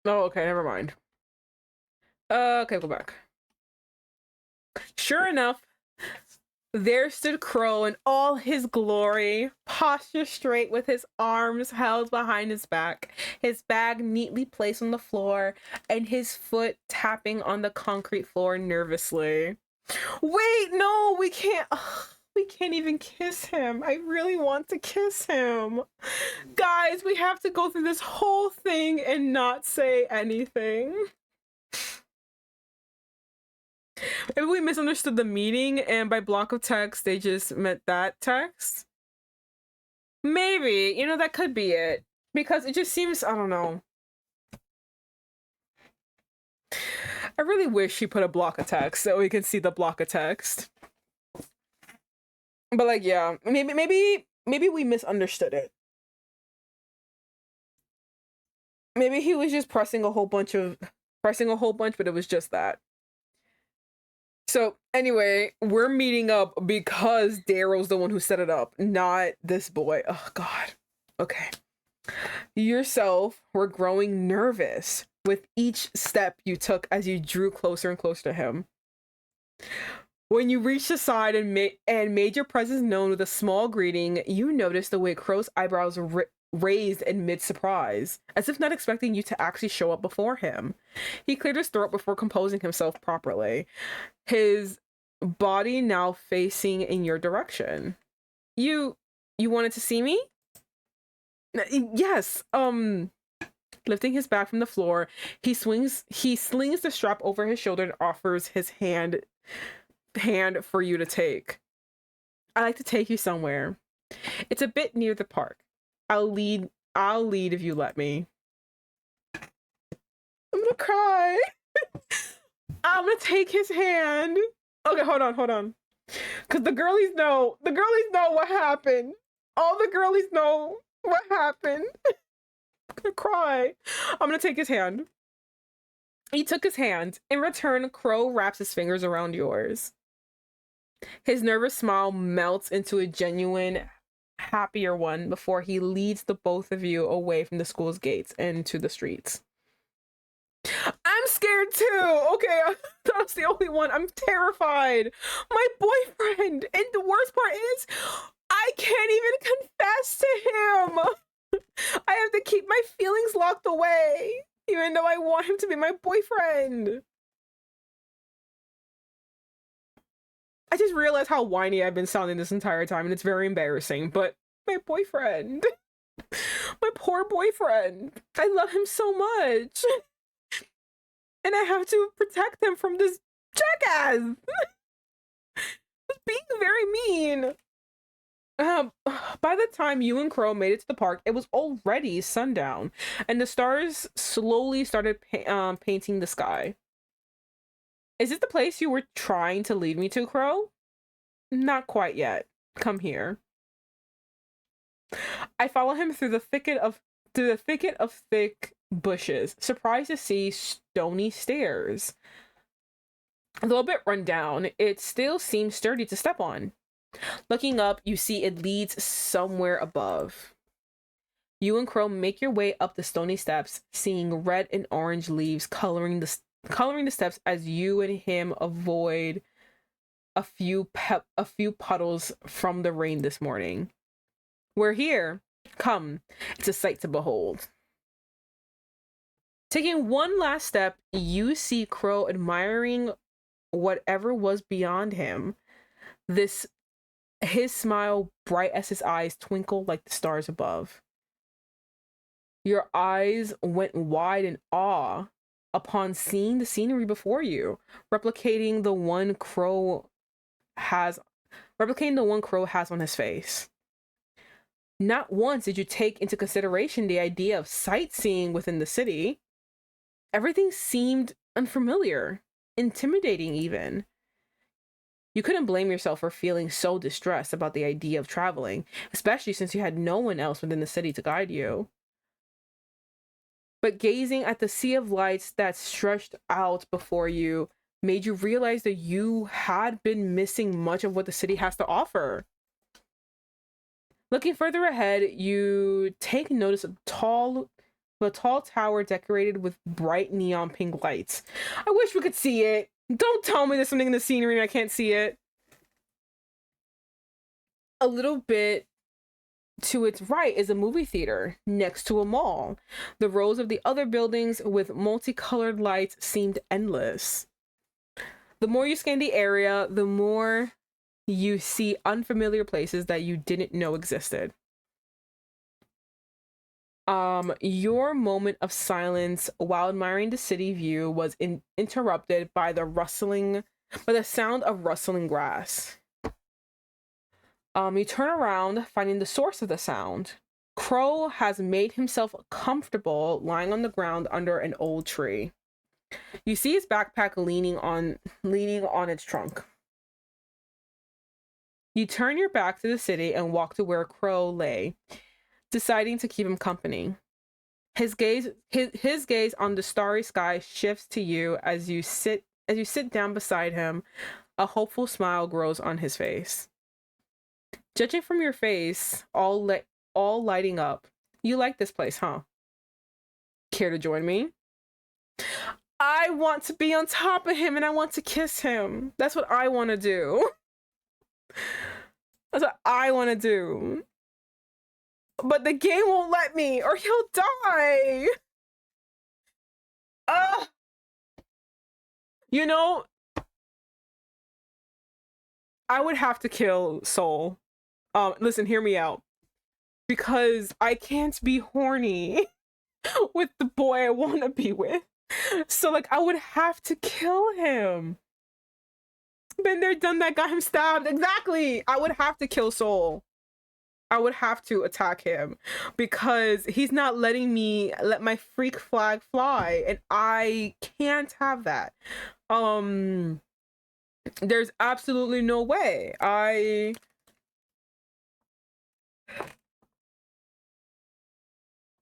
Oh, okay, never mind. Okay, go back. Sure enough, there stood Crowe in all his glory, posture straight with his arms held behind his back, his bag neatly placed on the floor, and his foot tapping on the concrete floor nervously. Wait, no, we can't. Ugh, we can't even kiss him. I really want to kiss him. Guys, we have to go through this whole thing and not say anything. Maybe we misunderstood the meaning, and by block of text, they just meant that text. Maybe, you know, that could be it. Because it just seems, I don't know. I really wish she put a block of text so we can see the block of text. But like, yeah, maybe we misunderstood it. Maybe he was just pressing a whole bunch, but it was just that. So anyway, we're meeting up because Daryl's the one who set it up, not this boy. Oh God. Okay. You yourself were growing nervous with each step you took as you drew closer and closer to him. When you reached the side and made your presence known with a small greeting, you noticed the way Crowe's eyebrows raised in mid-surprise, as if not expecting you to actually show up before him. He cleared his throat before composing himself properly, his body now facing in your direction. You wanted to see me? Yes. Lifting his back from the floor, he slings the strap over his shoulder and offers his hand for you to take. I'd like to take you somewhere. It's a bit near the park. I'll lead if you let me. I'm gonna cry. I'm gonna take his hand. Okay, hold on. Cause the girlies know what happened. All the girlies know what happened. I'm gonna cry. I'm gonna take his hand. He took his hand. In return, Crowe wraps his fingers around yours. His nervous smile melts into a genuine, happier one before he leads the both of you away from the school's gates and into the streets. I'm scared too. Okay, that's the only one. I'm terrified. My boyfriend. And the worst part is, I can't even confess to him. I have to keep my feelings locked away, even though I want him to be my boyfriend. I just realized how whiny I've been sounding this entire time, and it's very embarrassing, but my boyfriend. My poor boyfriend. I love him so much. And I have to protect him from this jackass. He's being very mean. By the time you and Crowe made it to the park, it was already sundown, and the stars slowly started painting the sky. Is this the place you were trying to lead me to, Crowe? Not quite yet. Come here. I follow him through the thicket of thick bushes, surprised to see stony stairs. A little bit run down, it still seems sturdy to step on. Looking up, you see it leads somewhere above. You and Crowe make your way up the stony steps, seeing red and orange leaves coloring the steps as you and him avoid a few puddles from the rain this morning. We're here. Come, it's a sight to behold. Taking one last step, you see Crowe admiring whatever was beyond him. His smile bright as his eyes twinkle like the stars above. Your eyes went wide in awe upon seeing the scenery before you, replicating the one Crowe has on his face. Not once did you take into consideration the idea of sightseeing within the city. Everything seemed unfamiliar, intimidating even. You couldn't blame yourself for feeling so distressed about the idea of traveling, especially since you had no one else within the city to guide you. But gazing at the sea of lights that stretched out before you made you realize that you had been missing much of what the city has to offer. Looking further ahead, you take notice of a tall tower decorated with bright neon pink lights. I wish we could see it. Don't tell me there's something in the scenery and I can't see it. A little bit to its right is a movie theater next to a mall. The rows of the other buildings with multicolored lights seemed endless. The more you scan the area, the more you see unfamiliar places that you didn't know existed. Your moment of silence while admiring the city view was interrupted by the sound of rustling grass. You turn around, finding the source of the sound. Crowe has made himself comfortable lying on the ground under an old tree. You see his backpack leaning on its trunk. You turn your back to the city and walk to where Crowe lay, deciding to keep him company. His gaze on the starry sky shifts to you as you sit As you sit down beside him, a hopeful smile grows on his face. Judging from your face, all lighting up, you like this place, huh? Care to join me? I want to be on top of him and I want to kiss him. That's what I want to do. That's what I want to do. But the game won't let me or he'll die. You know, I would have to kill Soul. Listen, hear me out. Because I can't be horny with the boy I want to be with. So, like, I would have to kill him. Been there, done that, got him stabbed. Exactly. I would have to kill Soul. I would have to attack him because he's not letting me let my freak flag fly, and I can't have that. There's absolutely no way. I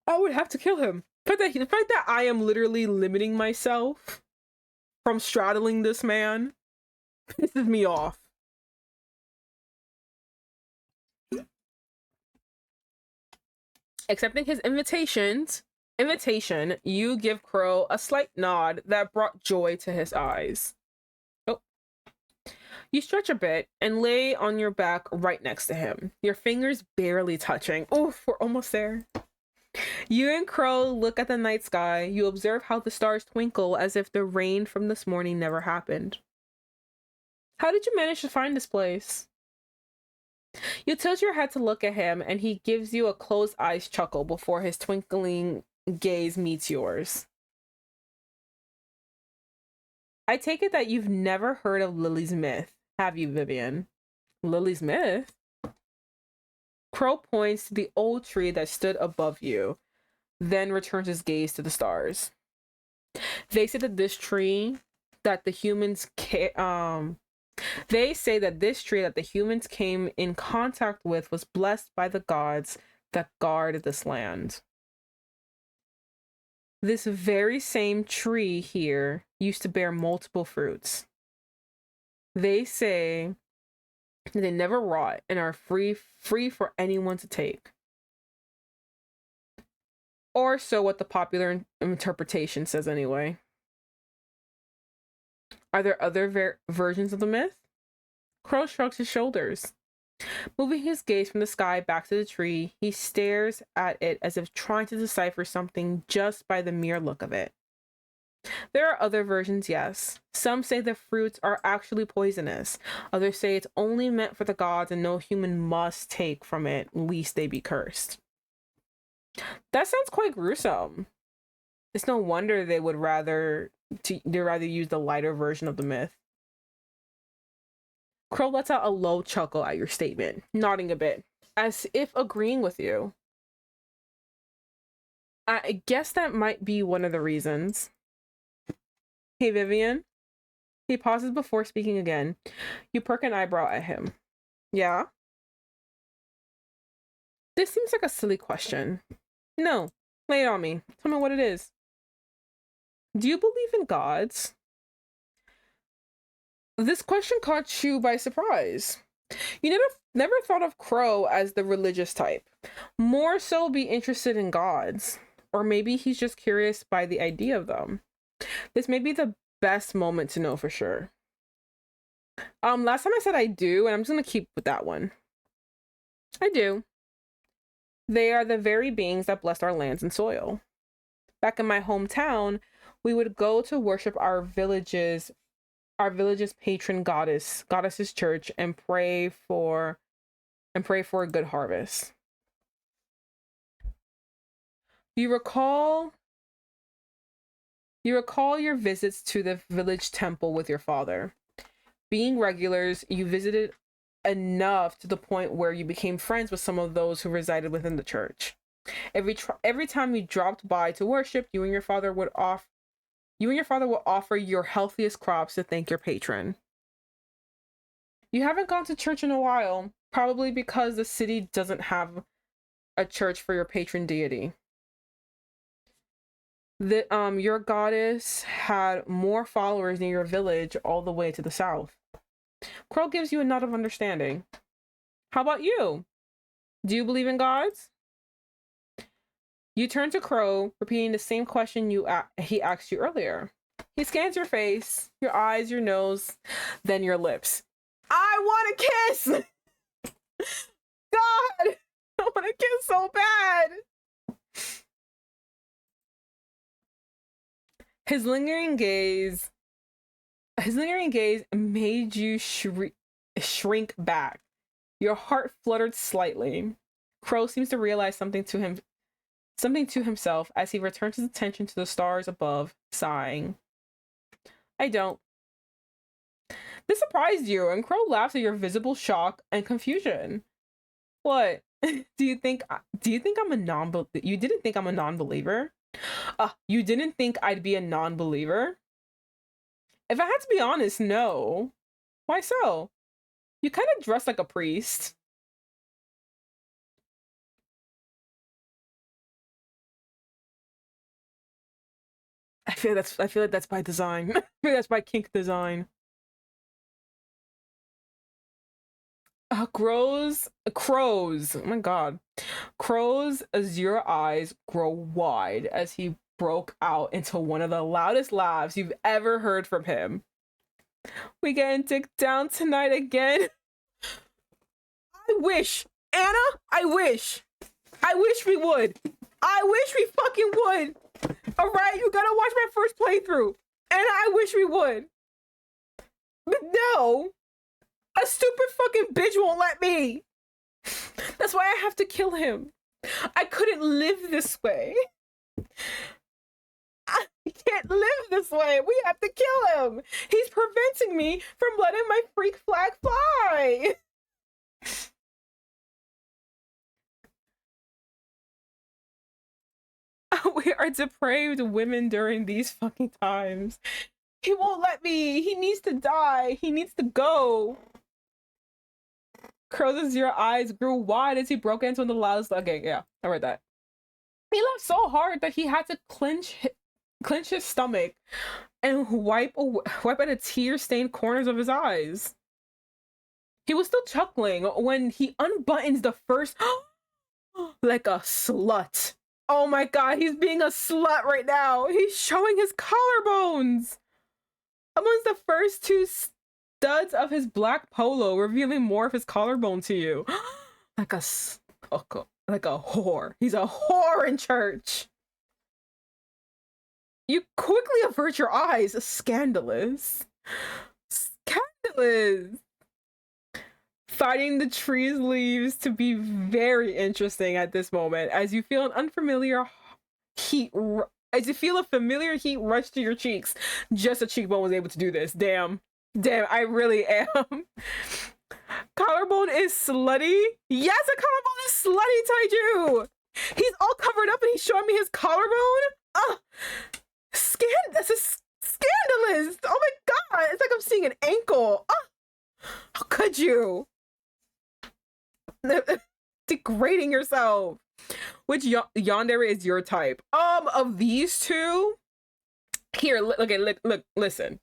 would have to kill him. The fact that I am literally limiting myself from straddling this man pisses me off. Accepting his invitation, you give Crowe a slight nod that brought joy to his eyes. Oh. You stretch a bit and lay on your back right next to him, your fingers barely touching. Oh, we're almost there. You and Crowe look at the night sky. You observe how the stars twinkle as if the rain from this morning never happened. How did you manage to find this place? You tilt your head to look at him, and he gives you a closed eyes chuckle before his twinkling gaze meets yours. I take it that you've never heard of Lily's myth, have you, Vivian? Lily's myth? Crowe points to the old tree that stood above you, then returns his gaze to the stars. They say that this tree that the humans came in contact with was blessed by the gods that guard this land. This very same tree here used to bear multiple fruits. They say they never rot and are free for anyone to take. Or so what the popular interpretation says anyway. Are there other versions of the myth? Crowe shrugs his shoulders. Moving his gaze from the sky back to the tree, he stares at it as if trying to decipher something just by the mere look of it. There are other versions, yes. Some say the fruits are actually poisonous. Others say it's only meant for the gods and no human must take from it, lest they be cursed. That sounds quite gruesome. It's no wonder they would rather use the lighter version of the myth. Crowe lets out a low chuckle at your statement, nodding a bit, as if agreeing with you. I guess that might be one of the reasons. Hey, Vivian. He pauses before speaking again. You perk an eyebrow at him. Yeah? This seems like a silly question. No, lay it on me. Tell me what it is. Do you believe in gods? This question caught you by surprise. You never thought of Crowe as the religious type. More so be interested in gods. Or maybe he's just curious by the idea of them. This may be the best moment to know for sure. Last time I said I do, and I'm just gonna keep with that one. I do. They are the very beings that blessed our lands and soil. Back in my hometown, we would go to worship our village's patron goddess's church, and pray for a good harvest. You recall your visits to the village temple with your father. Being regulars, you visited enough to the point where you became friends with some of those who resided within the church. Every time you dropped by to worship, you and your father would offer your healthiest crops to thank your patron. You haven't gone to church in a while, probably because the city doesn't have a church for your patron deity. Your goddess had more followers than your village all the way to the south. Crowe gives you a nod of understanding. How about you? Do you believe in gods? You turn to Crowe, repeating the same question he asked you earlier. He scans your face, your eyes, your nose, then your lips. I want to kiss! God! I want to kiss so bad! His lingering gaze made you shrink back. Your heart fluttered slightly. Crowe seems to realize something to himself as he returns his attention to the stars above, sighing. I don't. This surprised you, and Crowe laughs at your visible shock and confusion. What? Do you think I'm a non-believer? You didn't think I'm a non-believer? You didn't think I'd be a non-believer? If I had to be honest, no. Why so? You kind of dress like a priest. I feel like that's by design. I feel that's by kink design. Crows. Oh my god. Crowe's azure eyes grow wide as he broke out into one of the loudest laughs you've ever heard from him. We getting dick down tonight again? I wish, Anna, I wish we would. I wish we fucking would. All right, you gotta watch my first playthrough, and I wish we would. But no, a stupid fucking bitch won't let me. That's why I have to kill him. I couldn't live this way. I can't live this way. We have to kill him. He's preventing me from letting my freak flag fly. We are depraved women during these fucking times. He won't let me. He needs to die. He needs to go. Crowe's your eyes grew wide as he broke into the loudest. Okay, yeah, I read that. He laughed so hard that he had to clench his stomach and wipe at the tear-stained corners of his eyes. He was still chuckling when he unbuttons the first like a slut. Oh my god, he's being a slut right now. He's showing his collarbones. Amongst the first two studs of his black polo, revealing more of his collarbone to you. like a whore. He's a whore in church. You quickly avert your eyes. Scandalous. Scandalous. Finding the tree's leaves to be very interesting at this moment as you feel an unfamiliar heat a familiar heat rush to your cheeks. Just a cheekbone was able to do this. Damn, I really am. Collarbone is slutty. Yes, a collarbone is slutty, Taiju. He's all covered up and he's showing me his collarbone. This is scandalous. Oh my god, it's like I'm seeing an ankle. How could you? Degrading yourself. Which yandere is your type? Of these two, here, look, listen.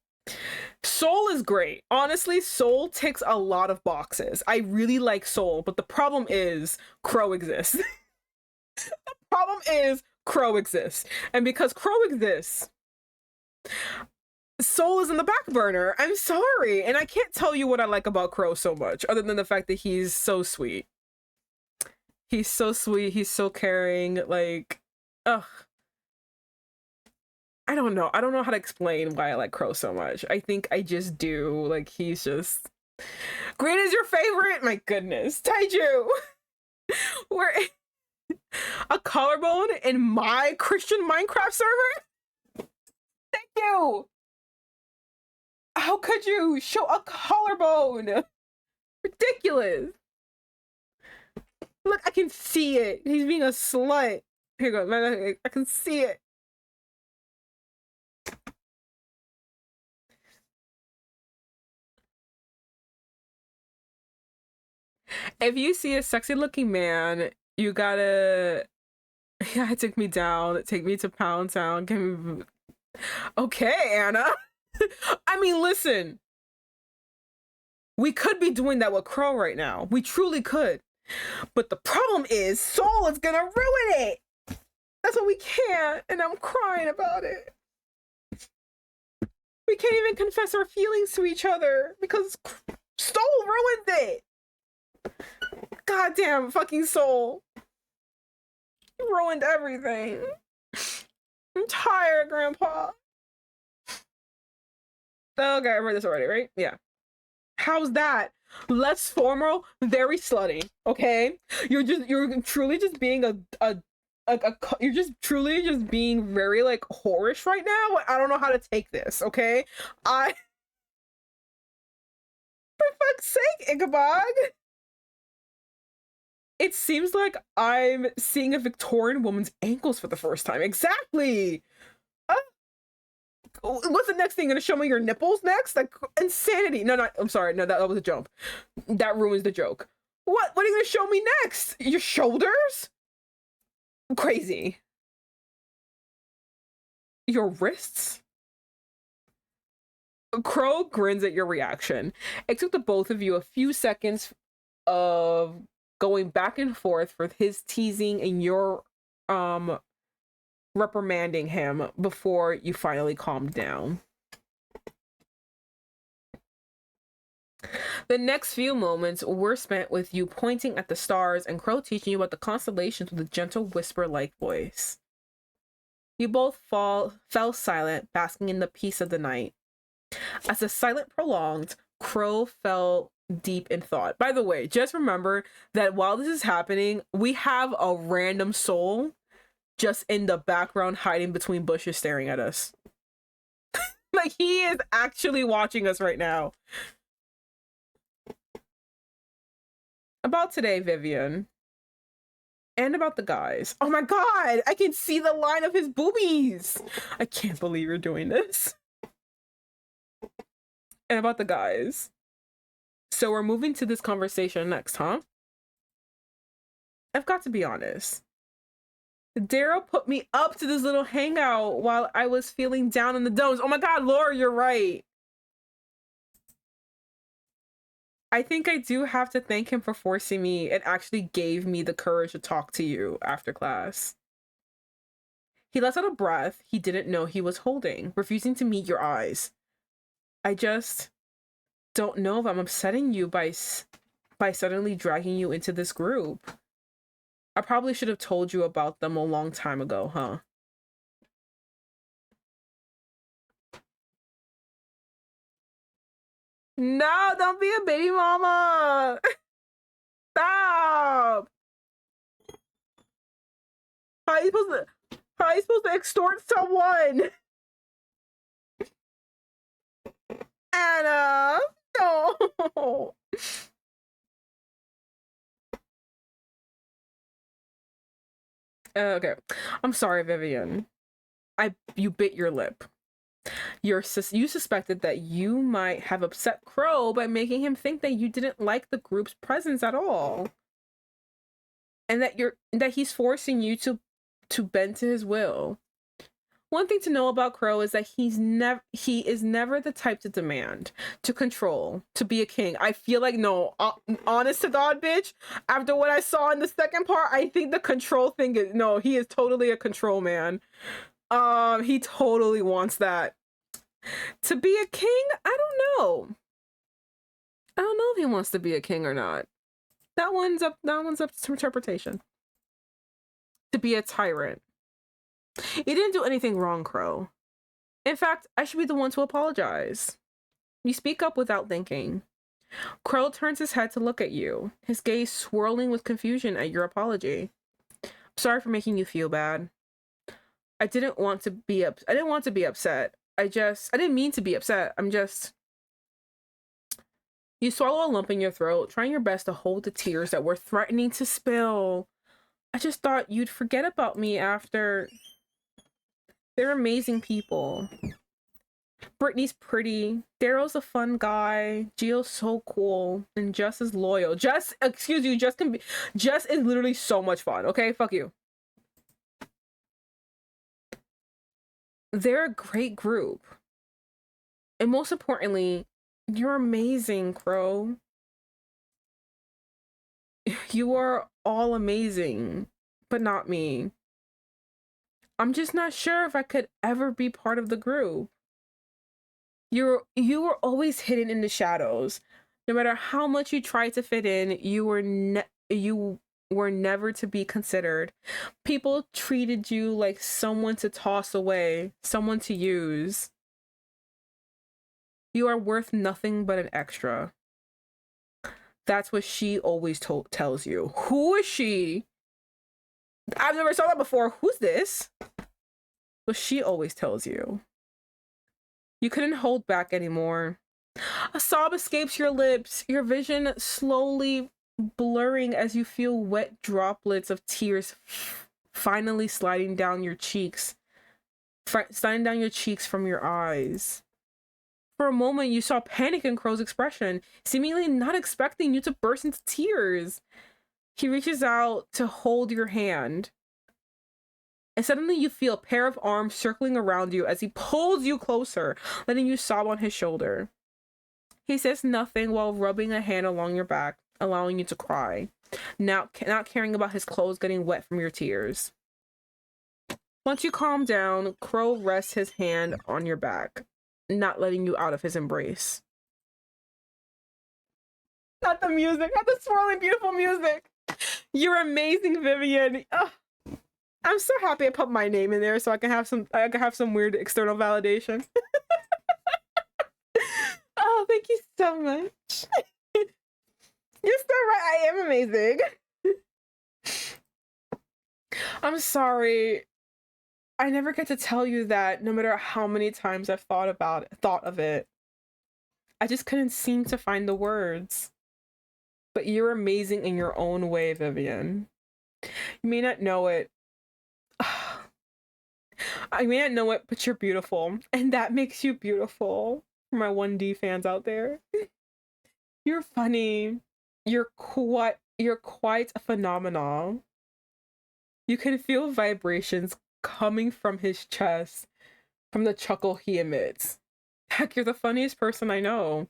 Soul is great. Honestly, Soul ticks a lot of boxes. I really like Soul, but the problem is Crowe exists. The problem is Crowe exists. And because Crowe exists, Soul is in the back burner. I'm sorry. And I can't tell you what I like about Crowe so much, other than the fact that he's so sweet. He's so sweet. He's so caring. Like, ugh. I don't know. I don't know how to explain why I like Crowe so much. I think I just do. Like, he's just... Green is your favorite? My goodness. Taiju! We're a collarbone in my Christian Minecraft server? Thank you! How could you show a collarbone? Ridiculous. Look, I can see it. He's being a slut. Here you go. I can see it. If you see a sexy looking man, you gotta Yeah, take me down. Take me to Pound Town. Give me... Okay, Anna. I mean, listen. We could be doing that with Crowe right now. We truly could. But the problem is Soul is gonna ruin it. That's what we can't. And I'm crying about it. We can't even confess our feelings to each other because Soul ruined it. Goddamn fucking Soul. You ruined everything. I'm tired, Grandpa. Okay, I read this already, right? Yeah. How's that? Less formal, very slutty. Okay, you're truly just being you're just truly just being very like whorish right now. I don't know how to take this. Okay, for fuck's sake, Ichabod. It seems like I'm seeing a Victorian woman's ankles for the first time. Exactly. What's the next thing? Gonna show me your nipples next? Like insanity. No, I'm sorry. No, that was a joke. That ruins the joke. What are you gonna show me next? Your shoulders? Crazy. Your wrists? Crowe grins at your reaction. It took the both of you a few seconds of going back and forth for his teasing and your reprimanding him before you finally calmed down. The next few moments were spent with you pointing at the stars and Crowe teaching you about the constellations with a gentle whisper-like voice. You both fell silent, basking in the peace of the night. As the silence prolonged, Crowe fell deep in thought. By the way, just remember that while this is happening, we have a random soul just in the background hiding between bushes staring at us. Like he is actually watching us right now. About today, Vivian. And about the guys. Oh my god! I can see the line of his boobies! I can't believe you're doing this. And about the guys. So we're moving to this conversation next, huh? I've got to be honest. Daryl put me up to this little hangout while I was feeling down in the dumps. Oh my god, Laura, you're right. I think I do have to thank him for forcing me. It actually gave me the courage to talk to you after class. He let out a breath he didn't know he was holding, refusing to meet your eyes. I just don't know if I'm upsetting you by suddenly dragging you into this group. I probably should have told you about them a long time ago, huh? No, don't be a baby mama! Stop! How are you supposed to extort someone? Anna! No! Okay. I'm sorry, Vivian. You bit your lip. You suspected that you might have upset Crowe by making him think that you didn't like the group's presence at all. And that he's forcing you to bend to his will. One thing to know about Crowe is that he is never the type to demand, to control, to be a king. I feel like, no, honest to God, bitch, after what I saw in the second part, I think the control thing is, no, he is totally a control man. He totally wants that. To be a king? I don't know. I don't know if he wants to be a king or not. That one's up to interpretation. To be a tyrant. You didn't do anything wrong, Crowe. In fact, I should be the one to apologize. You speak up without thinking. Crowe turns his head to look at you, his gaze swirling with confusion at your apology. I'm sorry for making you feel bad. I didn't want to be upset. I didn't mean to be upset. You swallow a lump in your throat, trying your best to hold the tears that were threatening to spill. I just thought you'd forget about me after. They're amazing people. Brittany's pretty. Daryl's a fun guy. Gio's so cool. And Jess is loyal. Jess is literally so much fun. Okay, fuck you. they're a great group. And most importantly, you're amazing, Crowe. You are all amazing, but not me. I'm just not sure if I could ever be part of the group. You were always hidden in the shadows. No matter how much you tried to fit in, you were never to be considered. People treated you like someone to toss away, someone to use. You are worth nothing but an extra. That's what she always tells you. Who is she? I've never saw that before. Who's this? But she always tells you. You couldn't hold back anymore. A sob escapes your lips, your vision slowly blurring as you feel wet droplets of tears finally sliding down your cheeks. Sliding down your cheeks from your eyes. For a moment, you saw panic in Crowe's expression, seemingly not expecting you to burst into tears. He reaches out to hold your hand. And suddenly you feel a pair of arms circling around you as he pulls you closer, letting you sob on his shoulder. He says nothing while rubbing a hand along your back, allowing you to cry, not caring about his clothes getting wet from your tears. Once you calm down, Crowe rests his hand on your back, not letting you out of his embrace. Not the music, not the swirling, beautiful music. You're amazing, Vivian. Ugh. I'm so happy I put my name in there so I can have some weird external validation. Oh, thank you so much. You're so right. I am amazing. I'm sorry. I never get to tell you that, no matter how many times I've thought of it. I just couldn't seem to find the words. But you're amazing in your own way, Vivian. You may not know it. I may not know it, but you're beautiful. And that makes you beautiful. For my 1D fans out there. You're funny. You're quite a phenomenon. You can feel vibrations coming from his chest from the chuckle he emits. Heck, you're the funniest person I know.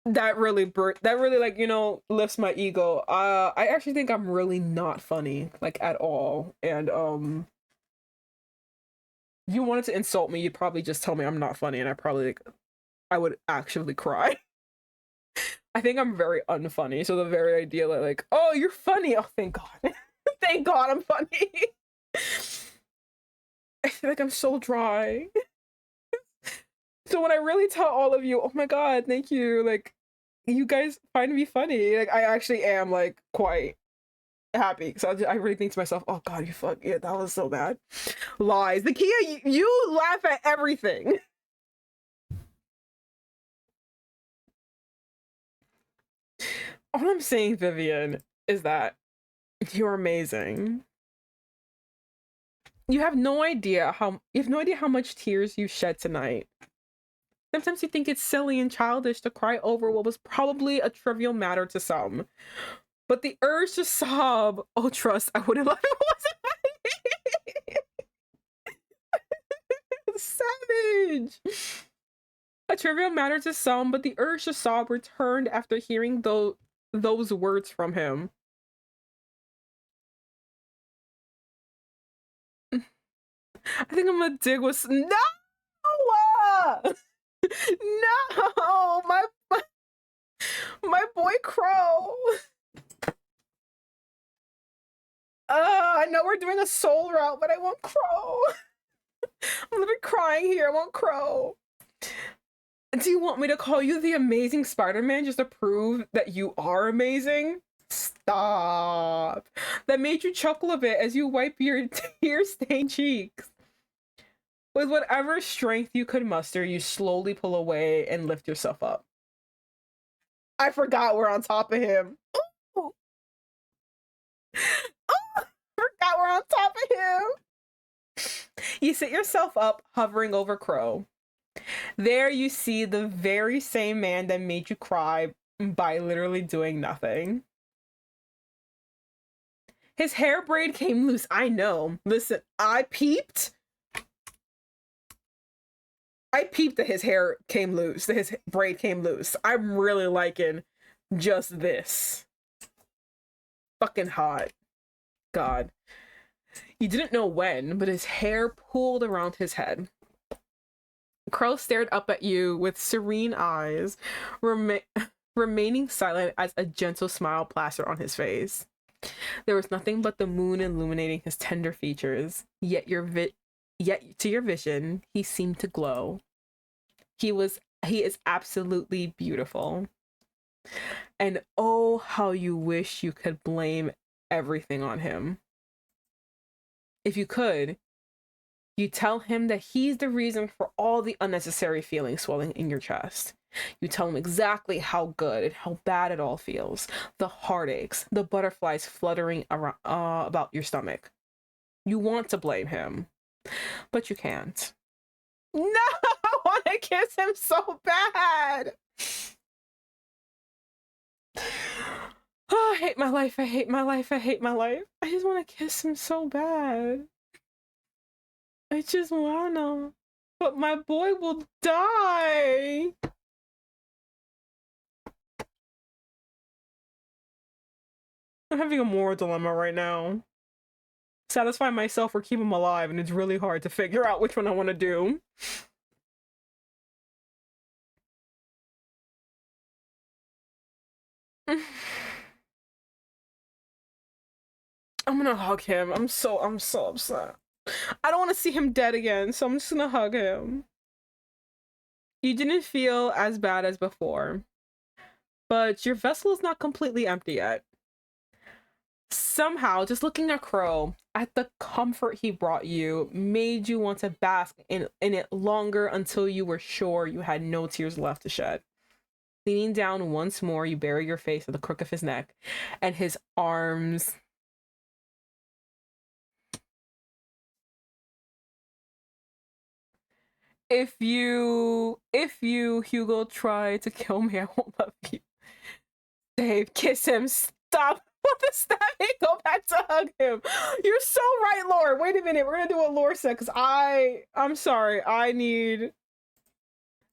That really like, you know, lifts my ego. I actually think I'm really not funny, like, at all. And if you wanted to insult me, you'd probably just tell me I'm not funny, and I would actually cry. I think I'm very unfunny, so the very idea that, like, oh, you're funny, oh, thank God. Thank God I'm funny. I feel like I'm so dry. So when I really tell all of you, oh my God, thank you, like, you guys find me funny, like, I actually am, like, quite happy. So I really think to myself, oh God, you fuck, yeah, that was so bad. Lies. The Kia, you laugh at everything. All I'm saying, Vivian, is that you're amazing. You have no idea how much tears you shed tonight. Sometimes you think it's silly and childish to cry over what was probably a trivial matter to some. But the urge to sob, oh trust, I wouldn't let it wasn't savage. A trivial matter to some, but the urge to sob returned after hearing those words from him. I think I'm gonna dig with no. No, my boy Crowe. I know we're doing a soul route, but I want Crowe. I'm gonna be crying here. I want Crowe. Do you want me to call you the amazing Spider-Man just to prove that you are amazing? Stop. That made you chuckle a bit as you wipe your tear-stained cheeks. With whatever strength you could muster, you slowly pull away and lift yourself up. I forgot we're on top of him. Oh, I forgot we're on top of him. You sit yourself up, hovering over Crowe. There you see the very same man that made you cry by literally doing nothing. His hair braid came loose. I know. Listen, I peeped. I peeped that his hair came loose, that his braid came loose. I'm really liking just this. Fucking hot. God. You didn't know when, but his hair pulled around his head. Crowe stared up at you with serene eyes, remaining silent as a gentle smile plastered on his face. There was nothing but the moon illuminating his tender features, yet to your vision, he seemed to glow. He is absolutely beautiful. And oh, how you wish you could blame everything on him. If you could, you tell him that he's the reason for all the unnecessary feelings swelling in your chest. You tell him exactly how good and how bad it all feels. The heartaches, the butterflies fluttering around about your stomach. You want to blame him, but you can't. No, I want to kiss him so bad. Oh, I hate my life. I hate my life. I hate my life. I just want to kiss him so bad. I just wanna. But my boy will die. I'm having a moral dilemma right now. Satisfy myself or keep him alive, and it's really hard to figure out which one I want to do. I'm gonna hug him. I'm so upset. I don't want to see him dead again, so I'm just gonna hug him. You didn't feel as bad as before, but your vessel is not completely empty yet. Somehow, just looking at Crowe, at the comfort he brought you, made you want to bask in it longer until you were sure you had no tears left to shed. Leaning down once more, you bury your face at the crook of his neck, and his arms... If you, Hugo, try to kill me, I won't love you. Dave, kiss him. Stop with the stabbing. Go back to hug him. You're so right, Lore. Wait a minute. We're gonna do a lore set because I'm sorry. I need...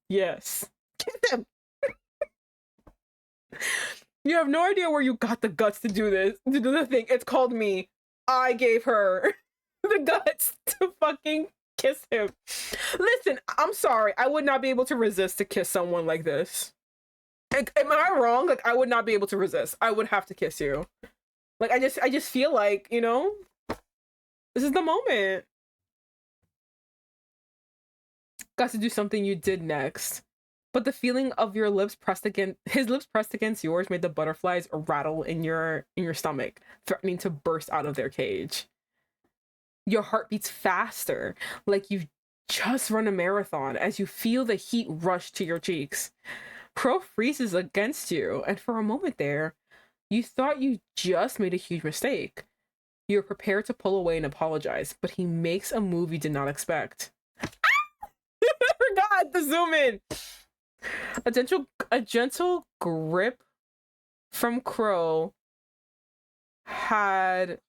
Yes. Kiss him. You have no idea where you got the guts to do this, to do the thing. It's called me. I gave her the guts to fucking kiss him. Listen, I'm sorry. I would not be able to resist to kiss someone like this. Like, am I wrong? Like, I would not be able to resist. I would have to kiss you. Like, I just feel like, you know, this is the moment. Got to do something you did next. But the feeling of your lips pressed against his lips pressed against yours made the butterflies rattle in your stomach, threatening to burst out of their cage. Your heart beats faster, like you've just run a marathon, as you feel the heat rush to your cheeks. Crowe freezes against you, and for a moment there, you thought you just made a huge mistake. You're prepared to pull away and apologize, but he makes a move you did not expect. I forgot to zoom in. A gentle grip from Crowe had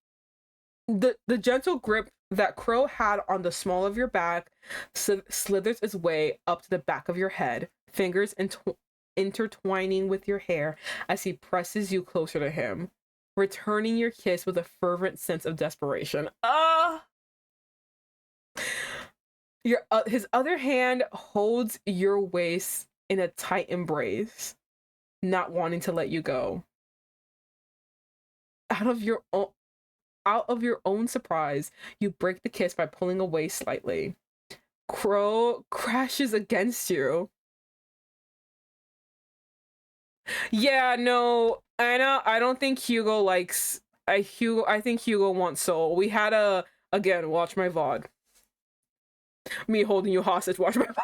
the gentle grip that Crowe had on the small of your back slithers its way up to the back of your head, fingers intertwining with your hair as he presses you closer to him, returning your kiss with a fervent sense of desperation. His other hand holds your waist in a tight embrace, not wanting to let you go. Out of your own surprise, you break the kiss by pulling away slightly. Crowe crashes against you. Yeah, no, Anna, I don't think Hugo likes... I think Hugo wants Soul. We had again, watch my VOD. Me holding you hostage, watch my VOD.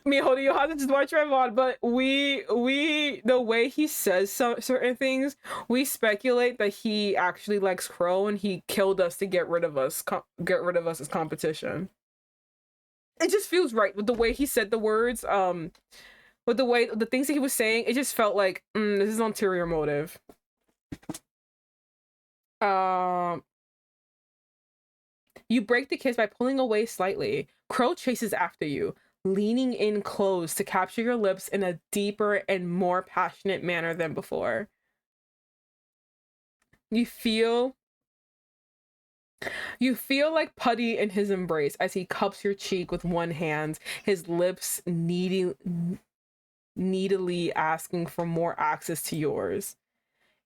Me holding you hostage, watch my VOD. But the way he says certain things, we speculate that he actually likes Crowe and he killed us to get rid of us as competition. It just feels right with the way he said the words, with the things that he was saying. It just felt like this is ulterior motive. You break the kiss by pulling away slightly. Crowe chases after you, leaning in close to capture your lips in a deeper and more passionate manner than before. You feel like putty in his embrace as he cups your cheek with one hand, his lips needily asking for more access to yours.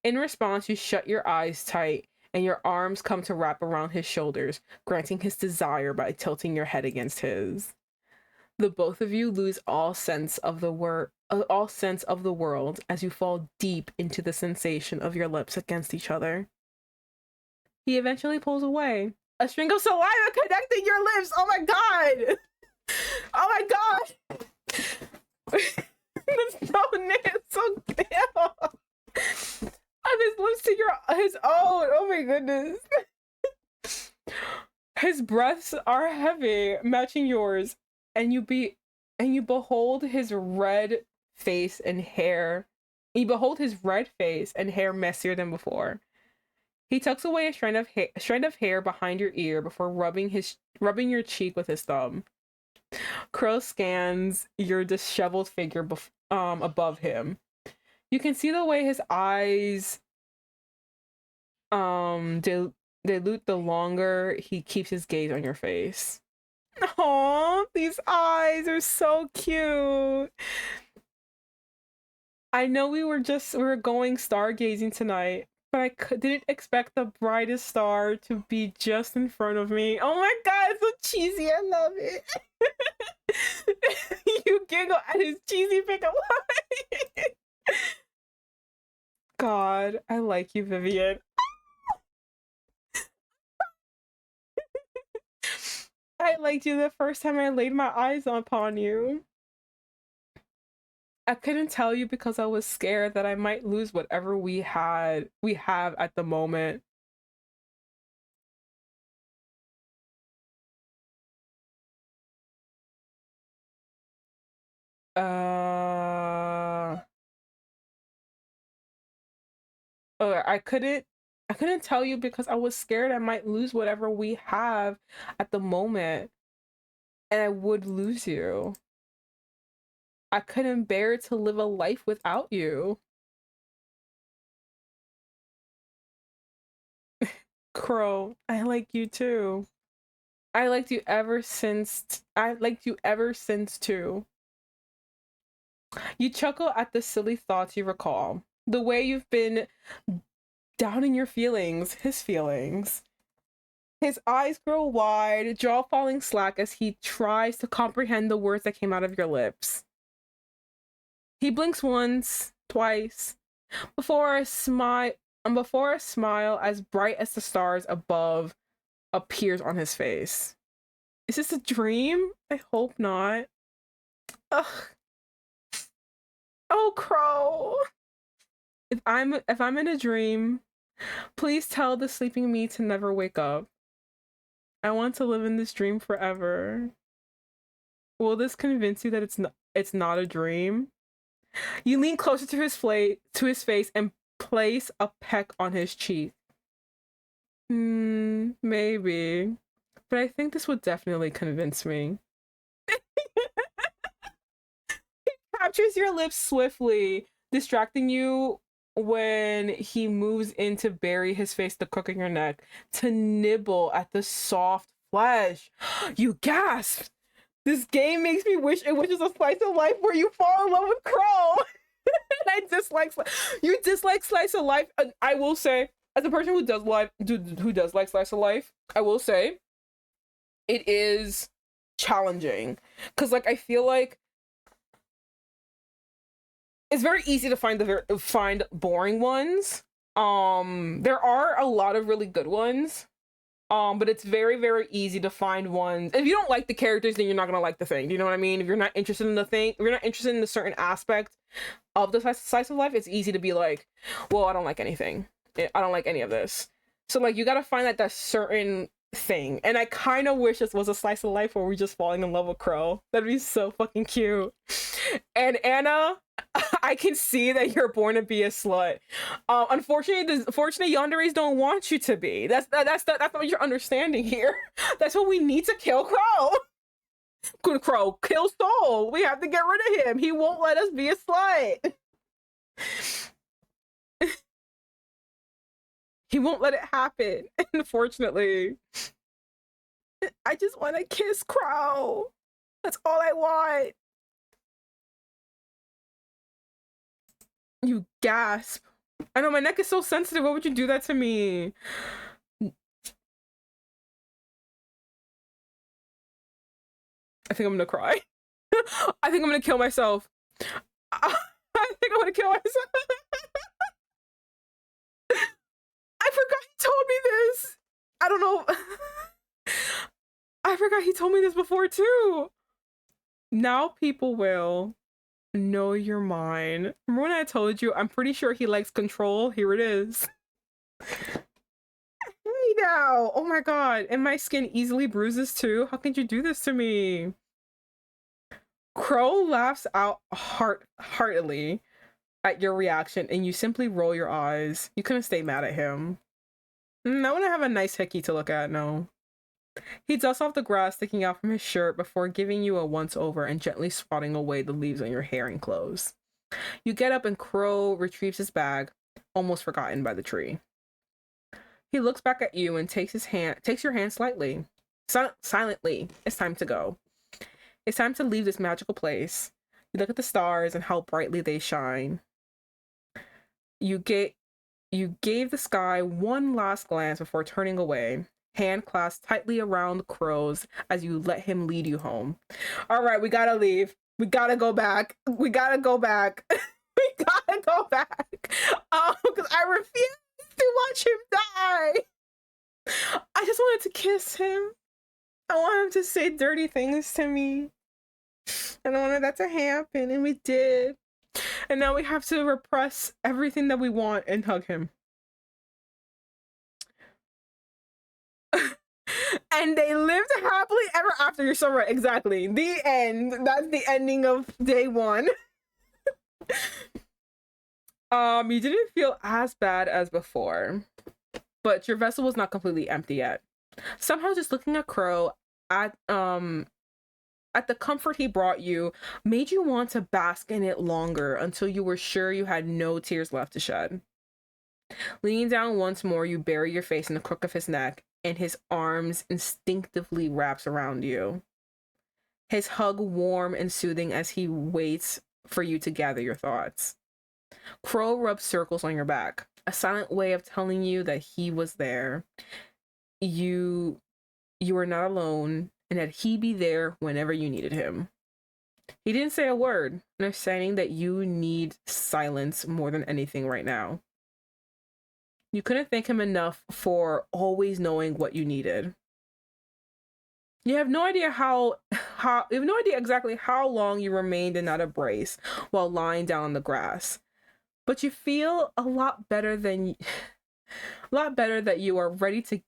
In response, you shut your eyes tight and your arms come to wrap around his shoulders, granting his desire by tilting your head against his. The both of you lose all sense of the world as you fall deep into the sensation of your lips against each other. He eventually pulls away. A string of saliva connecting your lips. Oh my god! Oh my god! It's so damn. Of his lips to his own. Oh my goodness. His breaths are heavy, matching yours, and you behold his red face and hair. You behold his red face and hair messier than before. He tucks away a strand of hair behind your ear before rubbing your cheek with his thumb. Crowe scans your disheveled figure above him. You can see the way his eyes dilute the longer he keeps his gaze on your face. Aww, these eyes are so cute. I know we were going stargazing tonight, but I didn't expect the brightest star to be just in front of me. Oh my god, it's so cheesy. I love it. You giggle at his cheesy pickup line. God, I like you, Vivian. I liked you the first time I laid my eyes upon you. I couldn't tell you because I was scared that I might lose whatever we have at the moment. I couldn't tell you because I was scared I might lose whatever we have at the moment, and I would lose you. I couldn't bear to live a life without you. Crowe, I like you too. I liked you ever since too. You chuckle at the silly thoughts you recall. The way you've been downing your feelings, his feelings. His eyes grow wide, jaw falling slack as he tries to comprehend the words that came out of your lips. He blinks once, twice, before a smile as bright as the stars above appears on his face. Is this a dream? I hope not. Ugh. Oh, Crowe. If I'm in a dream, please tell the sleeping me to never wake up. I want to live in this dream forever. Will this convince you that it's not a dream? You lean closer to his face and place a peck on his cheek. Maybe. But I think this would definitely convince me. He captures your lips swiftly, distracting you when he moves in to bury his face the crook in your neck, to nibble at the soft flesh. You gasp! This game makes me wish it wishes a slice of life where you fall in love with Crowe. And you dislike slice of life. And I will say, as a person who does like slice of life, I will say it is challenging, because like I feel like it's very easy to find boring ones. There are a lot of really good ones. But it's very, very easy to find ones. If you don't like the characters, then you're not gonna like the thing. Do you know what I mean? If you're not interested in if you're not interested in a certain aspect of the slice of life, it's easy to be like, well, I don't like anything. I don't like any of this. So like, you gotta find that certain thing. And I kind of wish this was a slice of life where we're just falling in love with Crowe. That'd be so fucking cute. And Anna, I can see that you're born to be a slut. Unfortunately, yanderes don't want you to be. That's not what you're understanding here. That's what we need to kill Crowe. Crowe, kill Soul. We have to get rid of him. He won't let us be a slut. He won't let it happen, unfortunately. I just want to kiss Crowe. That's all I want. You gasp. I know, my neck is so sensitive. Why would you do that to me? I think I'm gonna cry. I think I'm gonna kill myself. I think I'm gonna kill myself. I forgot he told me this. I don't know. I forgot he told me this before too. Now people will know you're mine. Remember when I told you I'm pretty sure he likes control? Here it is. Hey now. Oh my god. And my skin easily bruises too. How could you do this to me? Crowe laughs out heartily at your reaction, and you simply roll your eyes. You couldn't stay mad at him. I want to have a nice hickey to look at, no. He dusts off the grass sticking out from his shirt before giving you a once-over and gently swatting away the leaves on your hair and clothes. You get up and Crowe retrieves his bag, almost forgotten by the tree. He looks back at you and takes your hand slightly. Silently. It's time to go. It's time to leave this magical place. You look at the stars and how brightly they shine. You gave the sky one last glance before turning away, hand clasped tightly around Crowe's as you let him lead you home. All right, we gotta leave. We gotta go back. We gotta go back. We gotta go back. Oh, because I refuse to watch him die. I just wanted to kiss him. I want him to say dirty things to me. And I wanted that to happen, and we did. And now we have to repress everything that we want and hug him. And they lived happily ever after. You're so right. Exactly. The end. That's the ending of day one. You didn't feel as bad as before, but your vessel was not completely empty yet. Somehow just looking at Crowe at the comfort he brought you made you want to bask in it longer until you were sure you had no tears left to shed. Leaning down once more, you bury your face in the crook of his neck, and his arms instinctively wraps around you. His hug warm and soothing as he waits for you to gather your thoughts. Crowe rubs circles on your back, a silent way of telling you that he was there. You were not alone, and that he'd be there whenever you needed him. He didn't say a word, understanding that you need silence more than anything right now. You couldn't thank him enough for always knowing what you needed. You have no idea exactly how long you remained in that embrace while lying down on the grass, but you feel a lot better that you are ready to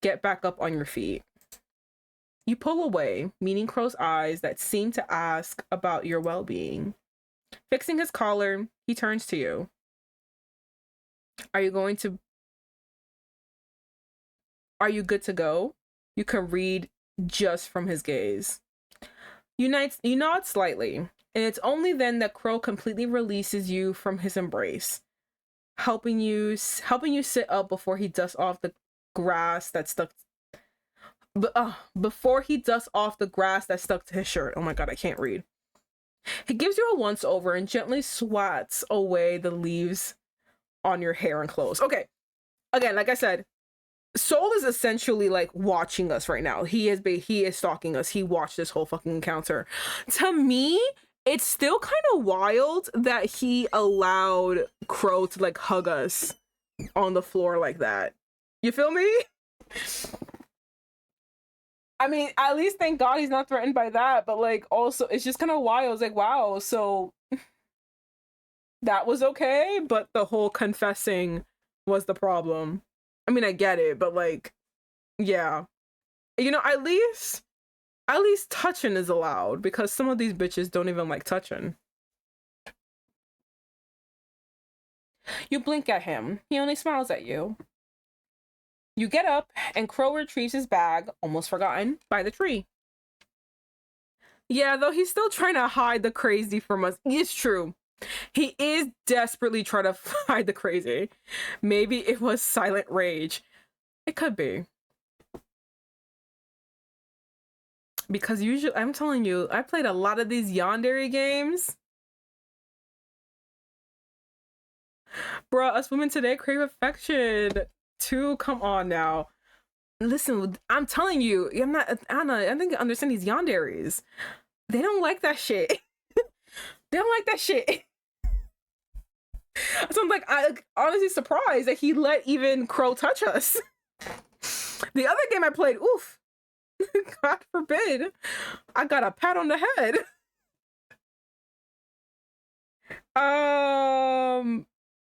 get back up on your feet. You pull away, meeting Crowe's eyes that seem to ask about your well-being. Fixing his collar, he turns to you. Are you good to go? You can read just from his gaze. You nod slightly, and it's only then that Crowe completely releases you from his embrace, helping you sit up before he dusts off the grass that stuck to his shirt. Oh my god, I can't read. He gives you a once over and gently swats away the leaves on your hair and clothes. Okay, again, like I said, Soul is essentially like watching us right now. He is stalking us. He watched this whole fucking encounter. To me, it's still kind of wild that he allowed Crowe to like hug us on the floor like that. You feel me? I mean, at least thank God he's not threatened by that, but like also it's just kind of wild. It's like, wow, so that was okay, but the whole confessing was the problem. I mean, I get it, but like, yeah. You know, at least touching is allowed, because some of these bitches don't even like touching. You blink at him. He only smiles at you. You get up and Crowe retrieves his bag, almost forgotten, by the tree. Yeah, though he's still trying to hide the crazy from us. It's true. He is desperately trying to hide the crazy. Maybe it was silent rage. It could be. Because usually, I'm telling you, I played a lot of these yandere games. Bruh, us women today crave affection. Too, come on now. Listen, I'm telling you, I'm not, Anna, I think I understand these yanderes. They don't like that shit. They don't like that shit. So I'm like, I honestly surprised that he let even Crowe touch us. The other game I played, oof. God forbid. I got a pat on the head.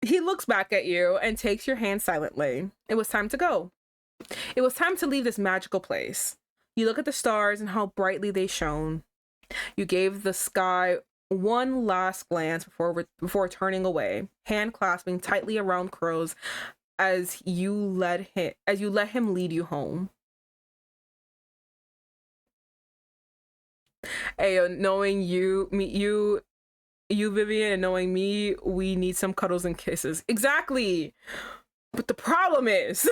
He looks back at you and takes your hand silently. It was time to go. It was time to leave this magical place. You look at the stars and how brightly they shone. You gave the sky one last glance before turning away, hand clasping tightly around Crowe's as you let him lead you home. Hey, knowing you, Vivian, and knowing me, we need some cuddles and kisses. Exactly. But the problem is,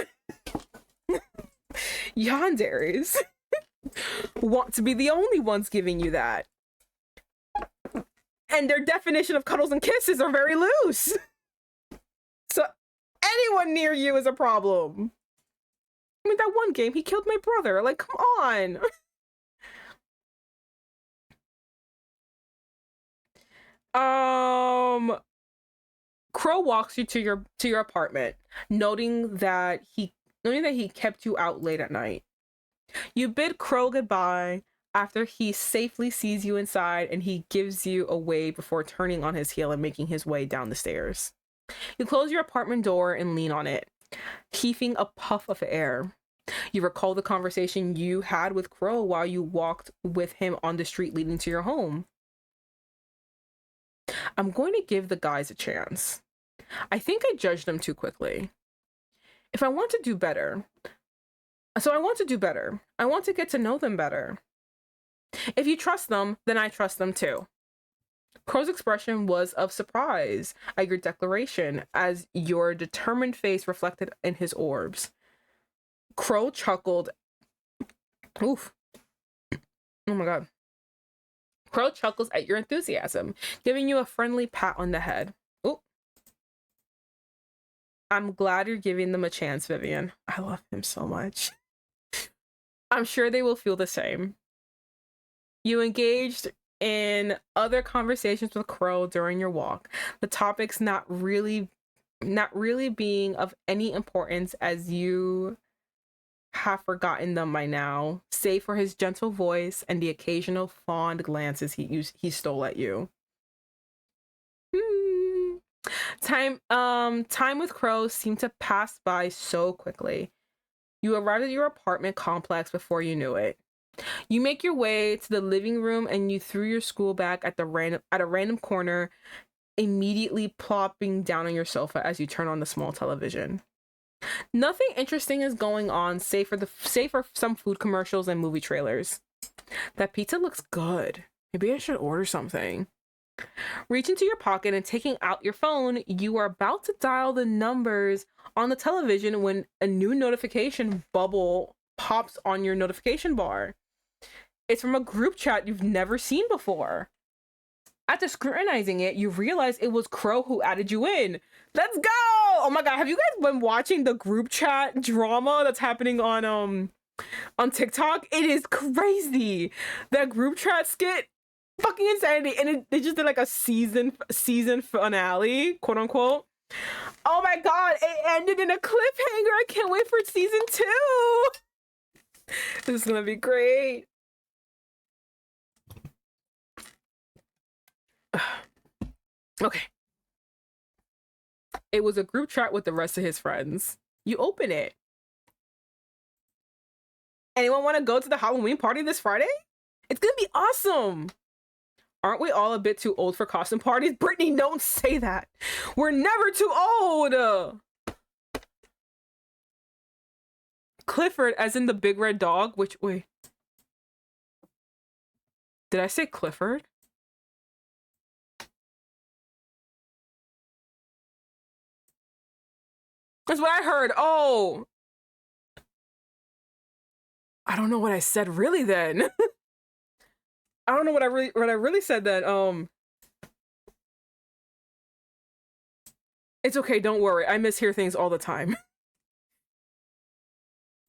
yanderes want to be the only ones giving you that. And their definition of cuddles and kisses are very loose. So anyone near you is a problem. I mean, that one game, he killed my brother. Like, come on. Crowe walks you to your apartment, noting that he kept you out late at night. You bid Crowe goodbye after he safely sees you inside, and he gives you away before turning on his heel and making his way down the stairs. You close your apartment door and lean on it, heaving a puff of air. You recall the conversation you had with Crowe while you walked with him on the street leading to your home. I'm going to give the guys a chance. I think I judged them too quickly. I want to do better. I want to get to know them better. If you trust them, then I trust them too. Crowe's expression was of surprise at your declaration as your determined face reflected in his orbs. Crowe chuckled. Oof. Oh my god. Crowe chuckles at your enthusiasm, giving you a friendly pat on the head. Ooh. I'm glad you're giving them a chance, Vivian. I love him so much. I'm sure they will feel the same. You engaged in other conversations with Crowe during your walk, the topics not really being of any importance as you have forgotten them by now, save for his gentle voice and the occasional fond glances he stole at you. Time with Crowe seemed to pass by so quickly. You arrived at your apartment complex before you knew it. You make your way to the living room and you threw your school bag at a random corner, immediately plopping down on your sofa as you turn on the small television. Nothing interesting is going on, save for some food commercials and movie trailers. That pizza looks good. Maybe I should order something. Reach into your pocket and taking out your phone, you are about to dial the numbers on the television when a new notification bubble pops on your notification bar. It's from a group chat you've never seen before. After scrutinizing it, you realize it was Crowe who added you in. Let's go! Oh my god, have you guys been watching the group chat drama that's happening on TikTok? It is crazy. That group chat skit, fucking insanity. And they just did like a season finale, quote unquote. Oh my god, it ended in a cliffhanger. I can't wait for season 2. This is gonna be great. Okay. It was a group chat with the rest of his friends. You open it. Anyone want to go to the Halloween party this Friday? It's gonna be awesome. Aren't we all a bit too old for costume parties? Brittany, don't say that. We're never too old. Clifford as in the big red dog, which, wait. Did I say Clifford? That's what I heard. Oh. I don't know what I said really then. I don't know what I really said then. It's okay, don't worry. I mishear things all the time.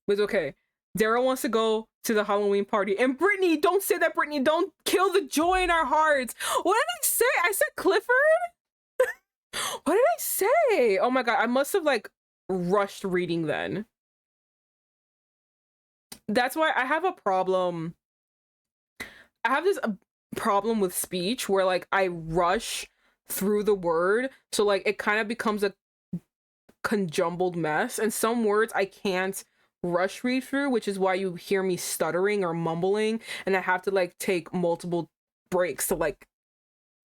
It's okay. Daryl wants to go to the Halloween party. And Brittany, don't say that, Brittany. Don't kill the joy in our hearts. What did I say? I said Clifford? What did I say? Oh my god, I must have like rushed reading then. That's why I have a problem. I have this problem with speech where like I rush through the word, so like it kind of becomes a conjumbled mess, and some words I can't rush read through, which is why you hear me stuttering or mumbling, and I have to like take multiple breaks to like,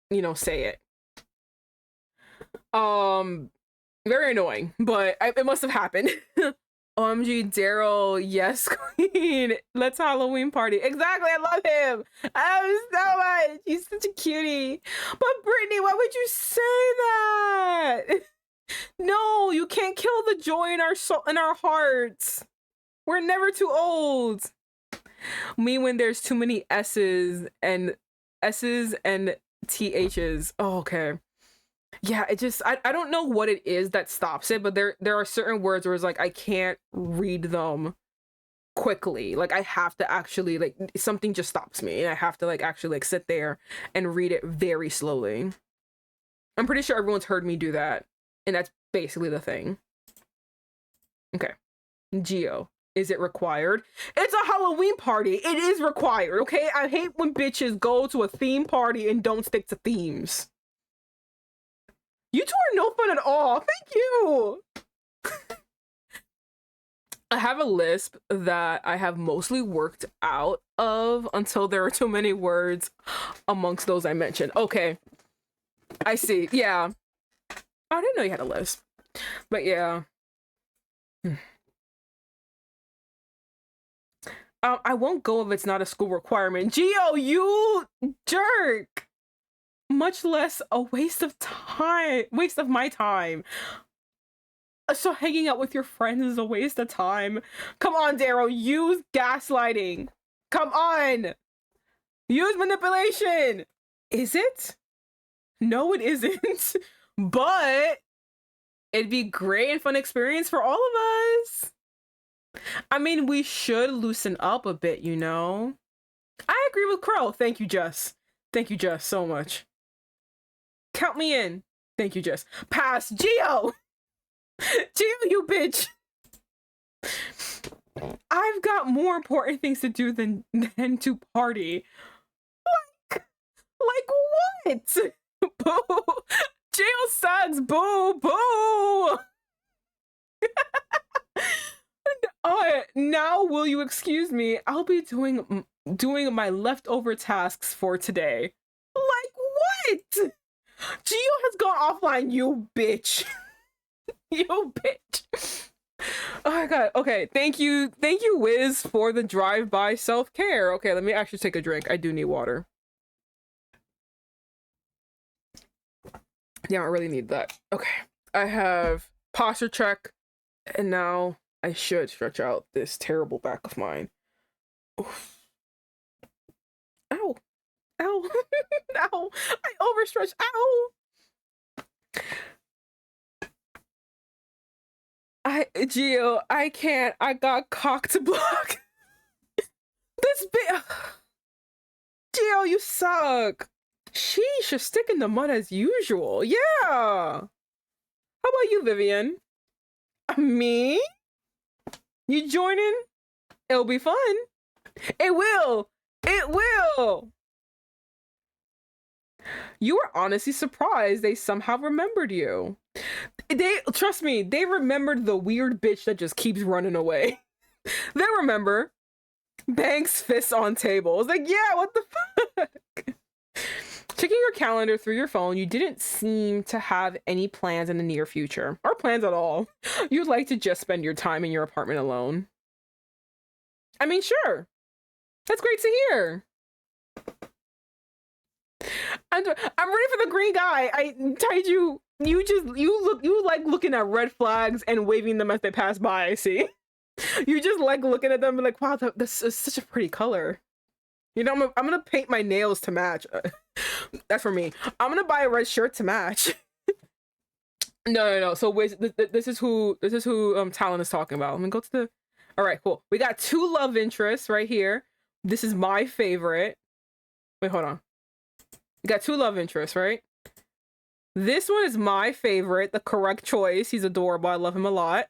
you know, say it. Very annoying, but it must have happened. OMG, Daryl, yes, queen. Let's Halloween party. Exactly, I love him. I love him so much. He's such a cutie. But Brittany, why would you say that? No, you can't kill the joy in our soul, in our hearts. We're never too old. Me when there's too many S's and THs. Oh, okay. Yeah, it just I don't know what it is that stops it, but there are certain words where it's like I can't read them quickly. Like I have to actually like something just stops me, and I have to like actually like sit there and read it very slowly. I'm pretty sure everyone's heard me do that, and that's basically the thing. Okay. Geo, is it required? It's a Halloween party. It is required, okay? I hate when bitches go to a theme party and don't stick to themes. You two are no fun at all. Thank you. I have a lisp that I have mostly worked out of until there are too many words amongst those I mentioned. Okay. I see. Yeah. I didn't know you had a lisp. But yeah. I won't go if it's not a school requirement. Geo, you jerk. Much less a waste of my time. So hanging out with your friends is a waste of time. Come on, Daryl, use gaslighting. Come on. Use manipulation. Is it? No, it isn't. But it'd be great and fun experience for all of us. I mean, we should loosen up a bit, you know? I agree with Crowe. Thank you, Jess. Thank you, Jess, so much. Count me in. Thank you, Jess. Pass. Geo! Geo, you bitch! I've got more important things to do than to party. Like what? Boo! Geo sucks! Boo! Boo! Now will you excuse me? I'll be doing my leftover tasks for today. Like what? Geo has gone offline, you bitch. You bitch. Oh my god. Okay, thank you, Wiz, for the drive-by self-care. Okay, let me actually take a drink. I do need water. Yeah, I really need that. Okay, I have posture check, and now I should stretch out this terrible back of mine. Oof. Ow. Ow. Ow. I overstretched. Ow. Geo, I can't. I got cock to block. This bit. Geo, you suck. Sheesh, you're sticking the mud as usual. Yeah. How about you, Vivian? Me? You joining? It'll be fun. It will. It will. You were honestly surprised they somehow remembered you. Trust me, they remembered the weird bitch that just keeps running away. They remember. Banks fists on tables. Like, yeah, what the fuck? Checking your calendar through your phone, you didn't seem to have any plans in the near future. Or plans at all. You'd like to just spend your time in your apartment alone. I mean, sure. That's great to hear. I'm ready for the green guy. I tied you. You like looking at red flags and waving them as they pass by. I see. You just like looking at them and like, wow, this is such a pretty color. You know, I'm gonna paint my nails to match. That's for me. I'm gonna buy a red shirt to match. No. So this is who Talon is talking about. Let me go to the. All right, cool. We got 2 love interests right here. This is my favorite. Wait, hold on. We got 2 love interests, right? This one is my favorite, the correct choice. He's adorable. I love him a lot.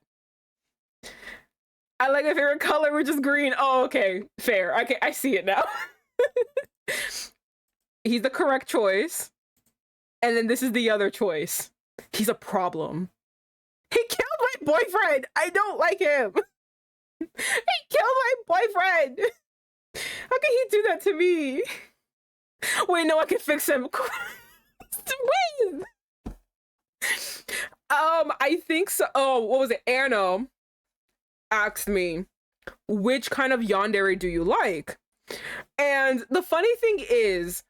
I like my favorite color, which is green. Oh, okay. Fair. Okay, I see it now. He's the correct choice. And then this is the other choice. He's a problem. He killed my boyfriend. I don't like him. He killed my boyfriend. How can he do that to me? Wait, no, I can fix him. Wait. I think so. Oh, what was it? Anno asked me, which kind of yandere do you like? And the funny thing is,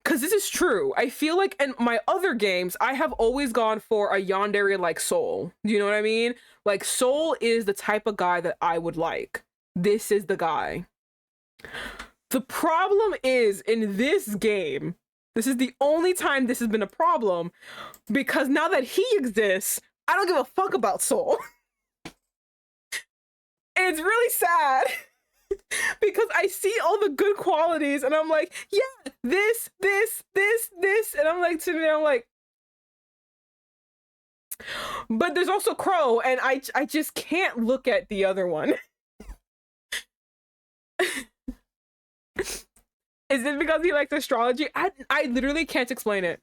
because this is true, I feel like in my other games, I have always gone for a yandere like Soul. Do you know what I mean? Like, Soul is the type of guy that I would like. This is the guy. The problem is, in this game, this is the only time this has been a problem, because now that he exists, I don't give a fuck about Soul. And it's really sad because I see all the good qualities and I'm like, yeah, this, and I'm like, to me, I'm like, but there's also Crowe, and I just can't look at the other one. Is it because he likes astrology? I literally can't explain it.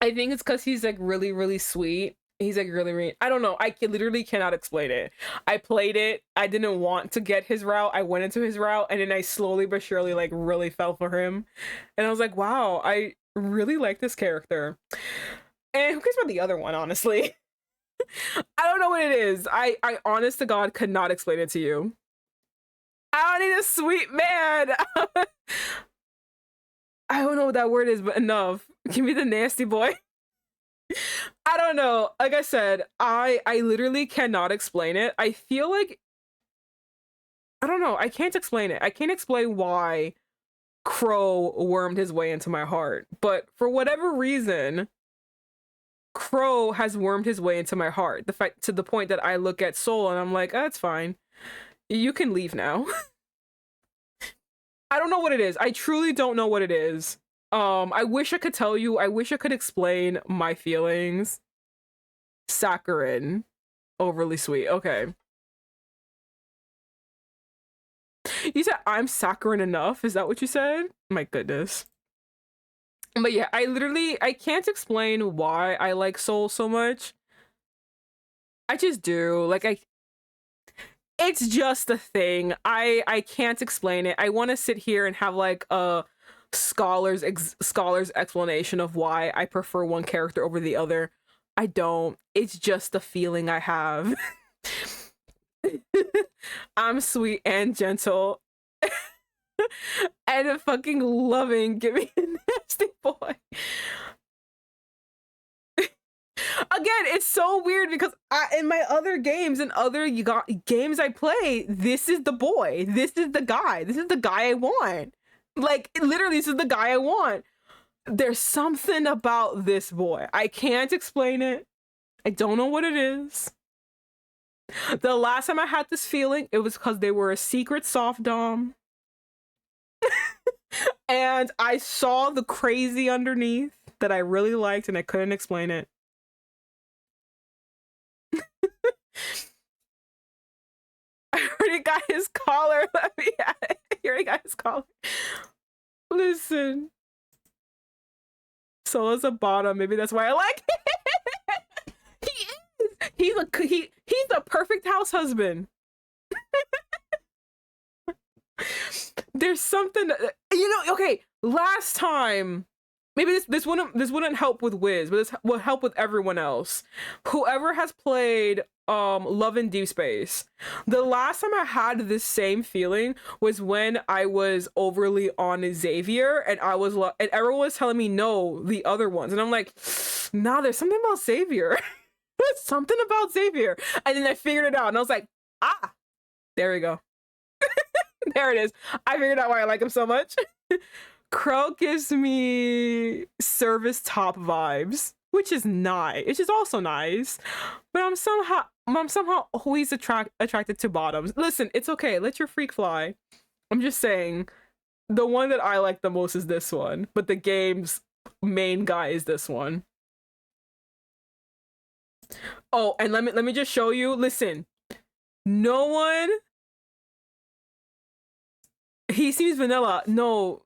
I think it's because he's like really, really sweet. He's like really, I don't know. I literally cannot explain it. I played it. I didn't want to get his route. I went into his route, and then I slowly but surely like really fell for him. And I was like, wow, I really like this character. And who cares about the other one, honestly? I don't know what it is. I honest to God could not explain it to you. I don't need a sweet man. I don't know what that word is, but enough. Give me the nasty boy. I don't know. Like I said, I literally cannot explain it. I feel like, I don't know. I can't explain it. I can't explain why Crowe wormed his way into my heart. But for whatever reason, Crowe has wormed his way into my heart. The fact, to the point that I look at Soul and I'm like, oh, it's fine. You can leave now. I don't know what it is. I truly don't know what it is. I wish I could tell you. I wish I could explain my feelings. Saccharine. Overly sweet. Okay. You said I'm saccharine enough? Is that what you said? My goodness. But yeah, I can't explain why I like Soul so much. I just do. Like, it's just a thing. I can't explain it. I want to sit here and have like a scholar's explanation of why I prefer one character over the other. I don't. It's just a feeling I have. I'm sweet and gentle. And fucking loving. Give me a nasty boy. Again, it's so weird because in my other games and other games I play, this is the boy. This is the guy. This is the guy I want. Like, literally, this is the guy I want. There's something about this boy. I can't explain it. I don't know what it is. The last time I had this feeling, it was because they were a secret soft dom. And I saw the crazy underneath that I really liked and I couldn't explain it. I already got his collar. Let me at it. He already got his collar. Listen. Solo's a bottom. Maybe that's why I like it. He is. He's a perfect house husband. There's something, you know, okay, last time maybe this wouldn't help with Wiz, but this will help with everyone else. Whoever has played Love in Deep Space, the last time I had this same feeling was when I was overly on Xavier, and and everyone was telling me no, the other ones, and I'm like, nah, there's something about Xavier. There's something about Xavier, and then I figured it out, and I was like, ah, there we go. There it is. I figured out why I like him so much. Crowe gives me service top vibes, which is nice. Which is also nice, but I'm somehow always attracted to bottoms. Listen, it's okay. Let your freak fly. I'm just saying, the one that I like the most is this one, but the game's main guy is this one. Oh, and let me just show you. Listen, no one. He seems vanilla. No,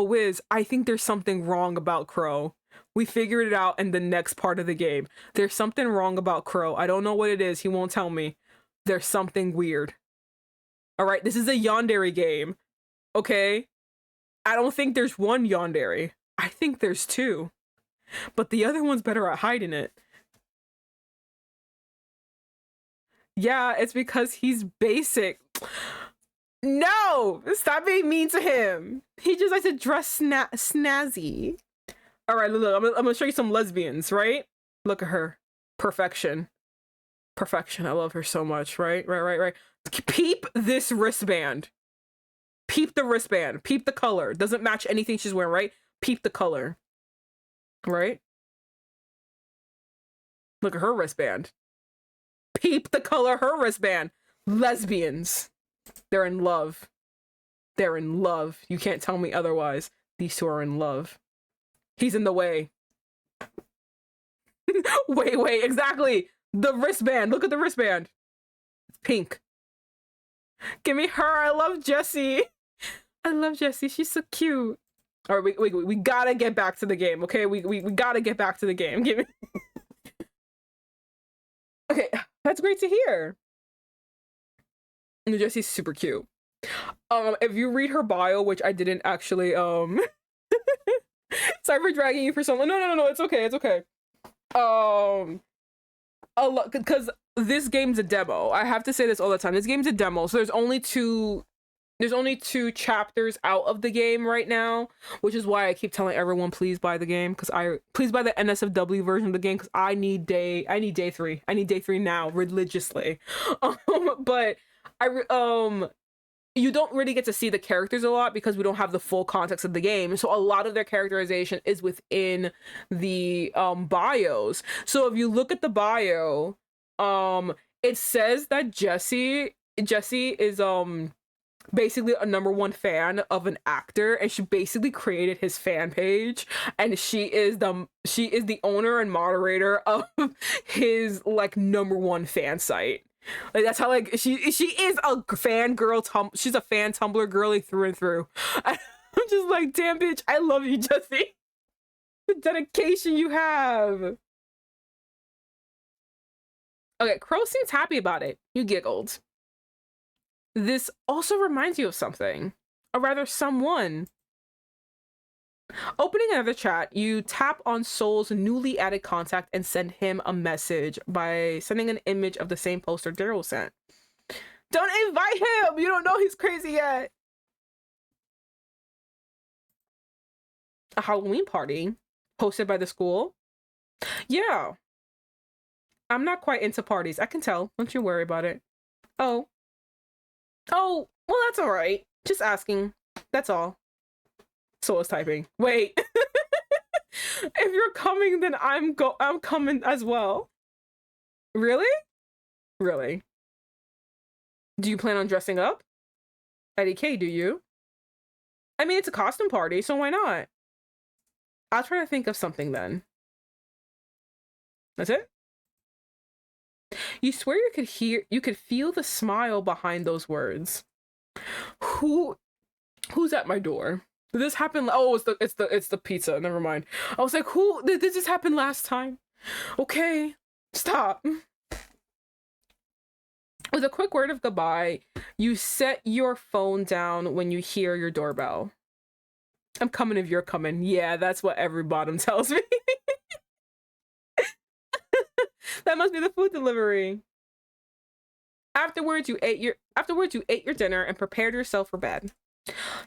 Wiz. I think there's something wrong about Crowe. We figured it out in the next part of the game. There's something wrong about Crowe. I don't know what it is. He won't tell me. There's something weird. All right, this is a yandere game. Okay? I don't think there's one yandere. I think there's two. But the other one's better at hiding it. Yeah, it's because he's basic. No! Stop being mean to him. He just likes to dress snazzy. All right, look, I'm gonna show you some lesbians, right? Look at her. Perfection. Perfection. I love her so much, right? Right. Peep this wristband. Peep the wristband. Peep the color. Doesn't match anything she's wearing, right? Peep the color. Right? Look at her wristband. Peep the color of her wristband. Lesbians. They're in love. They're in love. You can't tell me otherwise. These two are in love. He's in the way. Wait, exactly. The wristband. Look at the wristband. It's pink. Give me her. I love Jessie. I love Jessie. She's so cute. All right, we gotta get back to the game, okay? We gotta get back to the game. Give me. Okay, that's great to hear. Jessie's super cute. If you read her bio, which I didn't actually, sorry for dragging you for so long. No, it's okay. A lot, because this game's a demo. I have to say this all the time. This game's a demo, so there's only two chapters out of the game right now, which is why I keep telling everyone, please buy the game, please buy the NSFW version of the game, because I need day 3. I need day 3 now, religiously. But you don't really get to see the characters a lot because we don't have the full context of the game. So a lot of their characterization is within the bios. So if you look at the bio, it says that Jessie is basically a #1 fan of an actor, and she basically created his fan page, and she is the owner and moderator of his like #1 fan site. Like, that's how, like, she is a fan girl. She's a fan Tumblr girly through and through. I'm just like, damn bitch, I love you, Jessie. The dedication you have. Okay, Crowe seems happy about it. You giggled. This also reminds you of something, or rather someone. Opening another chat, you tap on Soul's newly added contact and send him a message by sending an image of the same poster Daryl sent. Don't invite him! You don't know he's crazy yet! A Halloween party hosted by the school? Yeah. I'm not quite into parties. I can tell. Don't you worry about it. Oh, well, that's all right. Just asking. That's all. Soul is typing. Wait. If you're coming, then I'm coming as well. Really? Really? Do you plan on dressing up? Eddie K, do you? I mean, it's a costume party, so why not? I'll try to think of something then. That's it? You swear you could feel the smile behind those words. Who's at my door? Did this happen? Oh, it's the pizza. Never mind. I was like, who did this happen last time? Okay, stop. With a quick word of goodbye, you set your phone down when you hear your doorbell. I'm coming if you're coming. Yeah, that's what every bottom tells me. That must be the food delivery. Afterwards, you ate your dinner and prepared yourself for bed.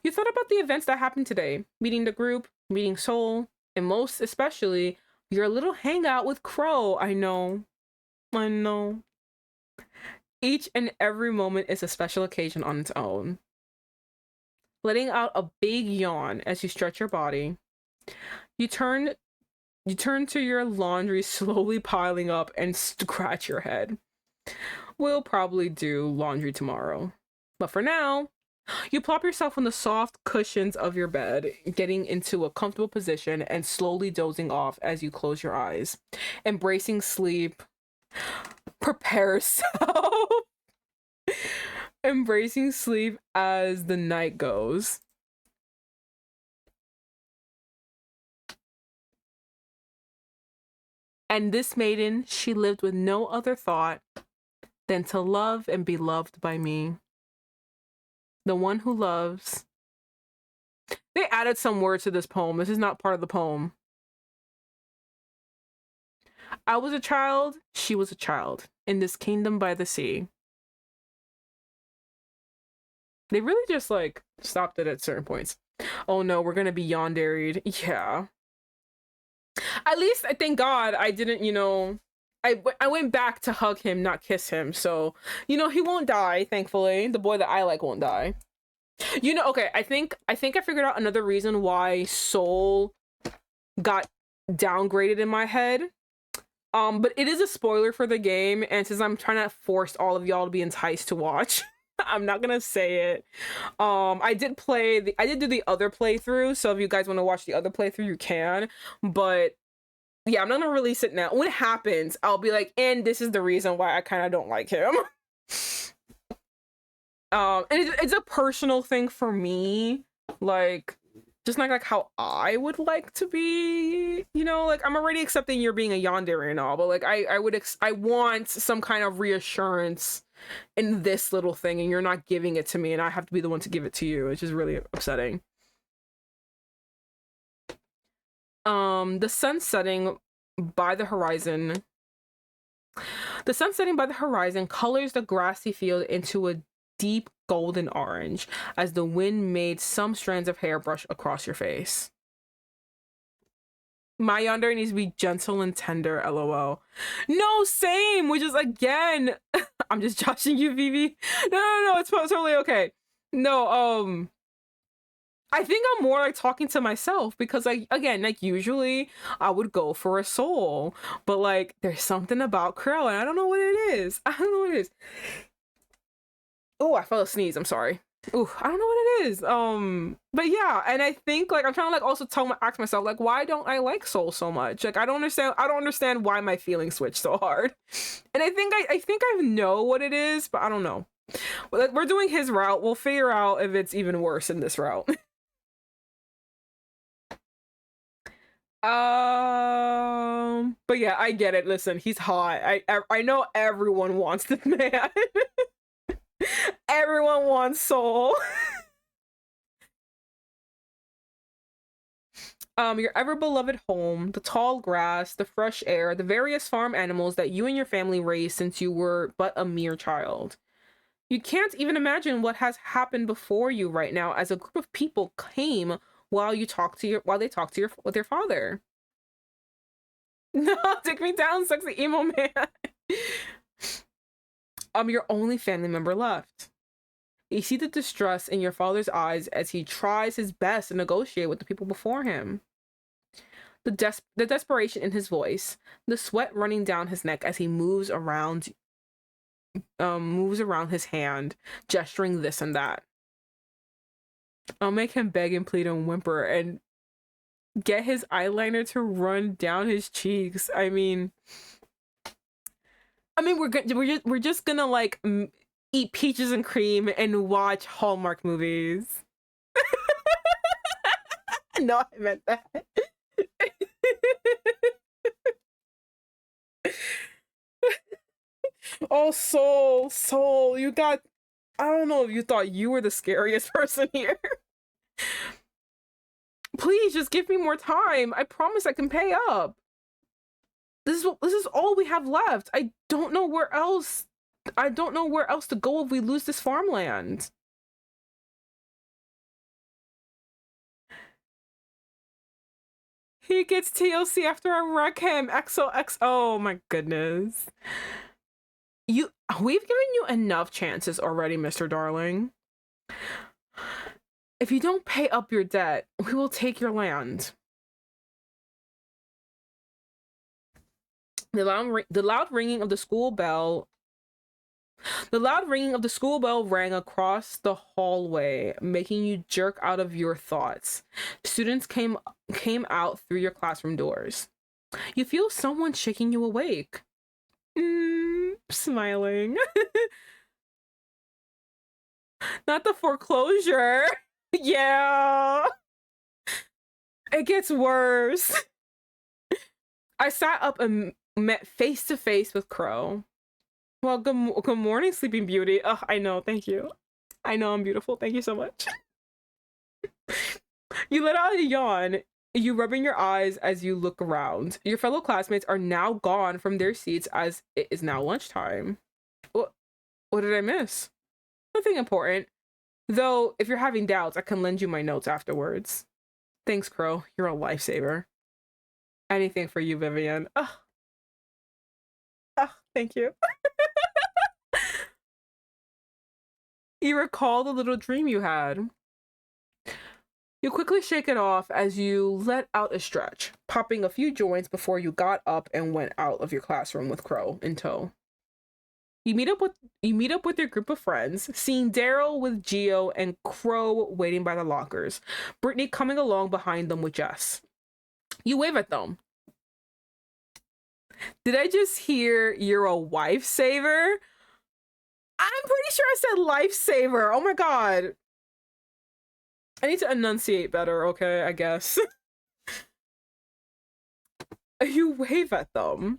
You thought about the events that happened today, meeting the group, meeting Soul, and most especially your little hangout with Crowe. I know. I know. Each and every moment is a special occasion on its own. Letting out a big yawn as you stretch your body, you turn to your laundry slowly piling up and scratch your head. We'll probably do laundry tomorrow. But for now, you plop yourself on the soft cushions of your bed, getting into a comfortable position and slowly dozing off as you close your eyes. Embracing sleep. Prepare yourself. Embracing sleep as the night goes. And this maiden, she lived with no other thought than to love and be loved by me. The one who loves. They added some words to this poem. This is not part of the poem. I was a child, she was a child, in this kingdom by the sea. They really just, like, stopped it at certain points. Oh no, we're gonna be yanderied. Yeah. At least, I thank God I didn't, you know... I went back to hug him, not kiss him. So, you know, he won't die, thankfully. The boy that I like won't die. You know, okay, I think I figured out another reason why Soul got downgraded in my head. But it is a spoiler for the game, and since I'm trying to force all of y'all to be enticed to watch, I'm not gonna say it. I did do the other playthrough, so if you guys want to watch the other playthrough, you can. But yeah, I'm not gonna release it now. When it happens, I'll be like, and this is the reason why I kind of don't like him. And it's a personal thing for me, like just not like how I would like to be, you know, like I'm already accepting you're being a yandere and all, but like I want some kind of reassurance in this little thing, and you're not giving it to me, and I have to be the one to give it to you. It's just really upsetting. The sun setting by the horizon. The sun setting by the horizon colors the grassy field into a deep golden orange as the wind made some strands of hair brush across your face. My yandere needs to be gentle and tender, lol. No, same, which is again, I'm just joshing you, Vivi. No, it's totally okay. No, I think I'm more like talking to myself because, like, again, like usually I would go for a Soul, but like there's something about Crowe and I don't know what it is. I don't know what it is. Oh, I felt a sneeze. I'm sorry. Ooh, I don't know what it is. But yeah, and I think like I'm trying to like also ask myself like, why don't I like Soul so much? Like I don't understand why my feelings switch so hard. And I think I know what it is, but I don't know. We're doing his route. We'll figure out if it's even worse in this route. But yeah, I get it. Listen, he's hot. I know everyone wants this man. Everyone wants Soul. Your ever beloved home, the tall grass, the fresh air, the various farm animals that you and your family raised since you were but a mere child. You can't even imagine what has happened before you right now as a group of people came while they talk to with your father. No, take me down, sexy emo man. Your only family member left. You see the distress in your father's eyes as he tries his best to negotiate with the people before him. The desperation in his voice, the sweat running down his neck as he moves around his hand, gesturing this and that. I'll make him beg and plead and whimper and get his eyeliner to run down his cheeks. I mean, we're just gonna like eat peaches and cream and watch Hallmark movies. No, I meant that. Oh, Soul, you got... I don't know if you thought you were the scariest person here. Please just give me more time. I promise I can pay up. This is all we have left. I don't know where else to go if we lose this farmland. He gets TLC after I wreck him. XOX. Oh my goodness. We've given you enough chances already, Mr. Darling. If you don't pay up your debt, we will take your land. The loud ringing of the school bell rang across the hallway, making you jerk out of your thoughts. Students came out through your classroom doors. You feel someone shaking you awake. Smiling. Not the foreclosure. Yeah. It gets worse. I sat up and met face to face with Crowe. Well, good morning, Sleeping Beauty. Ugh, I know, thank you. I know I'm beautiful. Thank you so much. You let out a yawn. You rubbing your eyes as you look around. Your fellow classmates are now gone from their seats as it is now lunchtime. What did I miss? Nothing important. Though, if you're having doubts, I can lend you my notes afterwards. Thanks, Crowe. You're a lifesaver. Anything for you, Vivian. Ugh. Thank you. You recall the little dream you had. You quickly shake it off as you let out a stretch, popping a few joints before you got up and went out of your classroom with Crowe in tow. You meet up with your group of friends, seeing Daryl with Gio and Crowe waiting by the lockers, Brittany coming along behind them with Jess. You wave at them. Did I just hear you're a wife saver? I'm pretty sure I said lifesaver. Oh my god. I need to enunciate better, okay, I guess. You wave at them.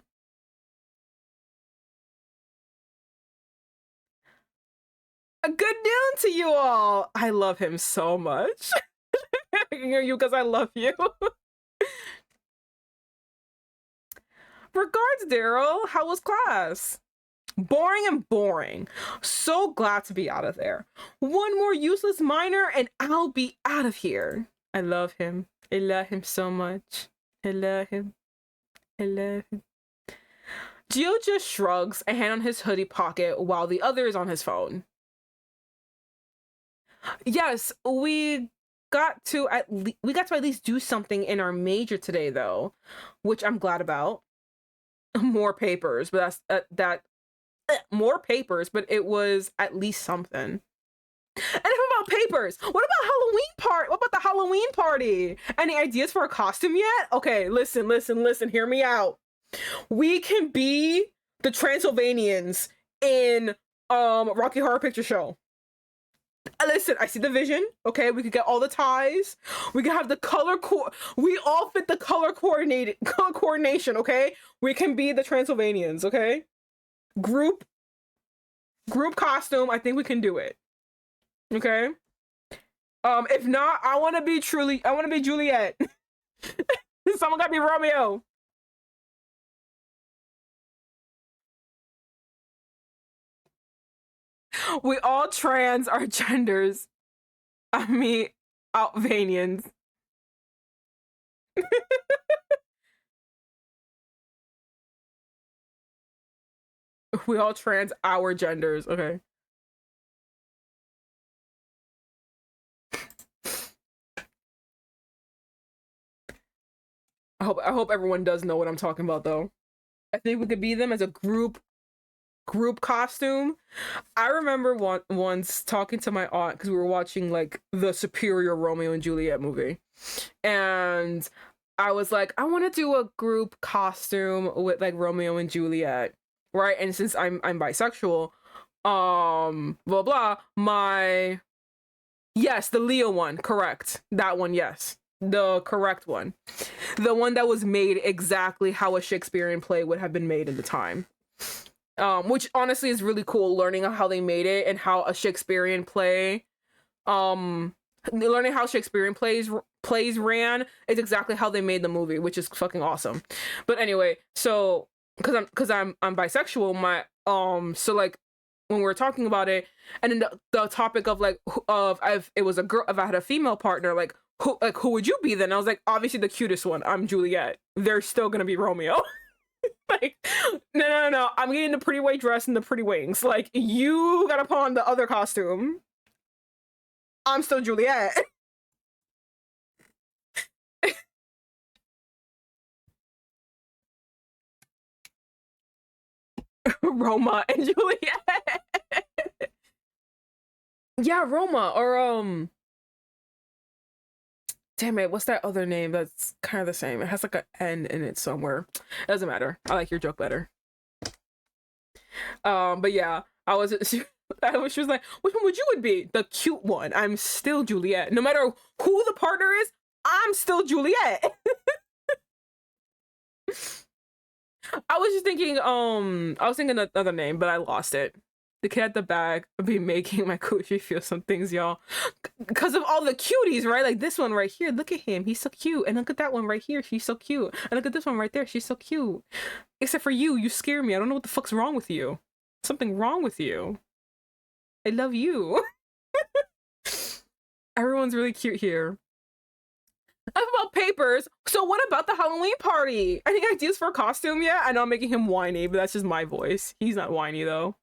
A good noon to you all. I love him so much. You because I love you. Regards, Daryl. How was class? Boring and boring. So glad to be out of there. One more useless minor and I'll be out of here. I love him. I love him so much. I love him. I love him. Gio just shrugs, a hand on his hoodie pocket while the other is on his phone. Yes, we got to at least do something in our major today though, which I'm glad about. More papers, but more papers, but it was at least something. And if about papers, what about the Halloween party? Any ideas for a costume yet? Okay, listen, hear me out. We can be the Transylvanians in Rocky Horror Picture Show. Listen, I see the vision. Okay, we could get all the ties. We could have the we all fit the color coordination. Okay, we can be the Transylvanians. Okay, group costume. I think we can do it. Okay. If not, I want to be Juliet. Someone got to be Romeo. We all trans our genders. I mean, Albanians. We all trans our genders. Okay. I hope everyone does know what I'm talking about though. I think we could be them as a group costume. I remember once talking to my aunt because we were watching like the superior Romeo and Juliet movie, and I was like, I want to do a group costume with like Romeo and Juliet, right? And since I'm bisexual, blah blah, yes, the Leo one, correct, that one, yes, the correct one, the one that was made exactly how a Shakespearean play would have been made in the time. Which honestly is really cool, learning how they made it and how a Shakespearean play, learning how Shakespearean plays plays ran is exactly how they made the movie, which is fucking awesome. But anyway, so because I'm bisexual, my so like when we were talking about it, and then the topic of like of if it was a girl, if I had a female partner, like who would you be then? I was like, obviously the cutest one. I'm Juliet. There's still gonna be Romeo. Like, no. I'm getting the pretty white dress and the pretty wings. Like, you gotta put on the other costume. I'm still Juliet. Roma and Juliet. Yeah, Roma or damn it, what's that other name that's kind of the same? It has like an N in it somewhere. It doesn't matter. I like your joke better. But yeah, she was like, which one would you would be? The cute one. I'm still Juliet. No matter who the partner is, I'm still Juliet. I was just thinking, I was thinking another name, but I lost it. The kid at the back would be making my coochie feel some things, y'all. Because of all the cuties, right? Like this one right here, look at him. He's so cute. And look at that one right here. She's so cute. And look at this one right there. She's so cute. Except for you. You scare me. I don't know what the fuck's wrong with you. Something wrong with you. I love you. Everyone's really cute here. Enough about papers. So what about the Halloween party? Any ideas for a costume yet? I know I'm making him whiny, but that's just my voice. He's not whiny though.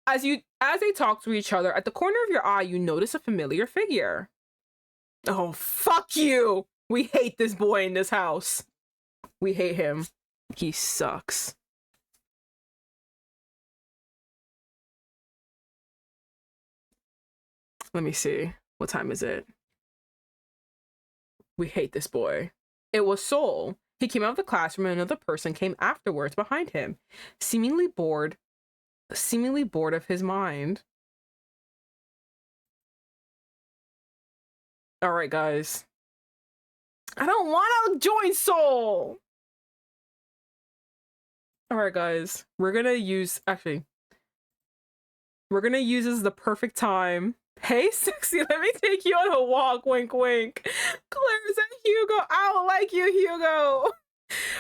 As they talk to each other, at the corner of your eye, you notice a familiar figure. Oh, fuck you! We hate this boy in this house. We hate him. He sucks. Let me see. What time is it? We hate this boy. It was Sol. He came out of the classroom and another person came afterwards behind him, seemingly bored of his mind. All right, guys. I don't want to join Sol. All right, guys. We're going to use this as the perfect time. Hey, sexy, let me take you on a walk. Wink, wink. Claire's and Hugo. I don't like you, Hugo.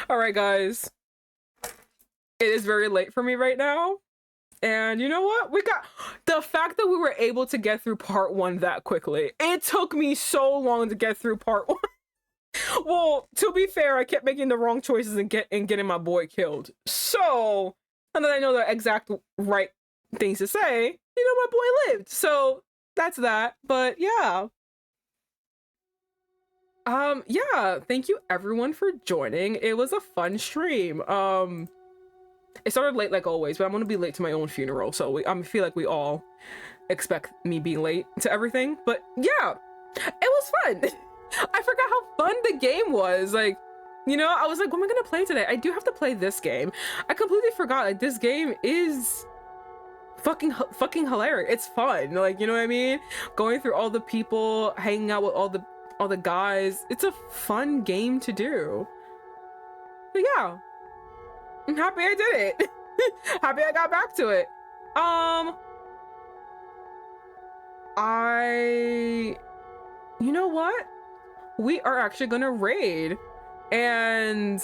All right, guys. It is very late for me right now. And you know what? We got the fact that we were able to get through part 1 that quickly. It took me so long to get through part 1. Well, to be fair, I kept making the wrong choices and getting my boy killed. So, now that I know the exact right things to say, my boy lived. So, that's that. But yeah. Yeah, thank you everyone for joining. It was a fun stream. It started late like always, but I'm gonna be late to my own funeral, so I feel like we all expect me being late to everything. But yeah, it was fun. I forgot how fun the game was. Like, I was like, what am I gonna play today? I do have to play this game. I completely forgot, like, this game is fucking hilarious. It's fun. Like, you know what I mean? Going through all the people, hanging out with all the guys. It's a fun game to do. But yeah. I'm happy I did it. Happy I got back to it. You know what? We are actually gonna raid. And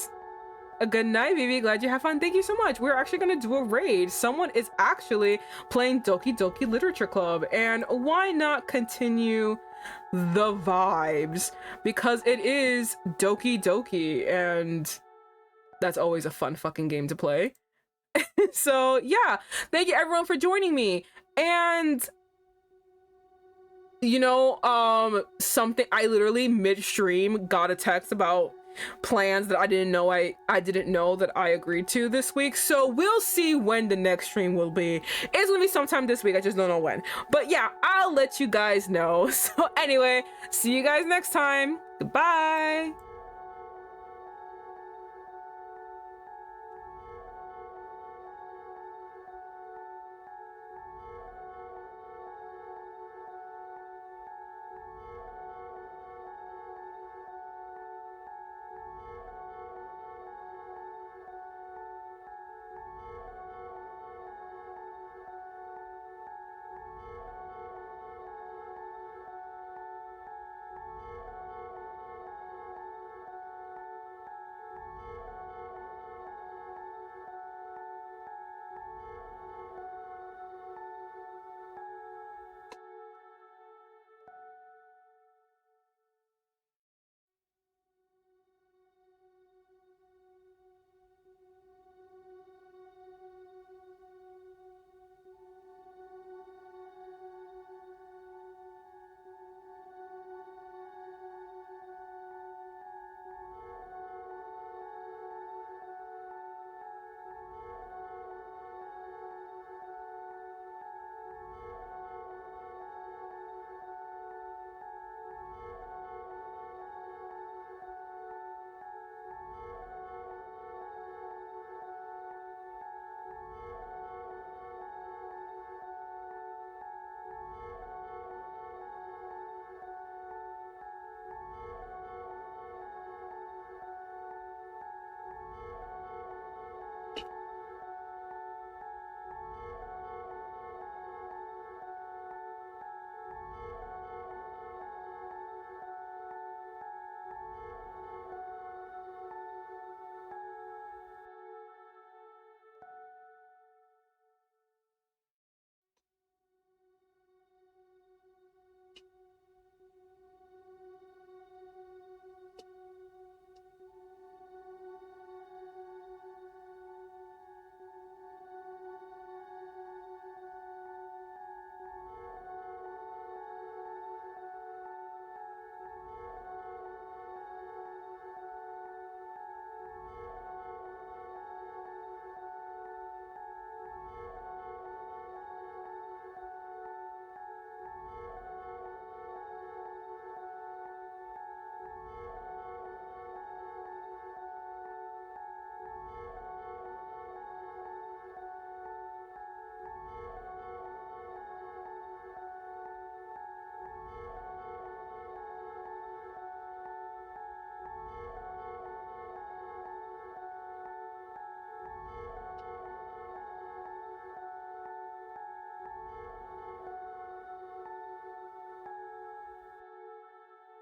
a good night, baby. Glad you have fun. Thank you so much. We're actually gonna do a raid. Someone is actually playing Doki Doki Literature Club. And why not continue the vibes? Because it is Doki Doki and that's always a fun fucking game to play. So yeah, thank you everyone for joining me. And something, I literally mid-stream got a text about plans that I didn't know that I agreed to this week. So we'll see when the next stream will be. It's gonna be sometime this week, I just don't know when. But yeah, I'll let you guys know. So anyway, see you guys next time. Goodbye.